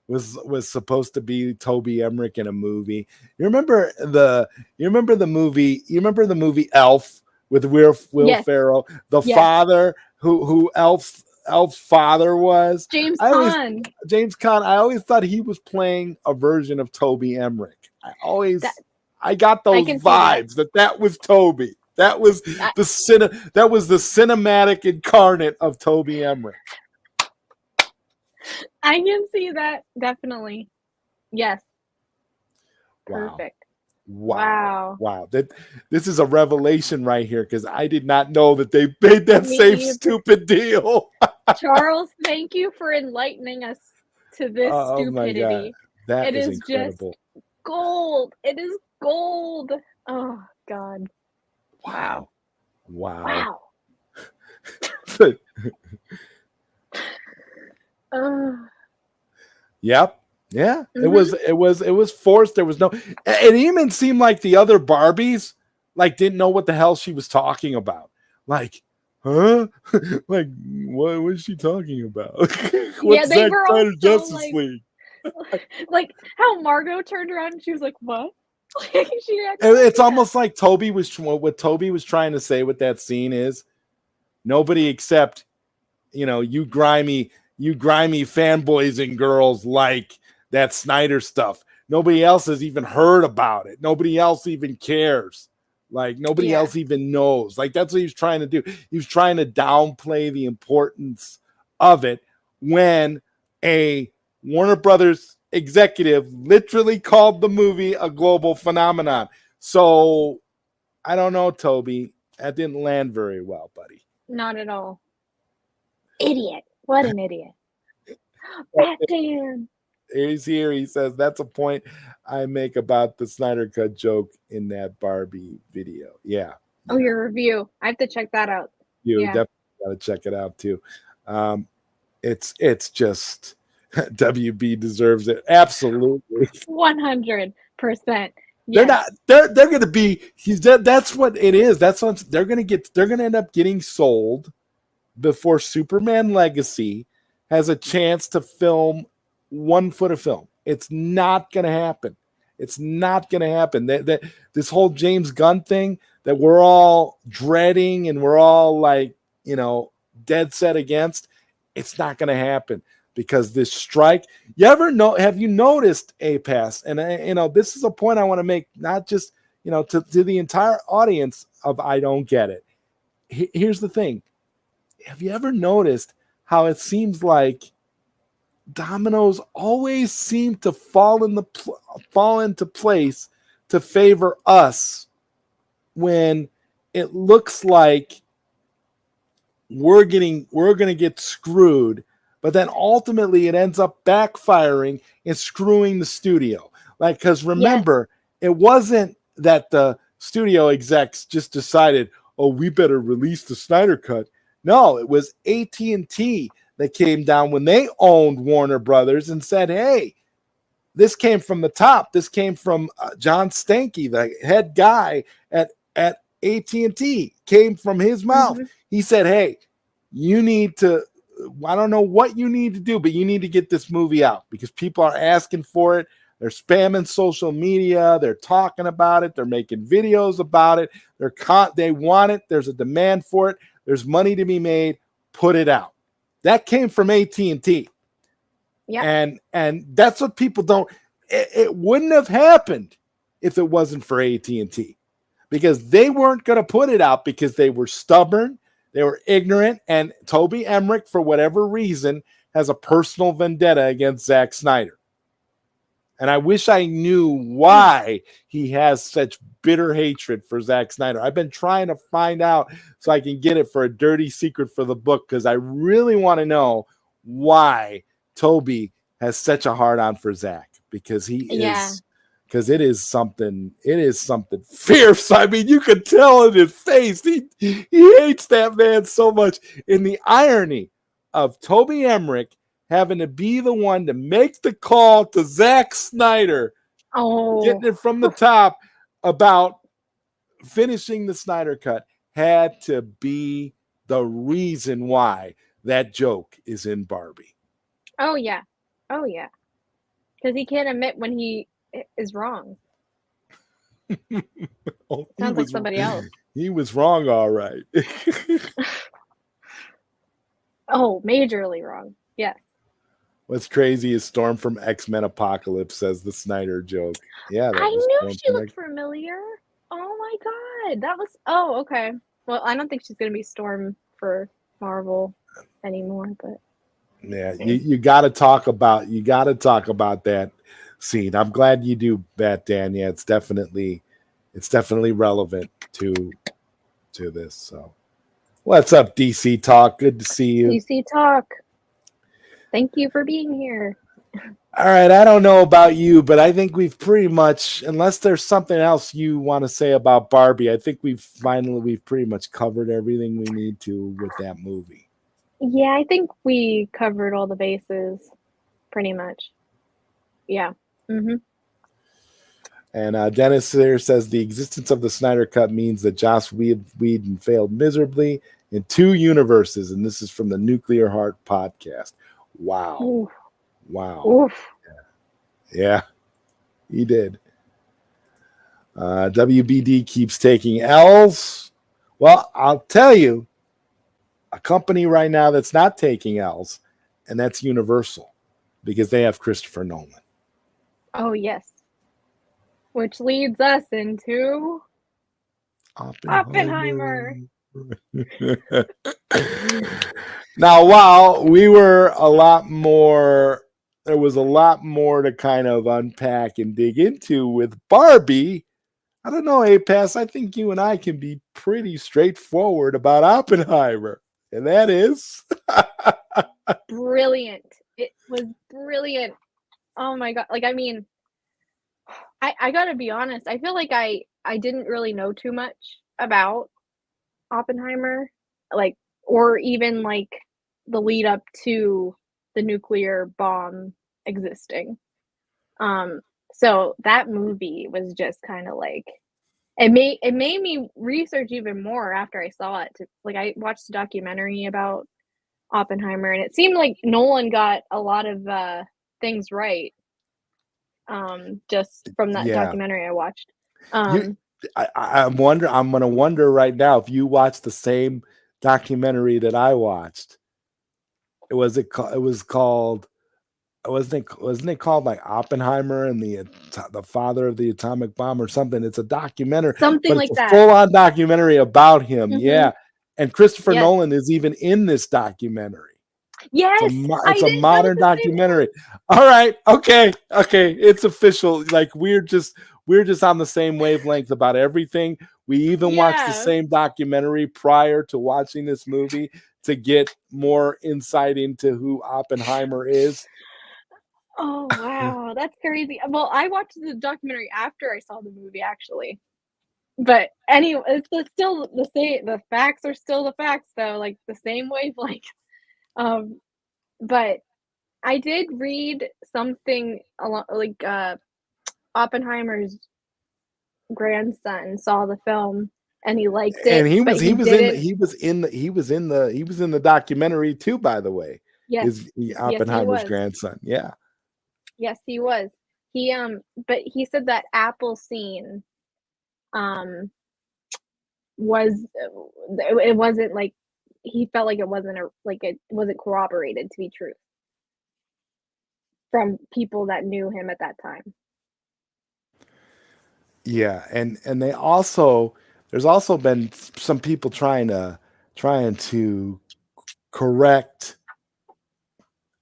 Speaker 1: was supposed to be Toby Emmerich in a movie. You remember the movie Elf with Will Ferrell, the father who Elf's father was
Speaker 2: James Caan.
Speaker 1: James Caan. I always thought he was playing a version of Toby Emmerich. I got those vibes that was Toby. That was the cinematic incarnate of Toby Emmerich.
Speaker 2: I can see that, definitely. Yes.
Speaker 1: Wow.
Speaker 2: Perfect.
Speaker 1: Wow. This is a revelation right here, because I did not know that they made that same stupid deal.
Speaker 2: Charles, thank you for enlightening us to this
Speaker 1: Oh my God.
Speaker 2: stupidity.
Speaker 1: That
Speaker 2: It
Speaker 1: is
Speaker 2: is just
Speaker 1: incredible.
Speaker 2: gold. It is gold. Oh God.
Speaker 1: Wow.
Speaker 2: Wow.
Speaker 1: Wow. Yep. Yeah.
Speaker 2: Mhm.
Speaker 1: It was forced. There was no, it even seemed like the other Barbies like didn't know what the hell she was talking about. Like, huh? Like, what was she talking about?
Speaker 2: Yeah,
Speaker 1: What's
Speaker 2: they
Speaker 1: Zack
Speaker 2: were all
Speaker 1: Snyder
Speaker 2: so
Speaker 1: Justice League?
Speaker 2: like how Margot turned around and she was like, "What?" Like she acted like
Speaker 1: It's
Speaker 2: that.
Speaker 1: almost like Toby was what Toby was trying to say with that scene is nobody except you grimy fanboys and girls like that Snyder stuff. Nobody else has even heard about it. Nobody else even cares. Like nobody
Speaker 2: Yeah.
Speaker 1: else even knows. Like that's what he was trying to do. He was trying to downplay the importance of it when a Warner Brothers executive literally called the movie a global phenomenon. So I don't know, Toby. That didn't land very well, buddy.
Speaker 2: Not at all. Idiot. What an idiot. Batman.
Speaker 1: He's here. He says that's a point I make about the Snyder Cut joke in that Barbie video. Yeah.
Speaker 2: Oh, your review. I have to check that out.
Speaker 1: You
Speaker 2: Yeah.
Speaker 1: definitely got to check it out too. It's just WB deserves it. Absolutely.
Speaker 2: 100%.
Speaker 1: They're
Speaker 2: Yes.
Speaker 1: not. They're going to be. That's what it is. That's what they're going to get. They're going to end up getting sold before Superman Legacy has a chance to film 1 foot of film. It's not going to happen. It's not going to happen. This whole James Gunn thing that we're all dreading and we're all like, dead set against, it's not going to happen because this strike. Have you noticed, Apass? And this is a point I want to make, not just, to the entire audience of I don't get it. Here's the thing. Have you ever noticed how it seems like dominoes always seem to fall into place to favor us when it looks like we're going to get screwed, but then ultimately it ends up backfiring and screwing the studio. Like, because remember, It wasn't that the studio execs just decided, oh, we better release the Snyder Cut. No, it was AT&T that came down when they owned Warner Brothers and said, hey, this came from the top. This came from John Stankey, the head guy at AT&T, came from his mouth.
Speaker 2: Mm-hmm.
Speaker 1: He said, hey, you need to, I don't know what you need to do, but you need to get this movie out because people are asking for it. They're spamming social media. They're talking about it. They're making videos about it. They want it. There's a demand for it. There's money to be made. Put it out. That came from AT&T.
Speaker 2: Yeah.
Speaker 1: And that's what people don't. It wouldn't have happened if it wasn't for AT&T because they weren't going to put it out because they were stubborn. They were ignorant. And Toby Emmerich, for whatever reason, has a personal vendetta against Zack Snyder. And I wish I knew why he has such bitter hatred for Zack Snyder. I've been trying to find out so I can get it for a dirty secret for the book because I really want to know why Toby has such a hard on for Zack because it is something fierce. I mean, you could tell in his face. He hates that man so much. In the irony of Toby Emmerich having to be the one to make the call to Zack Snyder, getting it from the top about finishing the Snyder Cut had to be the reason why that joke is in Barbie.
Speaker 2: Oh, yeah. Oh, yeah. Because he can't admit when he is wrong. Sounds like somebody else.
Speaker 1: He was wrong, all right.
Speaker 2: Oh, majorly wrong. Yes.
Speaker 1: What's crazy is Storm from X-Men Apocalypse says the Snyder joke. Yeah,
Speaker 2: I knew she looked familiar. Oh my god, that was. Oh, okay. Well, I don't think she's gonna be Storm for Marvel anymore, but
Speaker 1: yeah, you got to talk about that scene. I'm glad you do that, Dan. Yeah, it's definitely relevant to this. So What's up, DC Talk? Good to see you.
Speaker 2: DC Talk. Thank you for being here.
Speaker 1: All right, I don't know about you, but I think we've pretty much, unless there's something else you want to say about Barbie, I think we've pretty much covered everything we need to with that movie.
Speaker 2: Yeah, I think we covered all the bases pretty much. Yeah. Mm-hmm.
Speaker 1: And Dennis there says the existence of the Snyder Cut means that Joss Whedon failed miserably in 2 universes, and this is from the Nuclear Heart podcast. Wow.
Speaker 2: Oof.
Speaker 1: Wow.
Speaker 2: Oof.
Speaker 1: Yeah, he did. WBD keeps taking L's. Well, I'll tell you, a company right now that's not taking L's, and that's Universal, because they have Christopher Nolan.
Speaker 2: Oh, yes. Which leads us into Oppenheimer.
Speaker 1: Now, while we were there was a lot more to kind of unpack and dig into with Barbie. I don't know, Apass. I think you and I can be pretty straightforward about Oppenheimer. And that is
Speaker 2: brilliant. It was brilliant. Oh my God. Like, I mean, I gotta be honest. I feel like I didn't really know too much about Oppenheimer, like, or even like the lead up to the nuclear bomb existing. So that movie was just kind of like it made me research even more after I saw it. Like, I watched a documentary about Oppenheimer, and it seemed like Nolan got a lot of things right. Just from that documentary I watched.
Speaker 1: I'm gonna wonder right now if you watched the same documentary that I watched. Wasn't it called like Oppenheimer and the father of the atomic bomb or something? It's a documentary,
Speaker 2: something
Speaker 1: but
Speaker 2: like
Speaker 1: it's a
Speaker 2: that.
Speaker 1: full-on documentary about him.
Speaker 2: Mm-hmm.
Speaker 1: Yeah, and Christopher Nolan is even in this documentary.
Speaker 2: Yes,
Speaker 1: it's a modern documentary. All right, okay, it's official. Like we're just on the same wavelength about everything. We even watched the same documentary prior to watching this movie to get more insight into who Oppenheimer is.
Speaker 2: Oh wow, that's crazy. Well, I watched the documentary after I saw the movie, actually. But anyway, it's still the same. The facts are still the facts, though. Like the same wavelength. But I did read something like Oppenheimer's grandson saw the film and he liked it,
Speaker 1: and he was in the documentary too, by the way.
Speaker 2: Yes,
Speaker 1: Oppenheimer's grandson. Yeah.
Speaker 2: Yes, he was. He but he said that Apple scene was it wasn't like he felt like it wasn't corroborated to be true from people that knew him at that time.
Speaker 1: Yeah, and there's also been some people trying to correct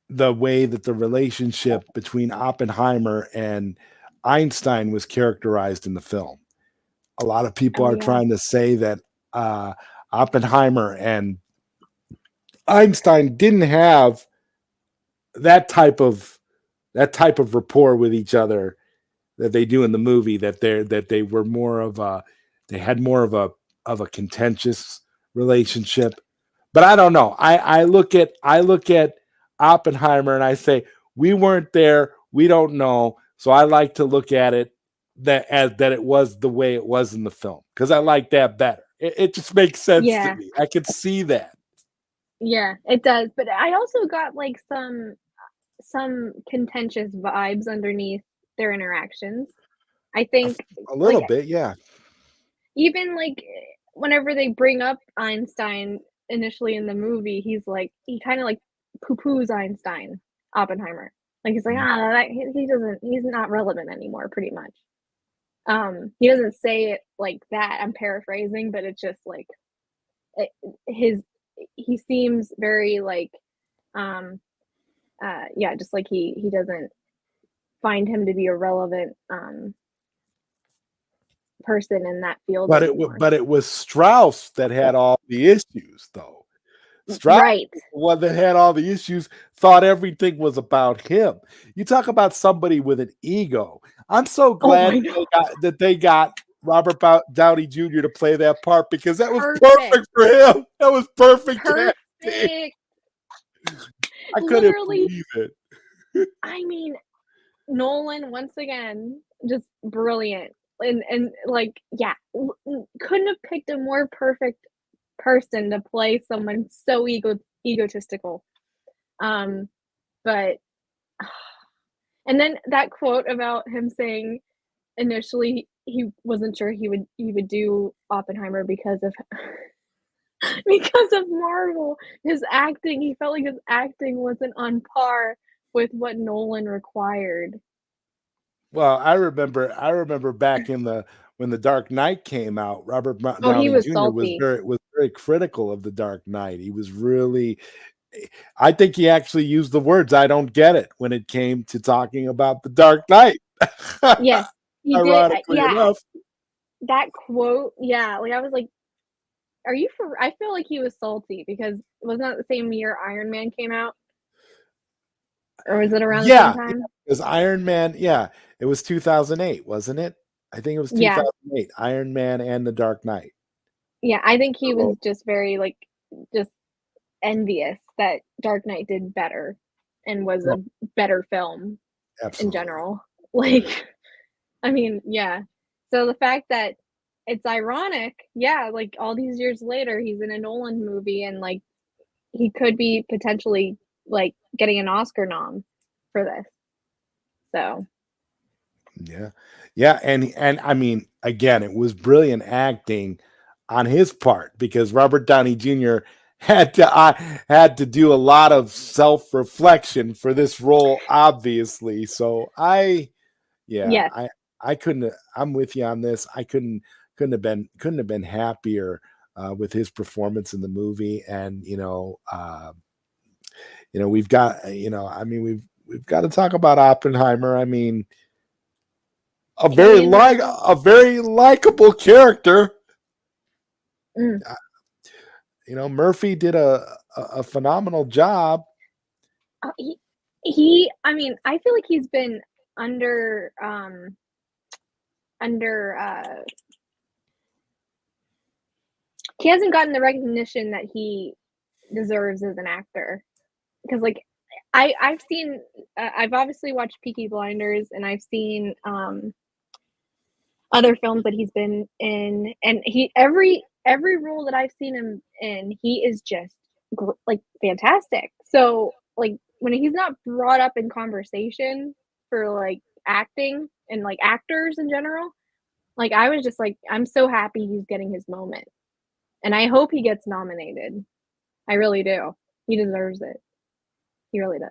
Speaker 1: the way that the relationship between Oppenheimer and Einstein was characterized in the film. A lot of people are trying to say that Oppenheimer and Einstein didn't have that type of rapport with each other that they do in the movie. That they were more of they had more of a contentious relationship. But I don't know. I look at Oppenheimer and I say we weren't there. We don't know. So I like to look at it that it was the way it was in the film because I like that better. It just makes sense to me. I could see that.
Speaker 2: Yeah, it does. But I also got like some contentious vibes underneath their interactions. I think
Speaker 1: a little bit, yeah.
Speaker 2: Even like whenever they bring up Einstein initially in the movie, he kind of like poo-poos Oppenheimer. Like he's like, he's not relevant anymore, pretty much. He doesn't say it like that. I'm paraphrasing, but it's just like he seems very like just like he doesn't find him to be a relevant person in that field
Speaker 1: But
Speaker 2: anymore.
Speaker 1: it was Strauss that had all the issues, though. Strauss,
Speaker 2: Right.
Speaker 1: the one that had all the issues, thought everything was about him. You talk about somebody with an ego. I'm so glad
Speaker 2: my God.
Speaker 1: that they got Robert Downey Jr. to play that part, because that was
Speaker 2: Perfect.
Speaker 1: perfect for him. That was perfect casting.
Speaker 2: Perfect.
Speaker 1: I couldn't
Speaker 2: Literally.
Speaker 1: believe it.
Speaker 2: I mean, Nolan once again, just brilliant. And like, yeah, couldn't have picked a more perfect person to play someone so egotistical. But and then that quote about him saying initially he wasn't sure he would do Oppenheimer because of because of Marvel. His acting, he felt like his acting wasn't on par with what Nolan required.
Speaker 1: Well, I remember back in the when The Dark Knight came out, Robert
Speaker 2: Oh, he
Speaker 1: Downey
Speaker 2: was
Speaker 1: Jr.
Speaker 2: salty.
Speaker 1: was very critical of The Dark Knight. He was really, I think he actually used the words "I don't get it" when it came to talking about The Dark Knight.
Speaker 2: Yes, he did.
Speaker 1: Ironically
Speaker 2: Yeah,
Speaker 1: enough.
Speaker 2: that quote, yeah, like I was like, are you for I feel like he was salty because wasn't that the same year Iron Man came out? Or was it around the same
Speaker 1: Yeah,
Speaker 2: time?
Speaker 1: it was Iron Man. Yeah, it was 2008, wasn't it? I think it was
Speaker 2: Yeah.
Speaker 1: 2008. Iron Man and The Dark Knight.
Speaker 2: Yeah, I think he was
Speaker 1: So,
Speaker 2: just very, like, just envious that Dark Knight did better and was
Speaker 1: well,
Speaker 2: a better film in
Speaker 1: absolutely.
Speaker 2: general. Like, I mean, yeah. So the fact that it's ironic, yeah, like, all these years later, he's in a Nolan movie and, like, he could be potentially, like, getting an Oscar nom for this. So,
Speaker 1: Yeah. Yeah, and I mean, again, it was brilliant acting on his part, because Robert Downey Jr. had to do a lot of self-reflection for this role, obviously. So
Speaker 2: yes.
Speaker 1: I couldn't, I'm with you on this. I couldn't have been happier with his performance in the movie. And we've got, I mean, we've got to talk about Oppenheimer. I mean,
Speaker 2: Killian Murray.
Speaker 1: a very likable character.
Speaker 2: Mm.
Speaker 1: Murphy did a phenomenal job.
Speaker 2: I mean, I feel like he's been under, under, he hasn't gotten the recognition that he deserves as an actor. Because, like, I've seen, I've obviously watched Peaky Blinders, and I've seen, other films that he's been in, and every role that I've seen him in, he is just like fantastic. So like when he's not brought up in conversation for like acting and like actors in general, like I was just like, I'm so happy he's getting his moment, and I hope he gets nominated. I really do. He deserves it. He really does.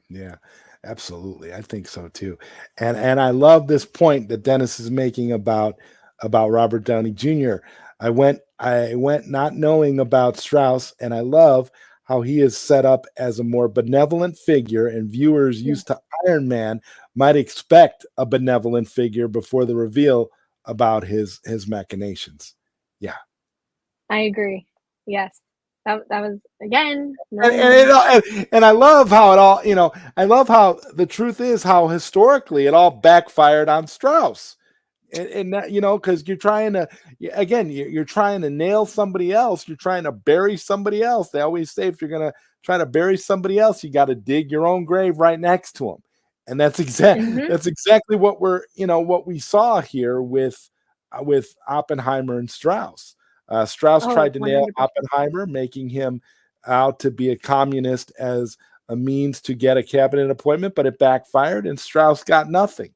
Speaker 1: Yeah, absolutely. I think so too. And I love this point that Dennis is making about Robert Downey Jr. I went not knowing about Strauss, and I love how he is set up as a more benevolent figure, and viewers
Speaker 2: Yeah.
Speaker 1: used to Iron Man might expect a benevolent figure before the reveal about his machinations. Yeah.
Speaker 2: I agree. Yes. That was again.
Speaker 1: And I love how it all, I love how the truth is how historically it all backfired on Strauss. And that, because you're trying to, again, you're trying to nail somebody else. You're trying to bury somebody else. They always say if you're going to try to bury somebody else, you got to dig your own grave right next to them. And that's exactly what what we saw here with Oppenheimer and Strauss. Strauss tried to nail
Speaker 2: 100%.
Speaker 1: Oppenheimer, making him out to be a communist as a means to get a cabinet appointment, but it backfired and Strauss got nothing.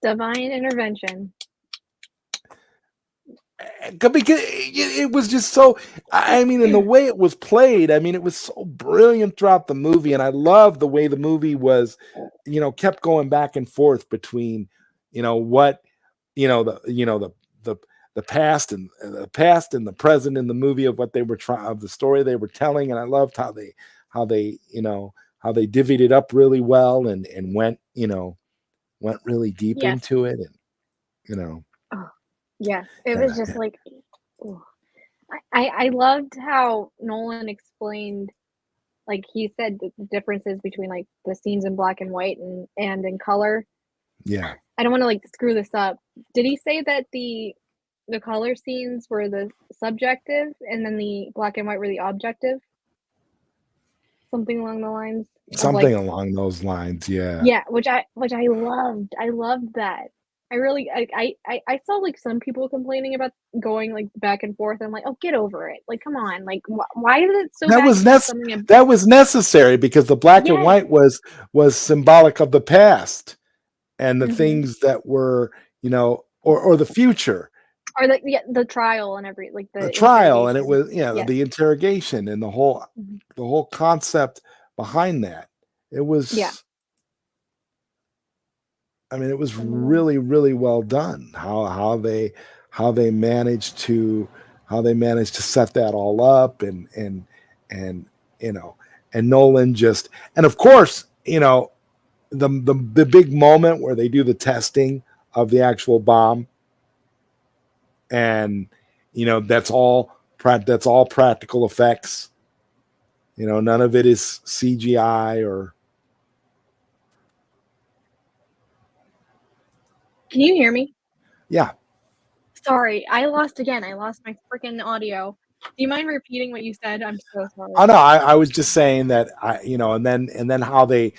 Speaker 2: Divine intervention.
Speaker 1: Because it was just so, I mean, in the way it was played, I mean, it was so brilliant throughout the movie. And I love the way the movie was, kept going back and forth between, what, the past and the present in the movie of what they were trying, of the story they were telling. And I loved how they divvied it up really well and went really deep
Speaker 2: Yes.
Speaker 1: into it. you know.
Speaker 2: Oh, yes. It was
Speaker 1: Yeah,
Speaker 2: just like, ooh. I loved how Nolan explained, like he said, the differences between like the scenes in black and white and in color.
Speaker 1: yeah.
Speaker 2: I don't want to like screw this up. Did he say that the color scenes were the subjective and then the black and white were the objective? Something along the lines of like,
Speaker 1: Something along those lines, yeah.
Speaker 2: yeah, which I loved. I loved that. I really I saw like some people complaining about going like back and forth. I'm like, oh, get over it. Like, come on. Like, why is it so
Speaker 1: That
Speaker 2: bad
Speaker 1: was
Speaker 2: to put something in?
Speaker 1: that was necessary because the black and
Speaker 2: Yes.
Speaker 1: white was symbolic of the past and the
Speaker 2: Hmm.
Speaker 1: things that were, or the future,
Speaker 2: Or like, yeah, the trial and like
Speaker 1: the
Speaker 2: the
Speaker 1: trial, and it
Speaker 2: interrogation.
Speaker 1: was,
Speaker 2: Yes.
Speaker 1: the interrogation and
Speaker 2: Mhm.
Speaker 1: the whole concept behind that. It
Speaker 2: Yeah.
Speaker 1: was, I mean, it was
Speaker 2: Mhm.
Speaker 1: really, really well done. How they managed to set that all up, and you know and Nolan just, and of course, the big moment where they do the testing of the actual bomb, and that's all practical effects. None of it is CGI or.
Speaker 2: Can you hear me?
Speaker 1: Yeah.
Speaker 2: Sorry, I lost again. I lost my freaking audio. Do you mind repeating what you said? I'm so
Speaker 1: Oh
Speaker 2: sorry.
Speaker 1: no, I was just saying that and then how they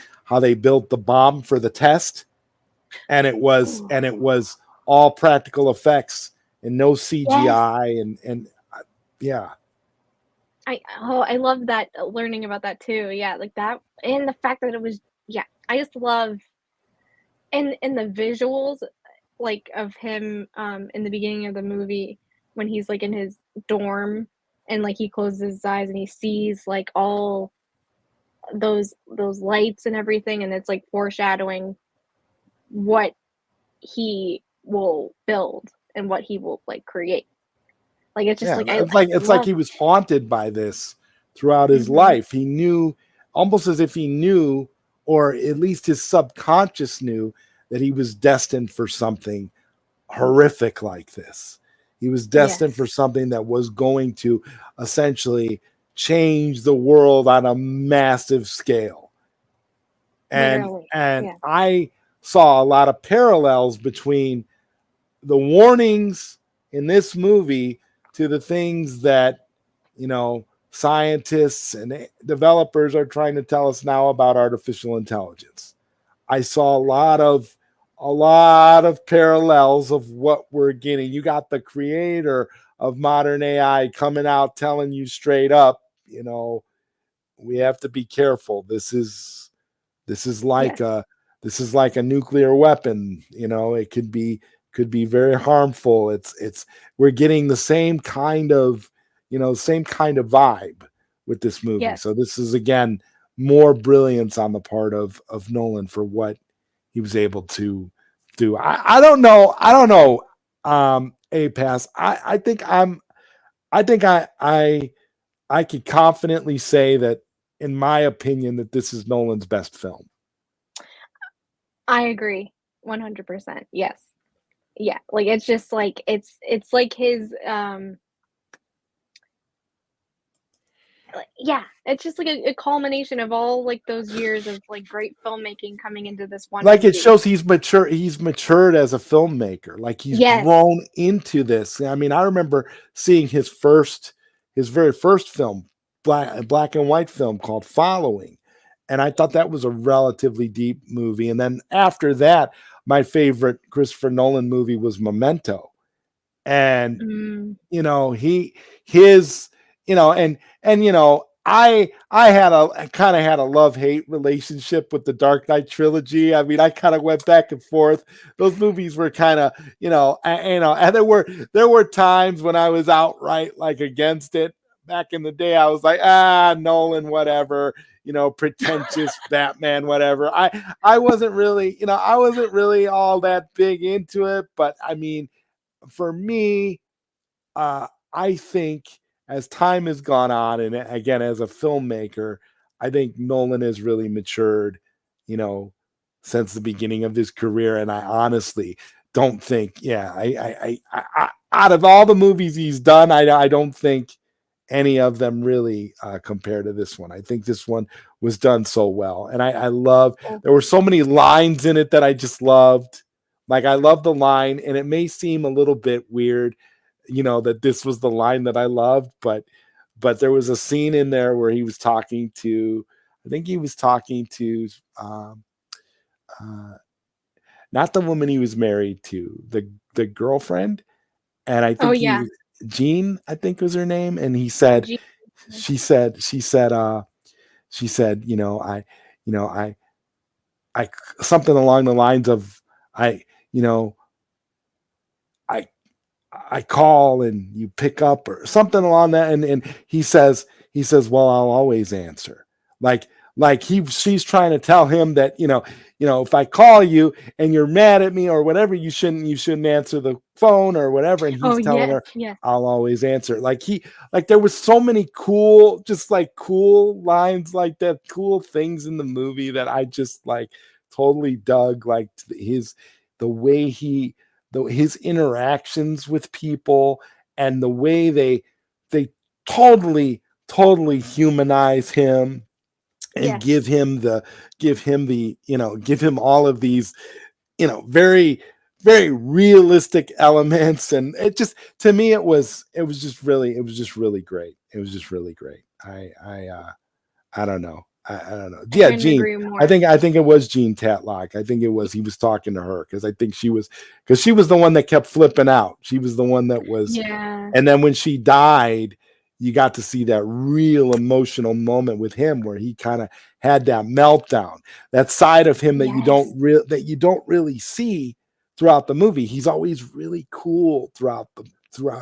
Speaker 1: built the bomb for the test, and
Speaker 2: Ooh.
Speaker 1: it was all practical effects and no
Speaker 2: Yes.
Speaker 1: CGI, and yeah,
Speaker 2: I love that, learning about that too. Yeah, like that, and the fact that it was, yeah, I just love, and the visuals, like, of him, in the beginning of the movie when he's, like, in his dorm and, like, he closes his eyes and he sees, like, all those lights and everything, and it's, like, foreshadowing what he will build and what he will, like, create. Like, it's just,
Speaker 1: yeah.
Speaker 2: like, I I
Speaker 1: It's like
Speaker 2: love.
Speaker 1: he was haunted by this throughout his
Speaker 2: Mhm.
Speaker 1: life. He knew, almost as if he knew, or at least his subconscious knew, that he was destined for something horrific like this. He was destined
Speaker 2: Yes.
Speaker 1: for something that was going to essentially change the world on a massive scale. And
Speaker 2: Literally.
Speaker 1: and
Speaker 2: Yeah.
Speaker 1: I saw a lot of parallels between the warnings in this movie to the things that scientists and developers are trying to tell us now about artificial intelligence. I saw a lot of parallels of what we're getting. You got the creator of modern AI coming out telling you straight up, we have to be careful. This is like
Speaker 2: Yes.
Speaker 1: a nuclear weapon. It could be very harmful. It's we're getting the same kind of vibe with this movie.
Speaker 2: Yes.
Speaker 1: So this is, again, more brilliance on the part of Nolan for what he was able to do. I don't know. A pass. I think I could confidently say that, in my opinion, that this is Nolan's best film.
Speaker 2: I agree 100%. Yes. Yeah, like, it's just, like, it's like his, like, yeah, it's just like a culmination of all, like, those years of, like, great filmmaking coming into this one
Speaker 1: Like, it
Speaker 2: movie.
Speaker 1: shows he's matured as a filmmaker. Like, he's
Speaker 2: Yes.
Speaker 1: grown into this. I mean, I remember seeing his very first film, black and white film called Following. And I thought that was a relatively deep movie. And then after that, my favorite Christopher Nolan movie was Memento. And
Speaker 2: Mm.
Speaker 1: he his and I kind of had a love-hate relationship with the Dark Knight trilogy. I mean, I kind of went back and forth. Those movies were kind of, and there were times when I was outright, like, against it. Back in the day, I was like, Nolan, whatever, pretentious Batman, whatever. I wasn't really, all that big into it. But I mean, for me, I think, as time has gone on, and again, as a filmmaker, I think Nolan has really matured, you know, since the beginning of his career. And I honestly don't think, yeah, I out of all the movies he's done, I don't think any of them really compare to this one. I think this one was done so well, and I love. There were so many lines in it that I just loved. Like I love the line, and it may seem a little bit weird, that this was the line that I loved, but there was a scene in there where he was talking to, I think he was talking to, not the woman he was married to, the girlfriend, and I
Speaker 2: Oh
Speaker 1: think
Speaker 2: yeah,
Speaker 1: Jean, I think was her name, and he said,
Speaker 2: Gee,
Speaker 1: she said, I something along the lines of, I, you know, I I call and you pick up or something along that. And he says, well, I'll always answer. Like, she's trying to tell him that, if I call you and you're mad at me or whatever, you shouldn't answer the phone or whatever. And
Speaker 2: oh
Speaker 1: he's telling
Speaker 2: yes,
Speaker 1: her,
Speaker 2: yes.
Speaker 1: I'll always answer. There was so many cool, just like cool lines like that, cool things in the movie that I just like totally dug, like the way his interactions with people and the way they totally humanize him and
Speaker 2: Yes.
Speaker 1: give him all of these very very realistic elements. And it just, to me, it was just really great. It was just really great. I don't know. I don't know.
Speaker 2: I
Speaker 1: Yeah,
Speaker 2: couldn't
Speaker 1: Gene.
Speaker 2: agree more.
Speaker 1: I think it was Gene Tatlock. I think it was. He was talking to her because I think she was the one that kept flipping out. She was the one that was.
Speaker 2: Yeah.
Speaker 1: And then when she died, you got to see that real emotional moment with him where he kind of had that meltdown. That side of him that
Speaker 2: Yes.
Speaker 1: you don't really see throughout the movie. He's always really cool throughout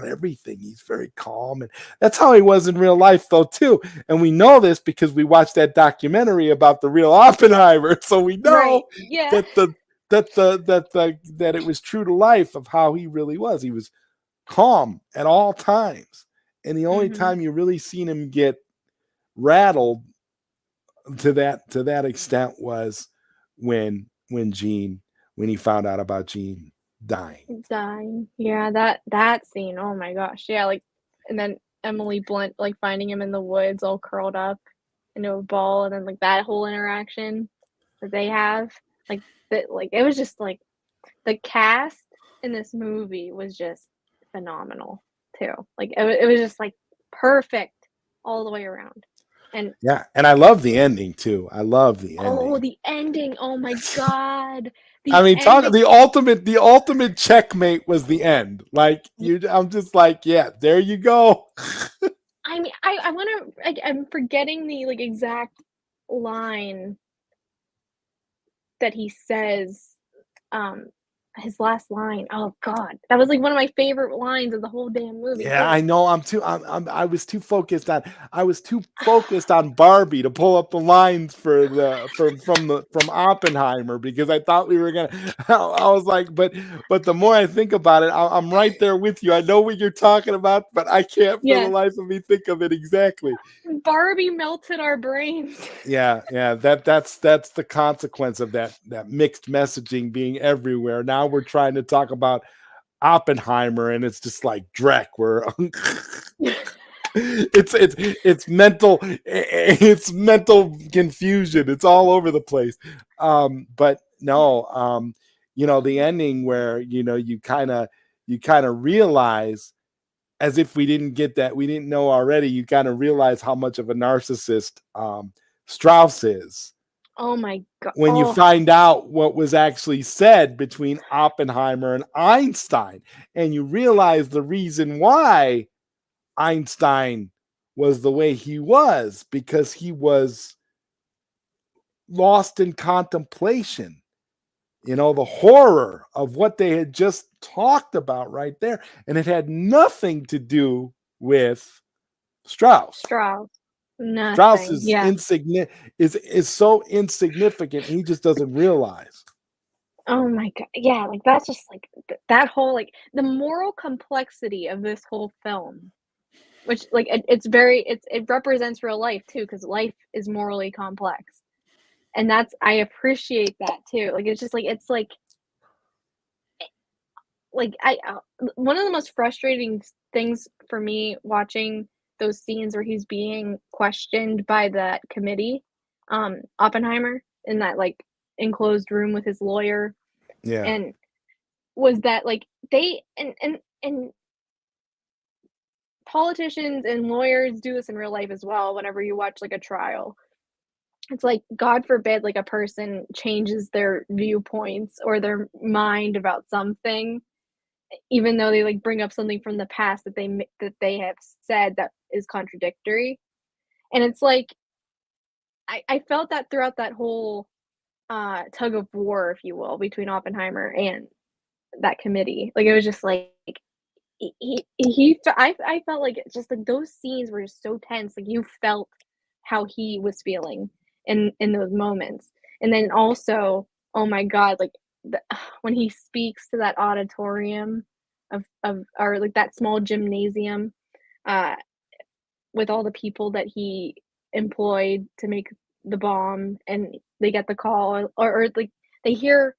Speaker 1: everything. He's very calm, and that's how he was in real life though too. And we know this because we watched that documentary about the real Oppenheimer, so we know
Speaker 2: Right. Yeah.
Speaker 1: that it was true to life of how he really was. He was calm at all times, and the only time you really seen him get rattled to that extent was when he found out about Jean
Speaker 2: Dying. Yeah, that scene. Oh my gosh. Yeah, like, and then Emily Blunt like finding him in the woods all curled up into a ball, and then like that whole interaction that they have. Like that, like it was just like the cast in this movie was just phenomenal too. Like it was just like perfect all the way around. And
Speaker 1: Yeah, and I love the ending too. I love the ending.
Speaker 2: oh, the ending. Oh my god.
Speaker 1: I mean,
Speaker 2: Ending.
Speaker 1: the ultimate checkmate was the end. Like I'm just like, yeah, there you go.
Speaker 2: I mean, I want to. Like, I'm forgetting the like exact line that he says. His last line. Oh God, that was like one of my favorite lines of the whole damn movie.
Speaker 1: Yeah,
Speaker 2: too.
Speaker 1: I know. I was too focused on Barbie to pull up the lines from Oppenheimer because I thought we were gonna. I was like, but the more I think about it, I'm right there with you. I know what you're talking about, but I can't for the life of me think of it exactly.
Speaker 2: Barbie melted our brains.
Speaker 1: Yeah. That's the consequence of that mixed messaging being everywhere. Now we're trying to talk about Oppenheimer, and it's just like Drek, where it's mental confusion. It's all over the place. But no, the ending where you kind of realize, as if we didn't know already, you kind of realize how much of a narcissist Strauss is.
Speaker 2: Oh my God.
Speaker 1: When you find out what was actually said between Oppenheimer and Einstein, and you realize the reason why Einstein was the way he was, because he was lost in contemplation. The horror of what they had just talked about right there. And it had nothing to do with Strauss.
Speaker 2: Nothing.
Speaker 1: Strauss is so insignificant, he just doesn't realize.
Speaker 2: Oh my God. Yeah, like that's just like that whole like the moral complexity of this whole film, which like it represents real life too, because life is morally complex. And I appreciate that too. Like it's just like like one of the most frustrating things for me watching those scenes where he's being questioned by that committee, Oppenheimer, in that like enclosed room with his lawyer,
Speaker 1: Yeah.
Speaker 2: and was that like they and politicians and lawyers do this in real life as well. Whenever you watch like a trial, it's like, God forbid, like a person changes their viewpoints or their mind about something, even though they like bring up something from the past that they have said that is contradictory. And it's like I felt that throughout that whole tug of war, if you will, between Oppenheimer and that committee. Like it was just like I felt like it's just like those scenes were just so tense. Like you felt how he was feeling in those moments. And then also, oh my God, like when he speaks to that auditorium of or like that small gymnasium uh with all the people that he employed to make the bomb, and they get the call, or like they hear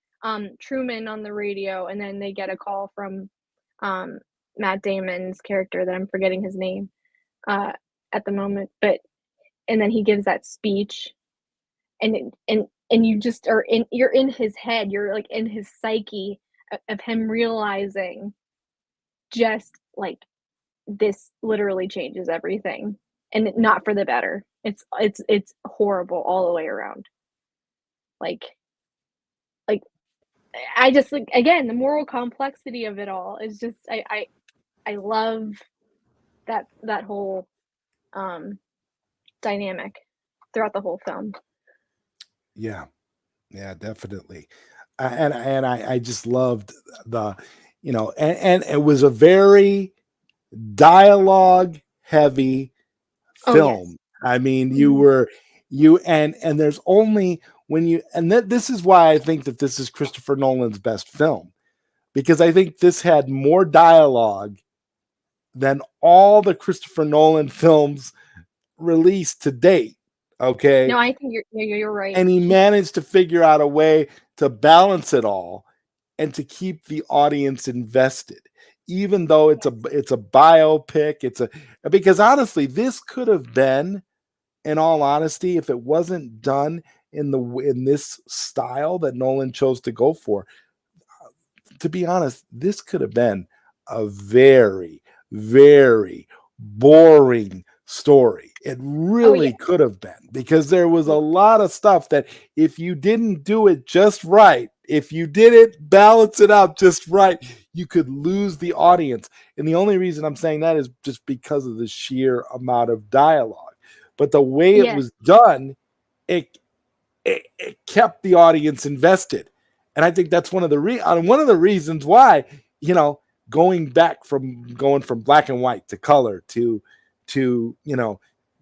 Speaker 2: Truman on the radio, and then they get a call from um Matt Damon's character that I'm forgetting his name uh at the moment, but and then he gives that speech, and you just are in, you're in his head, you're like in his psyche of him realizing just like this literally changes everything, and not for the better. It's horrible all the way around. Like like I just like, again, the moral complexity of it all is just I love that whole dynamic throughout the whole film.
Speaker 1: Yeah. Yeah, definitely. And I just loved the, and it was a very dialogue heavy
Speaker 2: Oh yes.
Speaker 1: film. I mean,
Speaker 2: Mhm.
Speaker 1: and there's only when you, and this is why I think that this is Christopher Nolan's best film, because I think this had more dialogue than all the Christopher Nolan films released to date. Okay.
Speaker 2: No, I think you're right.
Speaker 1: And he managed to figure out a way to balance it all and to keep the audience invested, even though it's
Speaker 2: Yes.
Speaker 1: a biopic. Because honestly, this could have been, in all honesty, if it wasn't done in this style that Nolan chose to go for, to be honest, this could have been a very, very boring story. It
Speaker 2: Oh yeah.
Speaker 1: really could have been, because there was a lot of stuff that if you didn't do it just right, if you didn't balance it out just right, you could lose the audience. And the only reason I'm saying that is just because of the sheer amount of dialogue. But the way it
Speaker 2: Yes.
Speaker 1: was done, it it kept the audience invested. And I think that's one of the reasons why, going from black and white to color to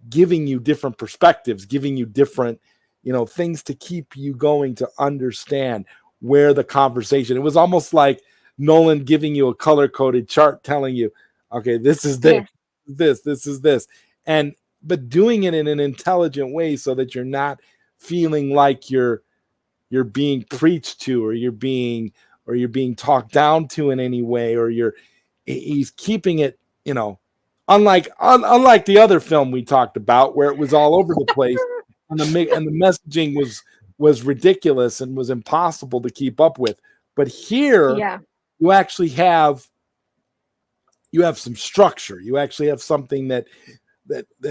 Speaker 1: giving you different perspectives, giving you different things to keep you going, to understand where the conversation. It was almost like Nolan giving you a color coded chart telling you, okay, this is
Speaker 2: Yes.
Speaker 1: this is this, and but doing it in an intelligent way so that you're not feeling like you're being preached to, or you're being talked down to in any way, or he's keeping it, unlike the other film we talked about where it was all over the place, and the messaging was ridiculous and was impossible to keep up with. But here
Speaker 2: Yeah.
Speaker 1: you actually have some structure. You actually have something that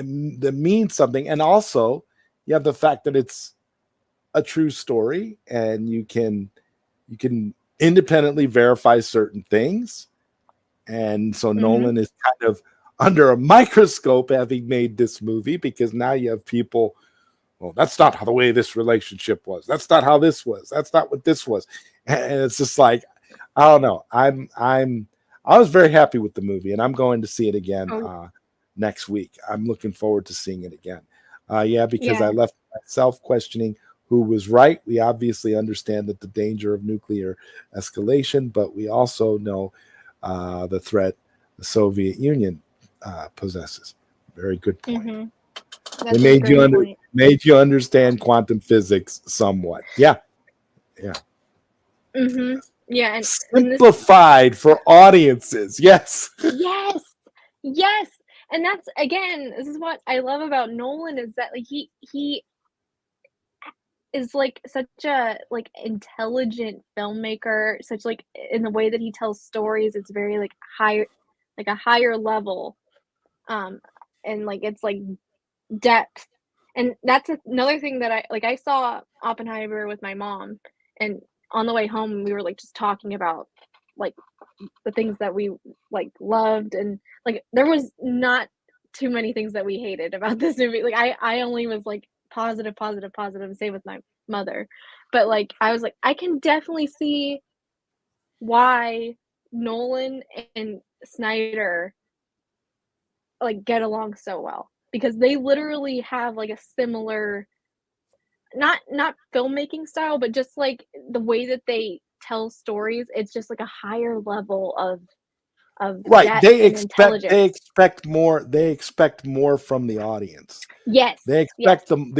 Speaker 1: means something, and also you have the fact that it's a true story, and you can independently verify certain things. And so Nolan is kind of under a microscope having made this movie, because now you have people, well, that's not how the way this relationship was. That's not how this was. That's not what this was. And it's just like, I don't know. I was very happy with the movie, and I'm going to see it again next week. I'm looking forward to seeing it again. Because I left myself questioning who was right. We obviously understand that the danger of nuclear escalation, but we also know the threat the Soviet Union possesses. Very good point.
Speaker 2: Mm-hmm.
Speaker 1: It made you understand quantum physics somewhat. Yeah.
Speaker 2: Mm-hmm. Yeah, and this
Speaker 1: Simplified for audiences. Yes.
Speaker 2: yes. Yes. And that's again, this is what I love about Nolan is that like he is like such a like intelligent filmmaker, such like in the way that he tells stories, it's very like higher like a higher level. Um and like it's like depth. And that's another thing that I saw Oppenheimer with my mom, and on the way home we were like just talking about like the things that we like loved, and like there was not too many things that we hated about this movie. Like I only was like positive, positive, positive, same with my mother. But like I was like, I can definitely see why Nolan and Snyder like get along so well, because they literally have like a similar not filmmaking style, but just like the way that they tell stories. It's just like a higher level of
Speaker 1: Right.
Speaker 2: depth
Speaker 1: They
Speaker 2: and
Speaker 1: expect
Speaker 2: intelligence.
Speaker 1: they expect more from the audience.
Speaker 2: Yes,
Speaker 1: They
Speaker 2: yes.
Speaker 1: expect them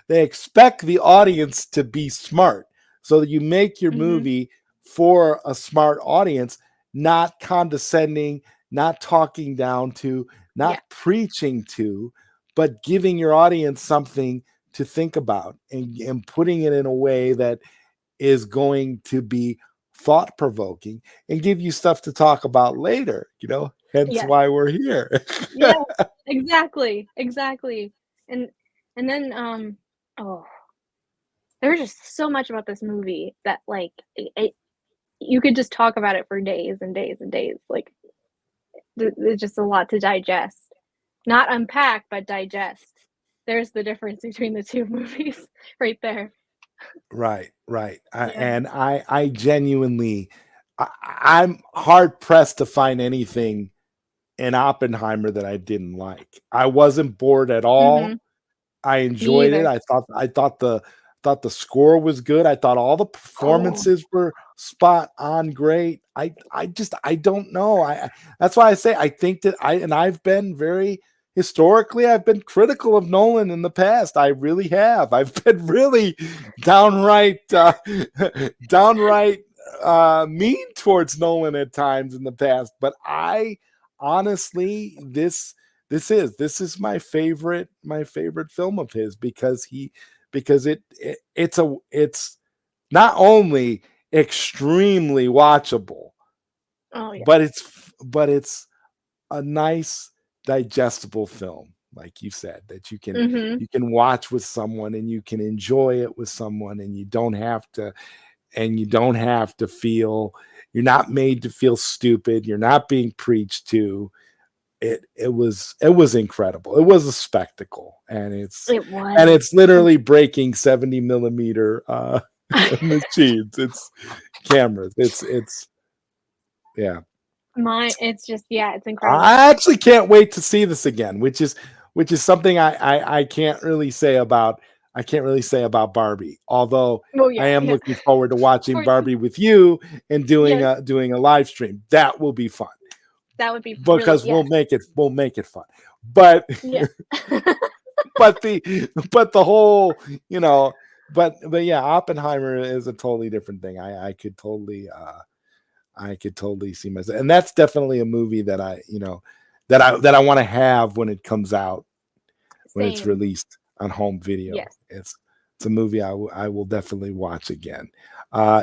Speaker 1: they expect the audience to be smart. So that you make your
Speaker 2: Mhm.
Speaker 1: movie for a smart audience, not condescending, not talking down to,
Speaker 2: Yeah.
Speaker 1: not preaching to, but giving your audience something to think about, and putting it in a way that is going to be thought provoking and give you stuff to talk about later, hence
Speaker 2: Yes.
Speaker 1: why we're here.
Speaker 2: Yeah. Exactly, exactly. And then, oh, there's just so much about this movie that, like, it you could just talk about it for days and days and days, like, there's just a lot to digest. Not unpack, but digest. There's the difference between the 2 movies right there.
Speaker 1: Right, right.
Speaker 2: Yeah.
Speaker 1: And I genuinely, I'm hard pressed to find anything in Oppenheimer that I didn't like. I wasn't bored at all.
Speaker 2: Mhm.
Speaker 1: I
Speaker 2: Me
Speaker 1: enjoyed it.
Speaker 2: either.
Speaker 1: I thought the score was good. I thought all the
Speaker 2: Oh.
Speaker 1: performances were spot on great. I don't know. That's why I say I think that I've been very historically, I've been critical of Nolan in the past. I really have. I've been really downright downright mean towards Nolan at times in the past, but I honestly, this is my favorite film of his, because it's not only extremely watchable,
Speaker 2: Oh, yeah.
Speaker 1: but it's a nice digestible film, like you said, that you can
Speaker 2: Mhm.
Speaker 1: you can watch with someone, and you can enjoy it with someone, and you don't have to feel, you're not made to feel stupid, you're not being preached to. It was incredible. It was a spectacle, and it's
Speaker 2: It
Speaker 1: and
Speaker 2: was.
Speaker 1: it's literally breaking 70 millimeter machines. It's cameras. It's yeah.
Speaker 2: It's just yeah, it's incredible.
Speaker 1: I actually can't wait to see this again, which is something I can't really say about Barbie. Although
Speaker 2: Well,
Speaker 1: I
Speaker 2: yeah,
Speaker 1: am
Speaker 2: yeah.
Speaker 1: looking forward to watching
Speaker 2: For
Speaker 1: Barbie with you and doing
Speaker 2: yes,
Speaker 1: a live stream. That will be fun,
Speaker 2: that would be really
Speaker 1: because we'll
Speaker 2: yes.
Speaker 1: make it fun. But
Speaker 2: Yeah.
Speaker 1: but the whole, but yeah, Oppenheimer is a totally different thing. I could totally see myself, and that's definitely a movie that I want to have when it comes out, when it's
Speaker 2: Same.
Speaker 1: released on home video.
Speaker 2: Yes.
Speaker 1: It's a movie I will definitely watch again.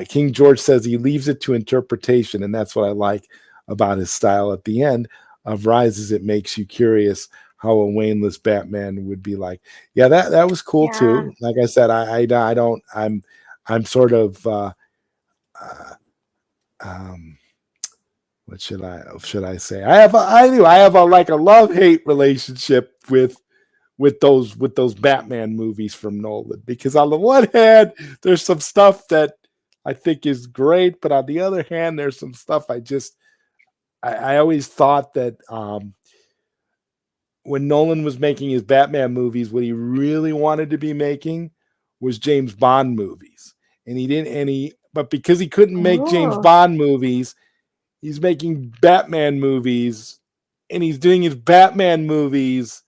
Speaker 1: King George says he leaves it to interpretation, and that's what I like about his style. At the end of Rises, it makes you curious how a Wayneless Batman would be like. Yeah, that was cool
Speaker 2: Yeah.
Speaker 1: too. Like I said, I don't I'm sort of uh, um what should I say? I have a like a love-hate relationship with those Batman movies from Nolan, because on the one hand, there's some stuff that I think is great, but on the other hand, there's some stuff I always thought that when Nolan was making his Batman movies, what he really wanted to be making was James Bond movies. And he didn't any but because he couldn't make James
Speaker 2: Oh,
Speaker 1: Bond movies, he's making Batman movies, and he's doing his Batman movies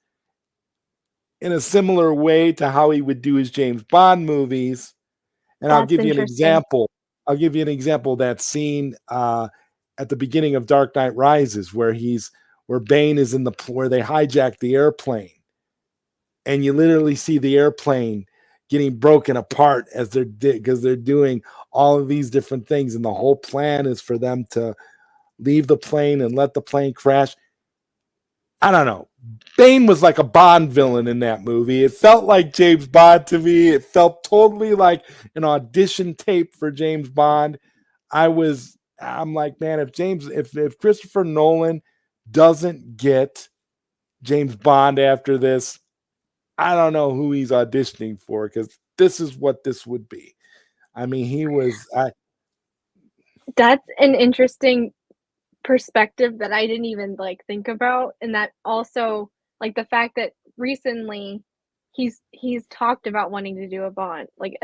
Speaker 1: in a similar way to how he would do his James Bond movies. And I'll
Speaker 2: that's
Speaker 1: give you an
Speaker 2: interesting.
Speaker 1: example. I'll give you an example. That scene at the beginning of Dark Knight Rises, where Bane is where they hijack the airplane, and you literally see the airplane getting broken apart because they're doing all of these different things, and the whole plan is for them to leave the plane and let the plane crash. I don't know. Bane was like a Bond villain in that movie. It felt like James Bond to me. It felt totally like an audition tape for James Bond. I'm like, man, if Christopher Nolan doesn't get James Bond after this, I don't know who he's auditioning for, because this is what this would be. I mean,
Speaker 2: That's an interesting perspective that I didn't even like think about, and that also like the fact that recently he's talked about wanting to do a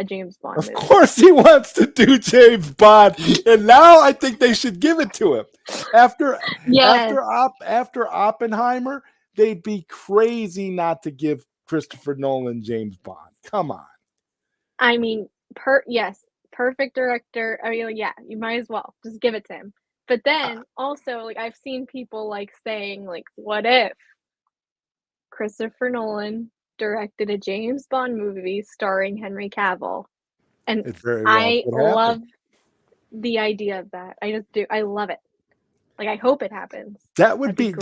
Speaker 2: James Bond
Speaker 1: of
Speaker 2: movie.
Speaker 1: course he wants to do James Bond, and now I think they should give it to him. After Oppenheimer, they'd be crazy not to give Christopher Nolan James Bond. Come on.
Speaker 2: I mean, perfect director. I mean, yeah, you might as well just give it to him. But then also, like, I've seen people like saying, like, what if Christopher Nolan directed a James Bond movie starring Henry Cavill? And
Speaker 1: It very well
Speaker 2: I
Speaker 1: could
Speaker 2: love
Speaker 1: happen.
Speaker 2: the idea of that. I just do. I love it. Like, I hope it happens.
Speaker 1: That would be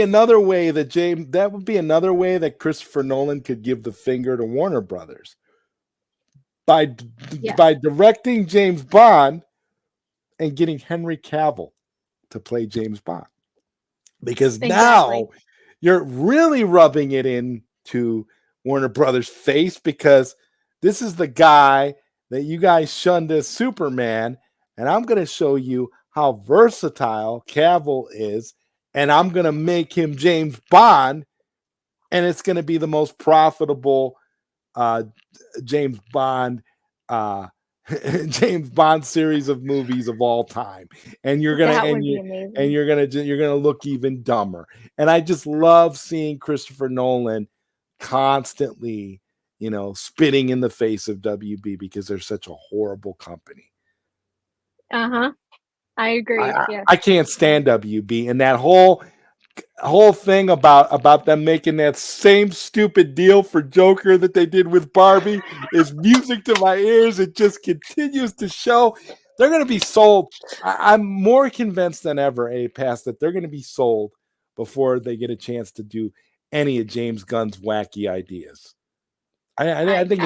Speaker 1: another way that Christopher Nolan could give the finger to Warner Brothers by directing James Bond and getting Henry Cavill to play James Bond. Because now you're really rubbing it into Warner Brothers' face, because this is the guy that you guys shunned as Superman, and I'm going to show you how versatile Cavill is, and I'm going to make him James Bond, and it's going to be the most profitable James Bond series of movies of all time, and you're gonna look even dumber. And I just love seeing Christopher Nolan constantly, spitting in the face of WB, because they're such a horrible company.
Speaker 2: I agree.
Speaker 1: I can't stand WB, and that whole thing about them making that same stupid deal for Joker that they did with Barbie is music to my ears. It just continues to show they're going to be sold. I'm more convinced than ever, Apass, that they're going to be sold before they get a chance to do any of James Gunn's wacky ideas. I think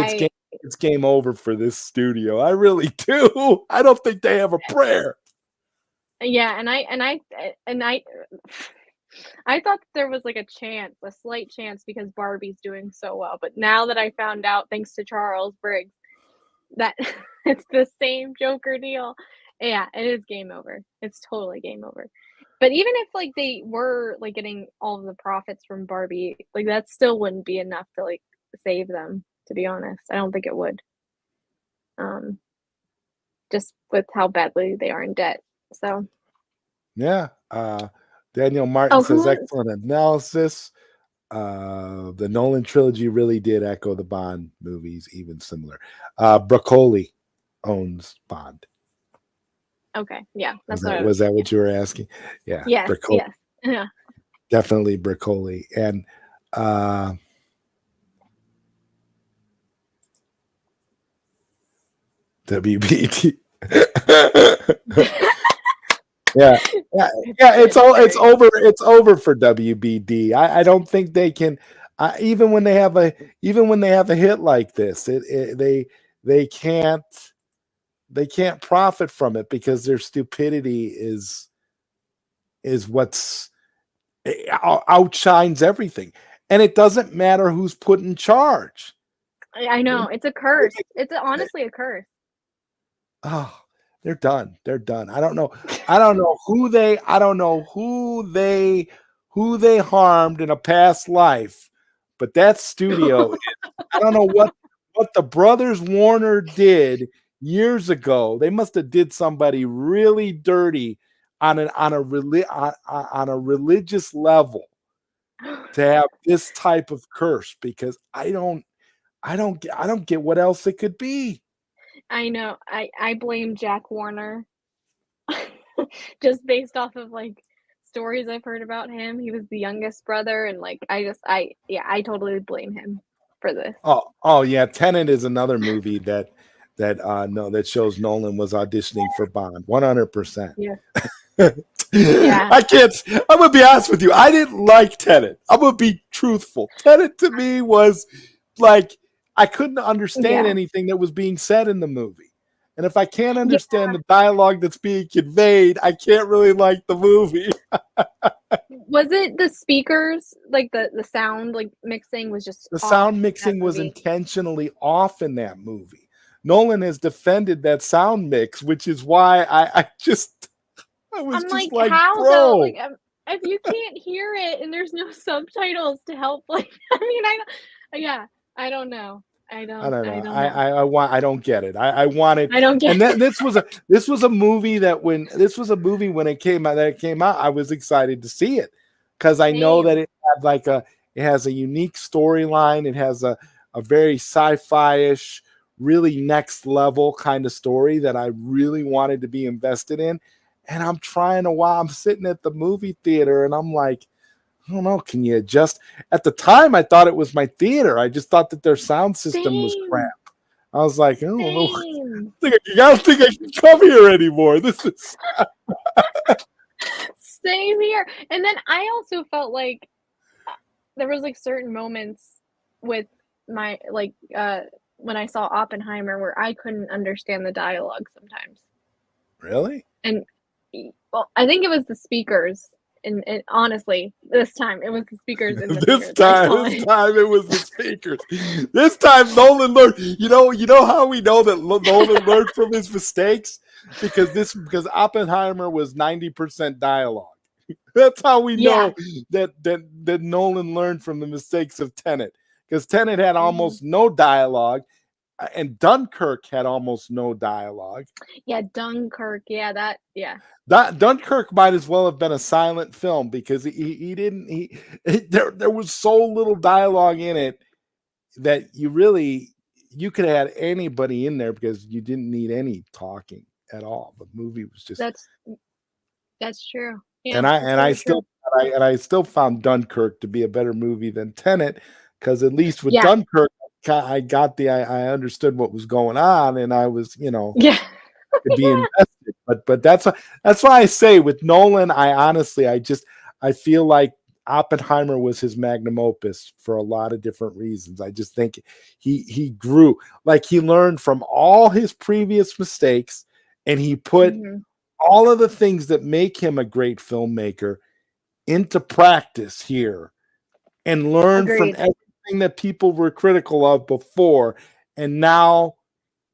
Speaker 1: it's game over for this studio. I really do. I don't think they have a prayer.
Speaker 2: Yeah, and I thought there was like a slight chance, because Barbie's doing so well. But now that I found out, thanks to Charles Briggs, that it's the same Joker deal, yeah, it is game over. It's totally game over. But even if like they were like getting all of the profits from Barbie, like that still wouldn't be enough to like save them, to be honest. I don't think it would. Just with how badly they are in debt. So
Speaker 1: yeah. Daniel Martin says, excellent analysis. The Nolan trilogy really did echo the Bond movies, even similar. Broccoli owns Bond.
Speaker 2: Okay, yeah.
Speaker 1: Was that what you were asking? Yeah.
Speaker 2: Yes,
Speaker 1: Broccoli.
Speaker 2: yes. Yeah.
Speaker 1: Definitely Broccoli. And WBT. Yeah, it's over for WBD. I don't think they can, even when they have a hit like this, they can't profit from it, because their stupidity is what's outshines everything, and it doesn't matter who's put in charge.
Speaker 2: I know, it's a curse. It's honestly a curse.
Speaker 1: Oh, they're done. They're done. I don't know who they harmed in a past life, but that studio, I don't know what the brothers Warner did years ago. They must have did somebody really dirty on a religious level to have this type of curse, because I don't get what else it could be.
Speaker 2: I know. I blame Jack Warner just based off of like stories I've heard about him. He was the youngest brother, and like I totally blame him for this.
Speaker 1: Oh yeah, Tenet is another movie that shows Nolan was auditioning for Bond 100%.
Speaker 2: Yeah. Yeah.
Speaker 1: I can't. I'm gonna be honest with you. I didn't like Tenet. I'm gonna be truthful. Tenet to me was like I couldn't understand
Speaker 2: Yeah.
Speaker 1: anything that was being said in the movie, and if I can't understand the dialogue that's being conveyed, I can't really like the movie.
Speaker 2: Was it the speakers, like the sound like mixing was just
Speaker 1: The
Speaker 2: off
Speaker 1: sound
Speaker 2: in that
Speaker 1: mixing was
Speaker 2: movie?
Speaker 1: intentionally off in that movie. Nolan has defended that sound mix, which is why I was
Speaker 2: I'm
Speaker 1: just
Speaker 2: like,
Speaker 1: like,
Speaker 2: how though?
Speaker 1: bro.
Speaker 2: Like, if you can't hear it and there's no subtitles to help, like, I mean, yeah, I don't know. I
Speaker 1: I
Speaker 2: don't
Speaker 1: don't know.
Speaker 2: know.
Speaker 1: I don't get it. I wanted,
Speaker 2: I don't get
Speaker 1: and then
Speaker 2: it.
Speaker 1: this was a movie that when it came out, I was excited to see it because I know that
Speaker 2: Same.
Speaker 1: it had it has a unique storyline. It has a very sci-fi-ish, really next level kind of story that I really wanted to be invested in. And I'm sitting at the movie theater and I'm like, I don't know. Can you adjust? At the time, I thought it was my theater. I just thought that their sound system was crap.
Speaker 2: Same.
Speaker 1: I was like, I don't know.
Speaker 2: Same.
Speaker 1: I don't think I can come here anymore. This is
Speaker 2: Same here. And then I also felt like there was like certain moments with my when I saw Oppenheimer where I couldn't understand the dialogue sometimes.
Speaker 1: really
Speaker 2: And well, I think it was the speakers. And honestly, this time it was the speakers in the
Speaker 1: this
Speaker 2: theaters. I saw
Speaker 1: time. This
Speaker 2: it.
Speaker 1: time it was the speakers. This time Nolan learned. You know how we know that Nolan learned from his mistakes because Oppenheimer was 90% dialogue. That's how we know that Nolan learned from the mistakes of Tenet. Because Tenet had
Speaker 2: Mhm.
Speaker 1: almost no dialogue, and Dunkirk had almost no dialogue.
Speaker 2: Yeah, Dunkirk. Yeah.
Speaker 1: Dunkirk might as well have been a silent film because he didn't there was so little dialogue in it that you could have had anybody in there because you didn't need any talking at all. The movie was just
Speaker 2: That's true.
Speaker 1: and
Speaker 2: Yeah,
Speaker 1: I
Speaker 2: that's
Speaker 1: and I
Speaker 2: very
Speaker 1: still
Speaker 2: true.
Speaker 1: I still found Dunkirk to be a better movie than Tenet because at least with
Speaker 2: Yeah.
Speaker 1: Dunkirk I understood what was going on and I was
Speaker 2: Yeah.
Speaker 1: to be invested. But that's why I say with Nolan, I feel like Oppenheimer was his magnum opus for a lot of different reasons. I just think he grew, like he learned from all his previous mistakes and he put
Speaker 2: Mhm.
Speaker 1: all of the things that make him a great filmmaker into practice here and learned from
Speaker 2: Agreed.
Speaker 1: everything that people were critical of before. And now,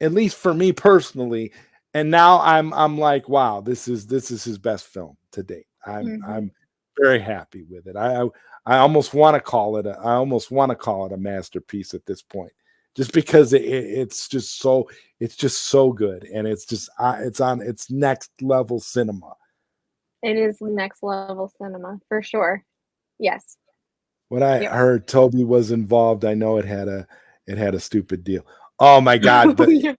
Speaker 1: at least for me personally, and now I'm like, wow, this is his best film to date. I'm
Speaker 2: Mhm.
Speaker 1: very happy with it. I almost want to call it a masterpiece at this point, just because it's just so good, and it's on its next level cinema.
Speaker 2: It is next level cinema for sure. Yes.
Speaker 1: When I
Speaker 2: Yep.
Speaker 1: heard Toby was involved, I know it had a stupid deal. Oh my God! But
Speaker 2: Yeah.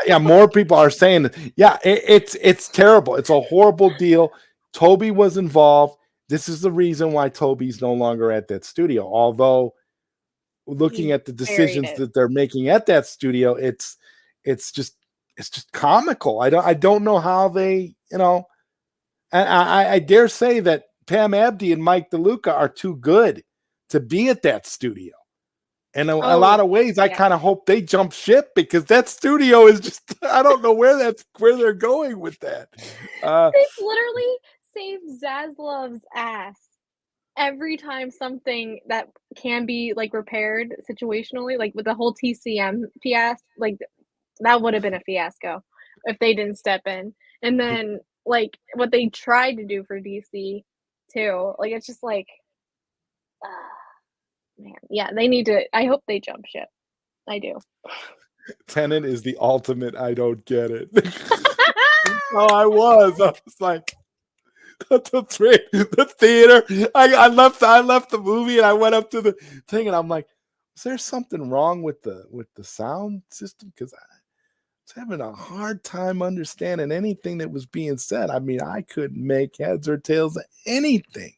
Speaker 1: yeah, more people are saying that. Yeah, it's terrible. It's a horrible deal. Toby was involved. This is the reason why Toby's no longer at that studio. Although looking
Speaker 2: He
Speaker 1: at the
Speaker 2: buried
Speaker 1: decisions
Speaker 2: it.
Speaker 1: that they're making at that studio, it's just comical. I don't know how they and I dare say that Pam Abdi and Mike DeLuca are too good to be at that studio. In a lot
Speaker 2: Oh,
Speaker 1: of ways, I
Speaker 2: yeah.
Speaker 1: kind of hope they jump ship because that studio is just, I don't know where they're going with that.
Speaker 2: They've literally saved Zaslav's ass every time something that can be, like, repaired situationally, like, with the whole TCM fiasco, like, that would have been a fiasco if they didn't step in. And then, like, what they tried to do for DC too, like, it's just like, man, yeah, they need to I hope they jump ship. I do.
Speaker 1: Tenet is the ultimate, I don't get it. Oh, I was like, the theater. I left the movie and I went up to the thing and I'm like, is there something wrong with the sound system? Because was having a hard time understanding anything that was being said. I mean, I couldn't make heads or tails of anything.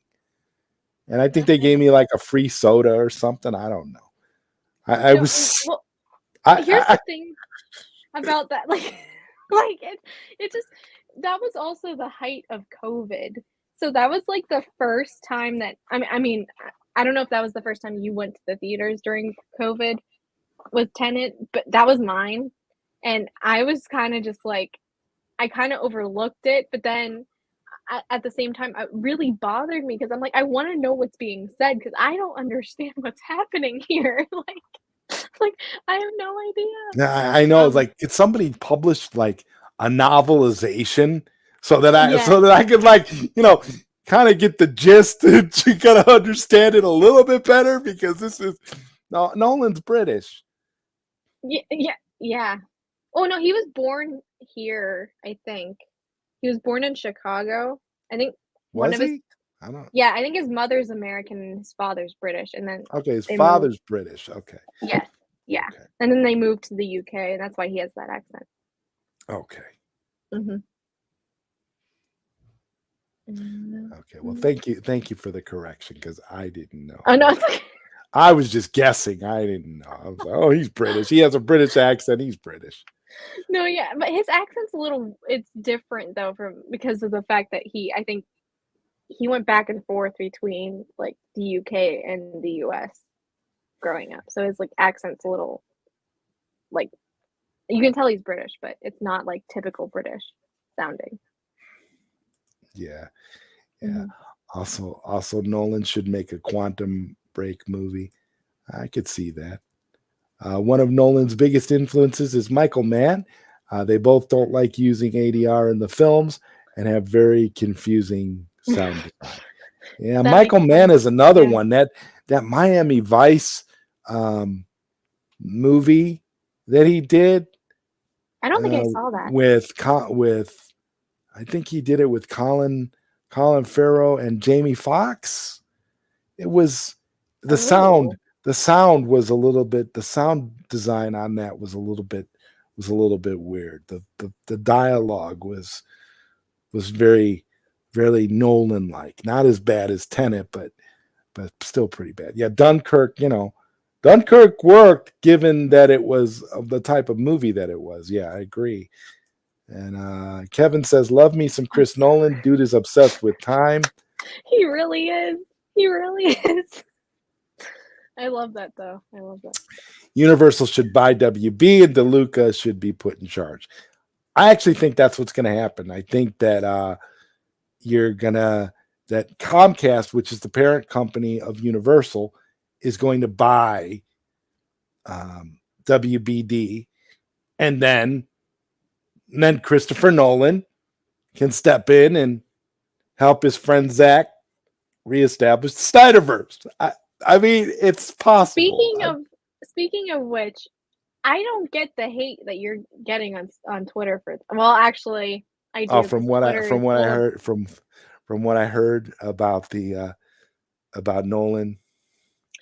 Speaker 1: And I think they gave me like a free soda or something. I don't know. I
Speaker 2: No,
Speaker 1: was
Speaker 2: well,
Speaker 1: I,
Speaker 2: here's
Speaker 1: I
Speaker 2: the thing about that, like it just that was also the height of COVID. So that was like the first time that I mean, I don't know if that was the first time you went to the theaters during COVID with Tenet, but that was mine. And I was kind of just like I kind of overlooked it, but then at the same time, it really bothered me because I'm like, I want to know what's being said because I don't understand what's happening here. Like I have no idea.
Speaker 1: yeah, I know.
Speaker 2: Um,
Speaker 1: Like, could somebody publish like a novelization so that
Speaker 2: yes,
Speaker 1: I could like kind of get the gist to kind of understand it a little bit better because this is no Nolan's British.
Speaker 2: yeah. Oh no, he was born here. I think he was born in Chicago. I think one
Speaker 1: Was
Speaker 2: of his
Speaker 1: he? I don't.
Speaker 2: yeah. I think his mother's American and his father's British, and then
Speaker 1: Okay, his
Speaker 2: they moved.
Speaker 1: father's British. Okay,
Speaker 2: Yes, yeah,
Speaker 1: okay,
Speaker 2: and then they moved to the UK, and that's why he has that accent.
Speaker 1: okay,
Speaker 2: Mm-hmm.
Speaker 1: okay. Well, thank you for the correction because I didn't know.
Speaker 2: Oh no, it's okay.
Speaker 1: I was just guessing. I didn't know. I was like, oh, he's British. He has a British accent. He's British.
Speaker 2: No, yeah, but his accent's a little it's different though from because of the fact that I think he went back and forth between like the UK and the US growing up. So his like accent's a little like you can tell he's British, but it's not like typical British sounding.
Speaker 1: Yeah, yeah.
Speaker 2: Mhm.
Speaker 1: Also, Nolan should make a Quantum Break movie. I could see that. One of Nolan's biggest influences is Michael Mann. They both don't like using ADR in the films and have very confusing sound design. Yeah,
Speaker 2: That
Speaker 1: Michael
Speaker 2: makes
Speaker 1: Mann
Speaker 2: sense.
Speaker 1: is another
Speaker 2: Yeah.
Speaker 1: one that Miami Vice movie that he did
Speaker 2: I don't think I saw that.
Speaker 1: with I think he did it with Colin Farrell and Jamie Foxx. It was the
Speaker 2: Oh.
Speaker 1: sound was a little bit the sound design on that was a little bit weird. The dialogue was very Nolan like. Not as bad as Tenet, but still pretty bad. Yeah, Dunkirk, Dunkirk worked given that it was of the type of movie that it was. Yeah, I agree. And Kevin says, love me some Chris Nolan. Dude is obsessed with time.
Speaker 2: He really is. He really is. I love that though. I love that.
Speaker 1: Universal should buy WB and DeLuca should be put in charge. I actually think that's what's going to happen. I think that that Comcast, which is the parent company of Universal, is going to buy WBD, and then Christopher Nolan can step in and help his friend Zach reestablish the Snyderverse. I mean, it's possible.
Speaker 2: Speaking of which, I don't get the hate that you're getting on Twitter for. Well, actually, I do.
Speaker 1: From what I heard about about Nolan.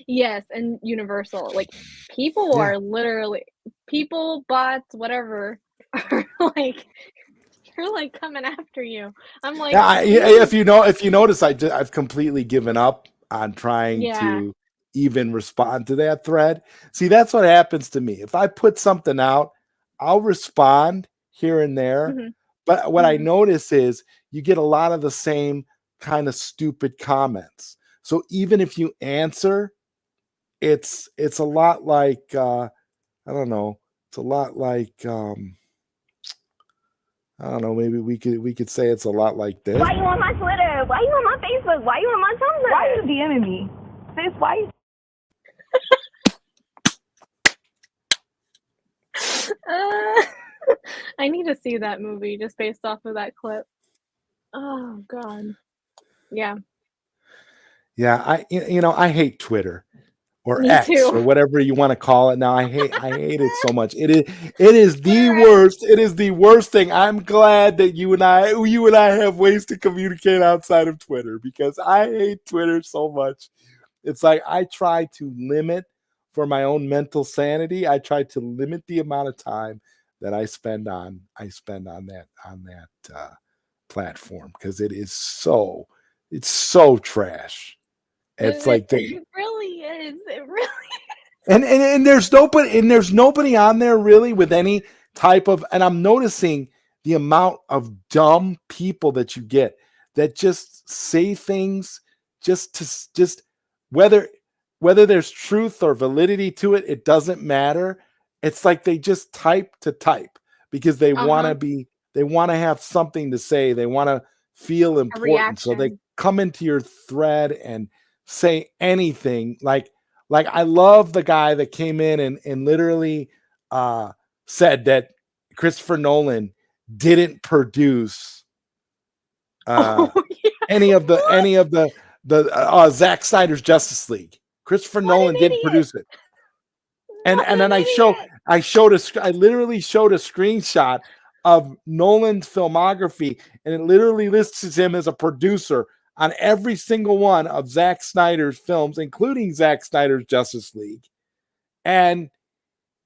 Speaker 2: Yes, and Universal. Like people are literally bots, whatever, are like they're like coming after you. I'm like,
Speaker 1: if you notice, I've completely given up on trying to even respond to that thread. See, that's what happens to me. If I put something out, I'll respond here and there.
Speaker 2: Mm-hmm.
Speaker 1: But what I notice is you get a lot of the same kind of stupid comments. So even if you answer, it's a lot like I don't know. It's a lot like I don't know. Maybe we could say it's a lot like this.
Speaker 5: Why you on my Twitter? Why you on my Facebook? Why you on my Tumblr? Why are you DMing me? Sis, why you...
Speaker 2: I need to see that movie just based off of that clip. Oh God. Yeah.
Speaker 1: Yeah, I hate Twitter or
Speaker 2: Me
Speaker 1: X
Speaker 2: too.
Speaker 1: or whatever you want to call it now. I hate it so much. It is the worst. It is the worst thing. I'm glad that you and I have ways to communicate outside of Twitter because I hate Twitter so much. It's like I try to limit for my own mental sanity. I try to limit the amount of time that I spend on that platform, because it's so trash. It's like
Speaker 2: It really is. It really
Speaker 1: and there's nobody on there really with any type of, and I'm noticing the amount of dumb people that you get that just say things just whether there's truth or validity to it, it doesn't matter. It's like they just type to type because they want to have something to say. They want to feel important. So they
Speaker 2: reaction.
Speaker 1: come into your thread and say anything. Like I love the guy that came in and literally said that Christopher Nolan didn't produce any of the Zack Snyder's Justice League. Christopher Nolan didn't produce it. And then I literally showed a screenshot of Nolan's filmography, and it literally lists him as a producer on every single one of Zack Snyder's films, including Zack Snyder's Justice League. And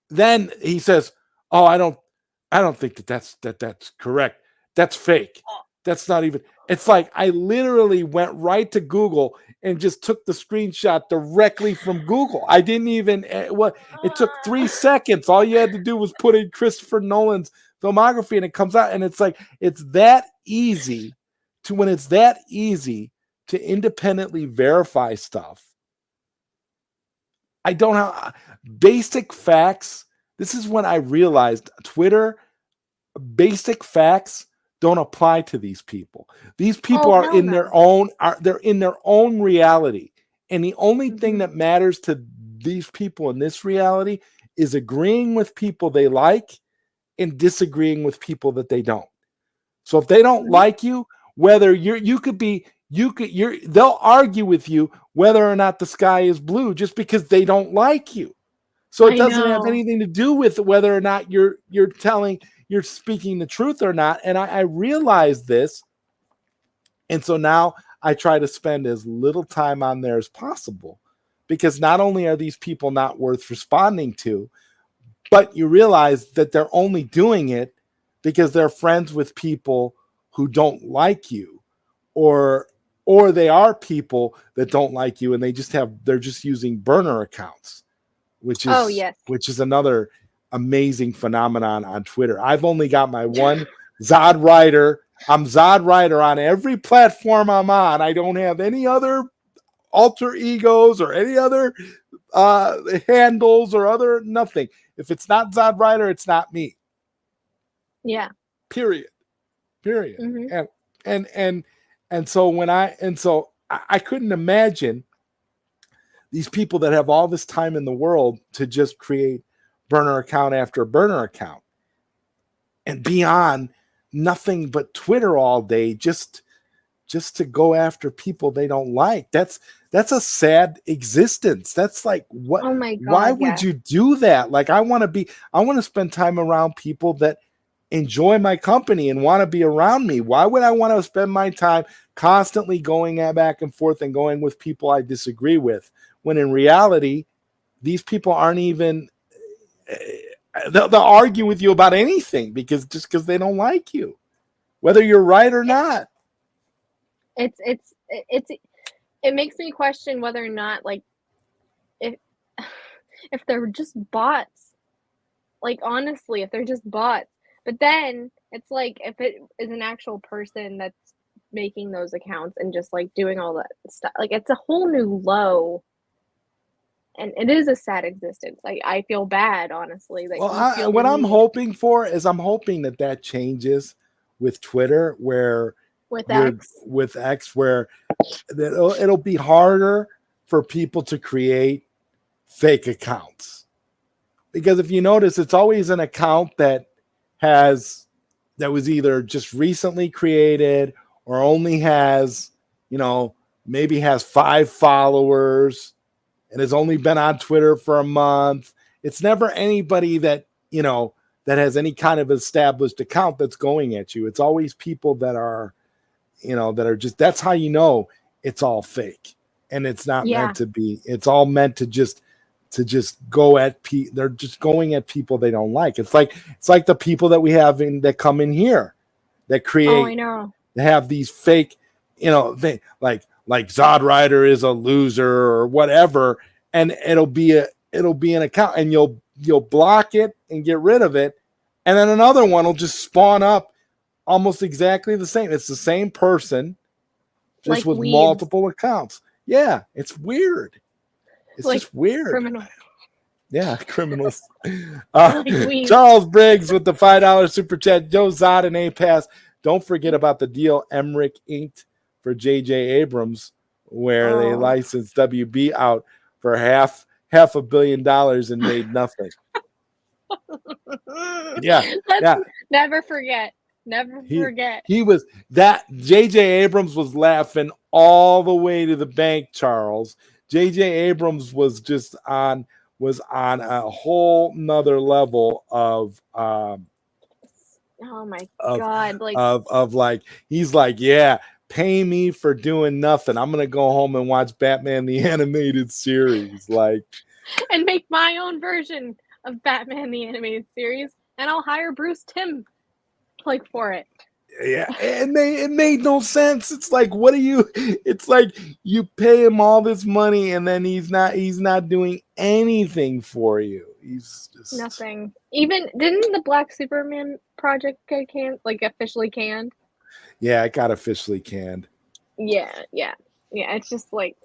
Speaker 1: then he says, "Oh, I don't think that's correct. That's fake. That's not even." It's like I literally went right to Google and just took the screenshot directly from Google. I didn't even, it took 3 seconds. All you had to do was put in Christopher Nolan's filmography and it comes out. And it's like, it's that easy to independently verify stuff. I don't have basic facts. This is when I realized Twitter, basic facts don't apply to these people. These people are in their own reality. And the only thing that matters to these people in this reality is agreeing with people they like and disagreeing with people that they don't. So if they don't like you, whether they'll argue with you whether or not the sky is blue just because they don't like you. So it doesn't have anything to do with whether or not you're speaking the truth or not. And I realized this. And so now I try to spend as little time on there as possible, because not only are these people not worth responding to, but you realize that they're only doing it because they're friends with people who don't like you, or they are people that don't like you and they're just using burner accounts, which is another amazing phenomenon on Twitter. I've only got my one ZodWriter. I'm ZodWriter on every platform I'm on. I don't have any other alter egos or any other handles or other nothing. If it's not ZodWriter, it's not me.
Speaker 2: Yeah.
Speaker 1: Period.
Speaker 2: Mm-hmm.
Speaker 1: And so I couldn't imagine these people that have all this time in the world to just create burner account after burner account and be on nothing but Twitter all day just to go after people they don't like. That's a sad existence. That's like, what?
Speaker 2: Oh my God,
Speaker 1: why would you do that? Like, I want to spend time around people that enjoy my company and want to be around me. Why would I want to spend my time constantly going back and forth and going with people I disagree with, when in reality, these people aren't even, they'll argue with you about anything because they don't like you, whether you're right or not.
Speaker 2: It makes me question whether or not, like, if they're just bots. Like, honestly, if they're just bots. But then it's like, if it is an actual person that's making those accounts and just like doing all that stuff, like, it's a whole new low. And it is a sad existence. I feel bad, honestly. That
Speaker 1: what I'm hoping for is that changes with Twitter, where
Speaker 2: with
Speaker 1: X, where it'll be harder for people to create fake accounts. Because if you notice, it's always an account that was either just recently created or only has, maybe has 5 followers and has only been on Twitter for a month. It's never anybody that has any kind of established account that's going at you. It's always people that are just, that's how it's all fake. And it's not meant to be. It's all meant to just to just go at they're just going at people they don't like. It's like the people that we have that come in here that create.
Speaker 2: Oh, I know.
Speaker 1: They have these fake, they like ZodWriter is a loser or whatever, and it'll be an account, and you'll block it and get rid of it, and then another one will just spawn up almost exactly the same. It's the same person, just
Speaker 2: like
Speaker 1: with
Speaker 2: weeds.
Speaker 1: multiple accounts. Yeah, it's weird. It's
Speaker 2: like
Speaker 1: just weird.
Speaker 2: Criminals.
Speaker 1: Yeah, criminals.
Speaker 2: Like
Speaker 1: Charles Briggs with the $5 super chat. Joe Zod and Apass. Don't forget about the deal Emmerich inked for J.J. Abrams, where they licensed WB out for half $500 million and made nothing. Yeah.
Speaker 2: Never forget.
Speaker 1: He was that J.J. Abrams was laughing all the way to the bank, Charles. J.J. Abrams was just on a whole nother level of
Speaker 2: oh my God,
Speaker 1: like he's like, yeah, pay me for doing nothing. I'm gonna go home and watch Batman the Animated Series, like,
Speaker 2: and make my own version of Batman the Animated Series, and I'll hire Bruce Timm for it.
Speaker 1: Yeah, and it made no sense. It's like, what are you? It's like you pay him all this money, and then he's not doing anything for you. He's just
Speaker 2: nothing. Even didn't the Black Superman project get officially canned?
Speaker 1: Yeah, it got officially canned.
Speaker 2: Yeah. It's just like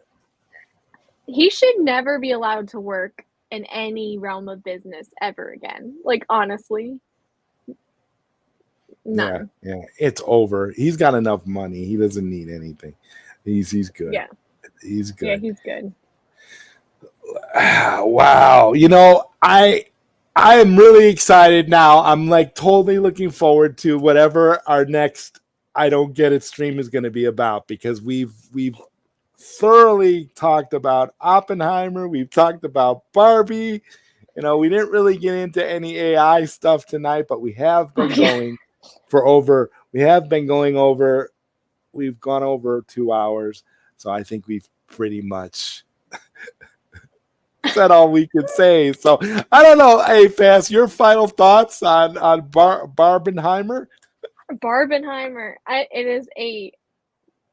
Speaker 2: he should never be allowed to work in any realm of business ever again. Like, honestly. None.
Speaker 1: Yeah, it's over. He's got enough money. He doesn't need anything. He's good.
Speaker 2: Yeah,
Speaker 1: he's good.
Speaker 2: Yeah, he's good.
Speaker 1: Wow, I am really excited now. I'm like totally looking forward to whatever our next I Don't Get It stream is going to be about, because we've thoroughly talked about Oppenheimer. We've talked about Barbie. We didn't really get into any AI stuff tonight, but we have been going. We've gone over 2 hours, so I think we've pretty much said all we could say. So I don't know, Apass, your final thoughts on Barbenheimer?
Speaker 2: Barbenheimer. It is a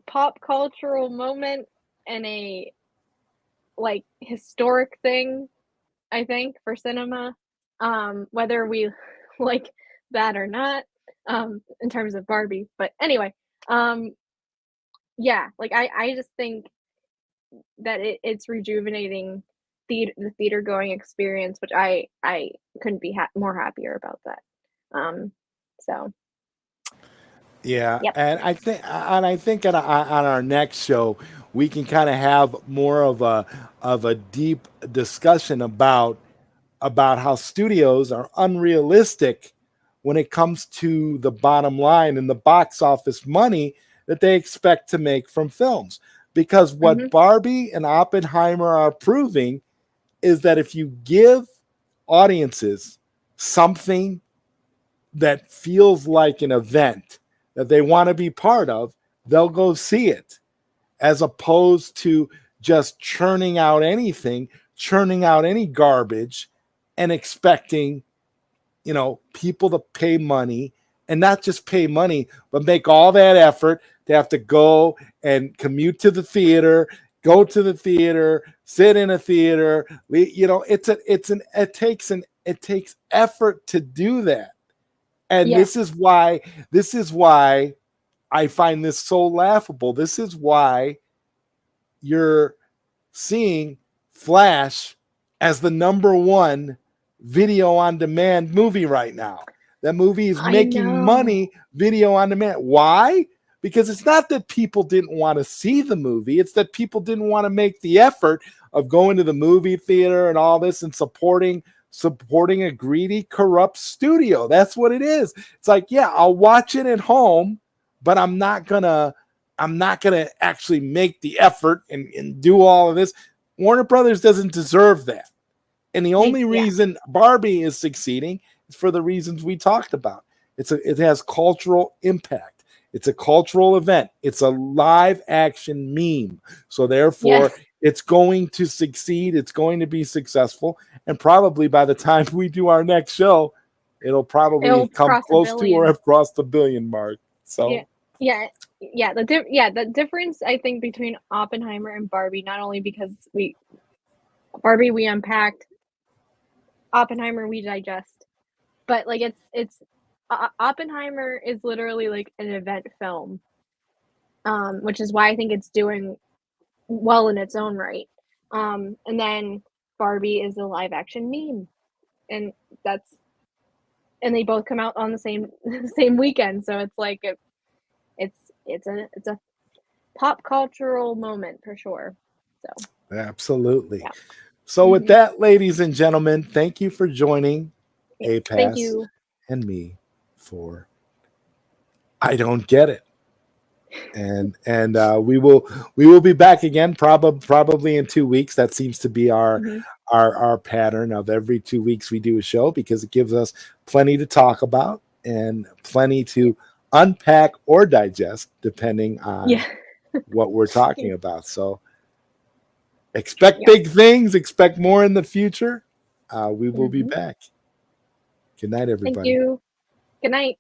Speaker 2: pop cultural moment and a historic thing, I think, for cinema. Whether we like that or not. In terms of Barbie, but anyway, yeah, I just think that it's rejuvenating the theater going experience, which I couldn't be more happier about that. So
Speaker 1: yeah,
Speaker 2: yep.
Speaker 1: and I think on our next show we can kind of have more of a deep discussion about how studios are unrealistic when it comes to the bottom line and the box office money that they expect to make from films. Because what Barbie and Oppenheimer are proving is that if you give audiences something that feels like an event that they want to be part of, they'll go see it, as opposed to just churning out any garbage and expecting people to pay money, and not just pay money, but make all that effort to have to go and commute to the theater, go to the theater, sit in a theater. It takes effort to do that. And this is why I find this so laughable. This is why you're seeing Flash as the number one video on demand movie right now. That movie is making money video on demand. Why? Because it's not that people didn't want to see the movie. It's that people didn't want to make the effort of going to the movie theater and all this and supporting a greedy, corrupt studio. That's what it is. It's like, yeah, I'll watch it at home, but I'm not gonna actually make the effort and do all of this. Warner Brothers doesn't deserve that. And the only reason Barbie is succeeding is for the reasons we talked about. It has cultural impact. It's a cultural event. It's a live action meme. So therefore, It's going to succeed. It's going to be successful. And probably by the time we do our next show, it'll probably come
Speaker 2: cross
Speaker 1: close
Speaker 2: $1
Speaker 1: to
Speaker 2: billion.
Speaker 1: or have crossed the billion mark. So
Speaker 2: the difference I think between Oppenheimer and Barbie, not only because Barbie we unpacked, Oppenheimer we digest, but like it's Oppenheimer is literally like an event film, which is why I think it's doing well in its own right. And then Barbie is a live action meme, and they both come out on the same weekend, so it's like it's a pop cultural moment for sure. So
Speaker 1: absolutely.
Speaker 2: yeah.
Speaker 1: So with that, ladies and gentlemen, thank you for joining
Speaker 2: Thank
Speaker 1: Apass
Speaker 2: you.
Speaker 1: and me for I Don't Get It. And we will be back again probably in 2 weeks. That seems to be our pattern of every 2 weeks we do a show, because it gives us plenty to talk about and plenty to unpack or digest depending on what we're talking about. So expect big things, expect more in the future. We will be back. Good night, everybody.
Speaker 2: Thank you. Good night.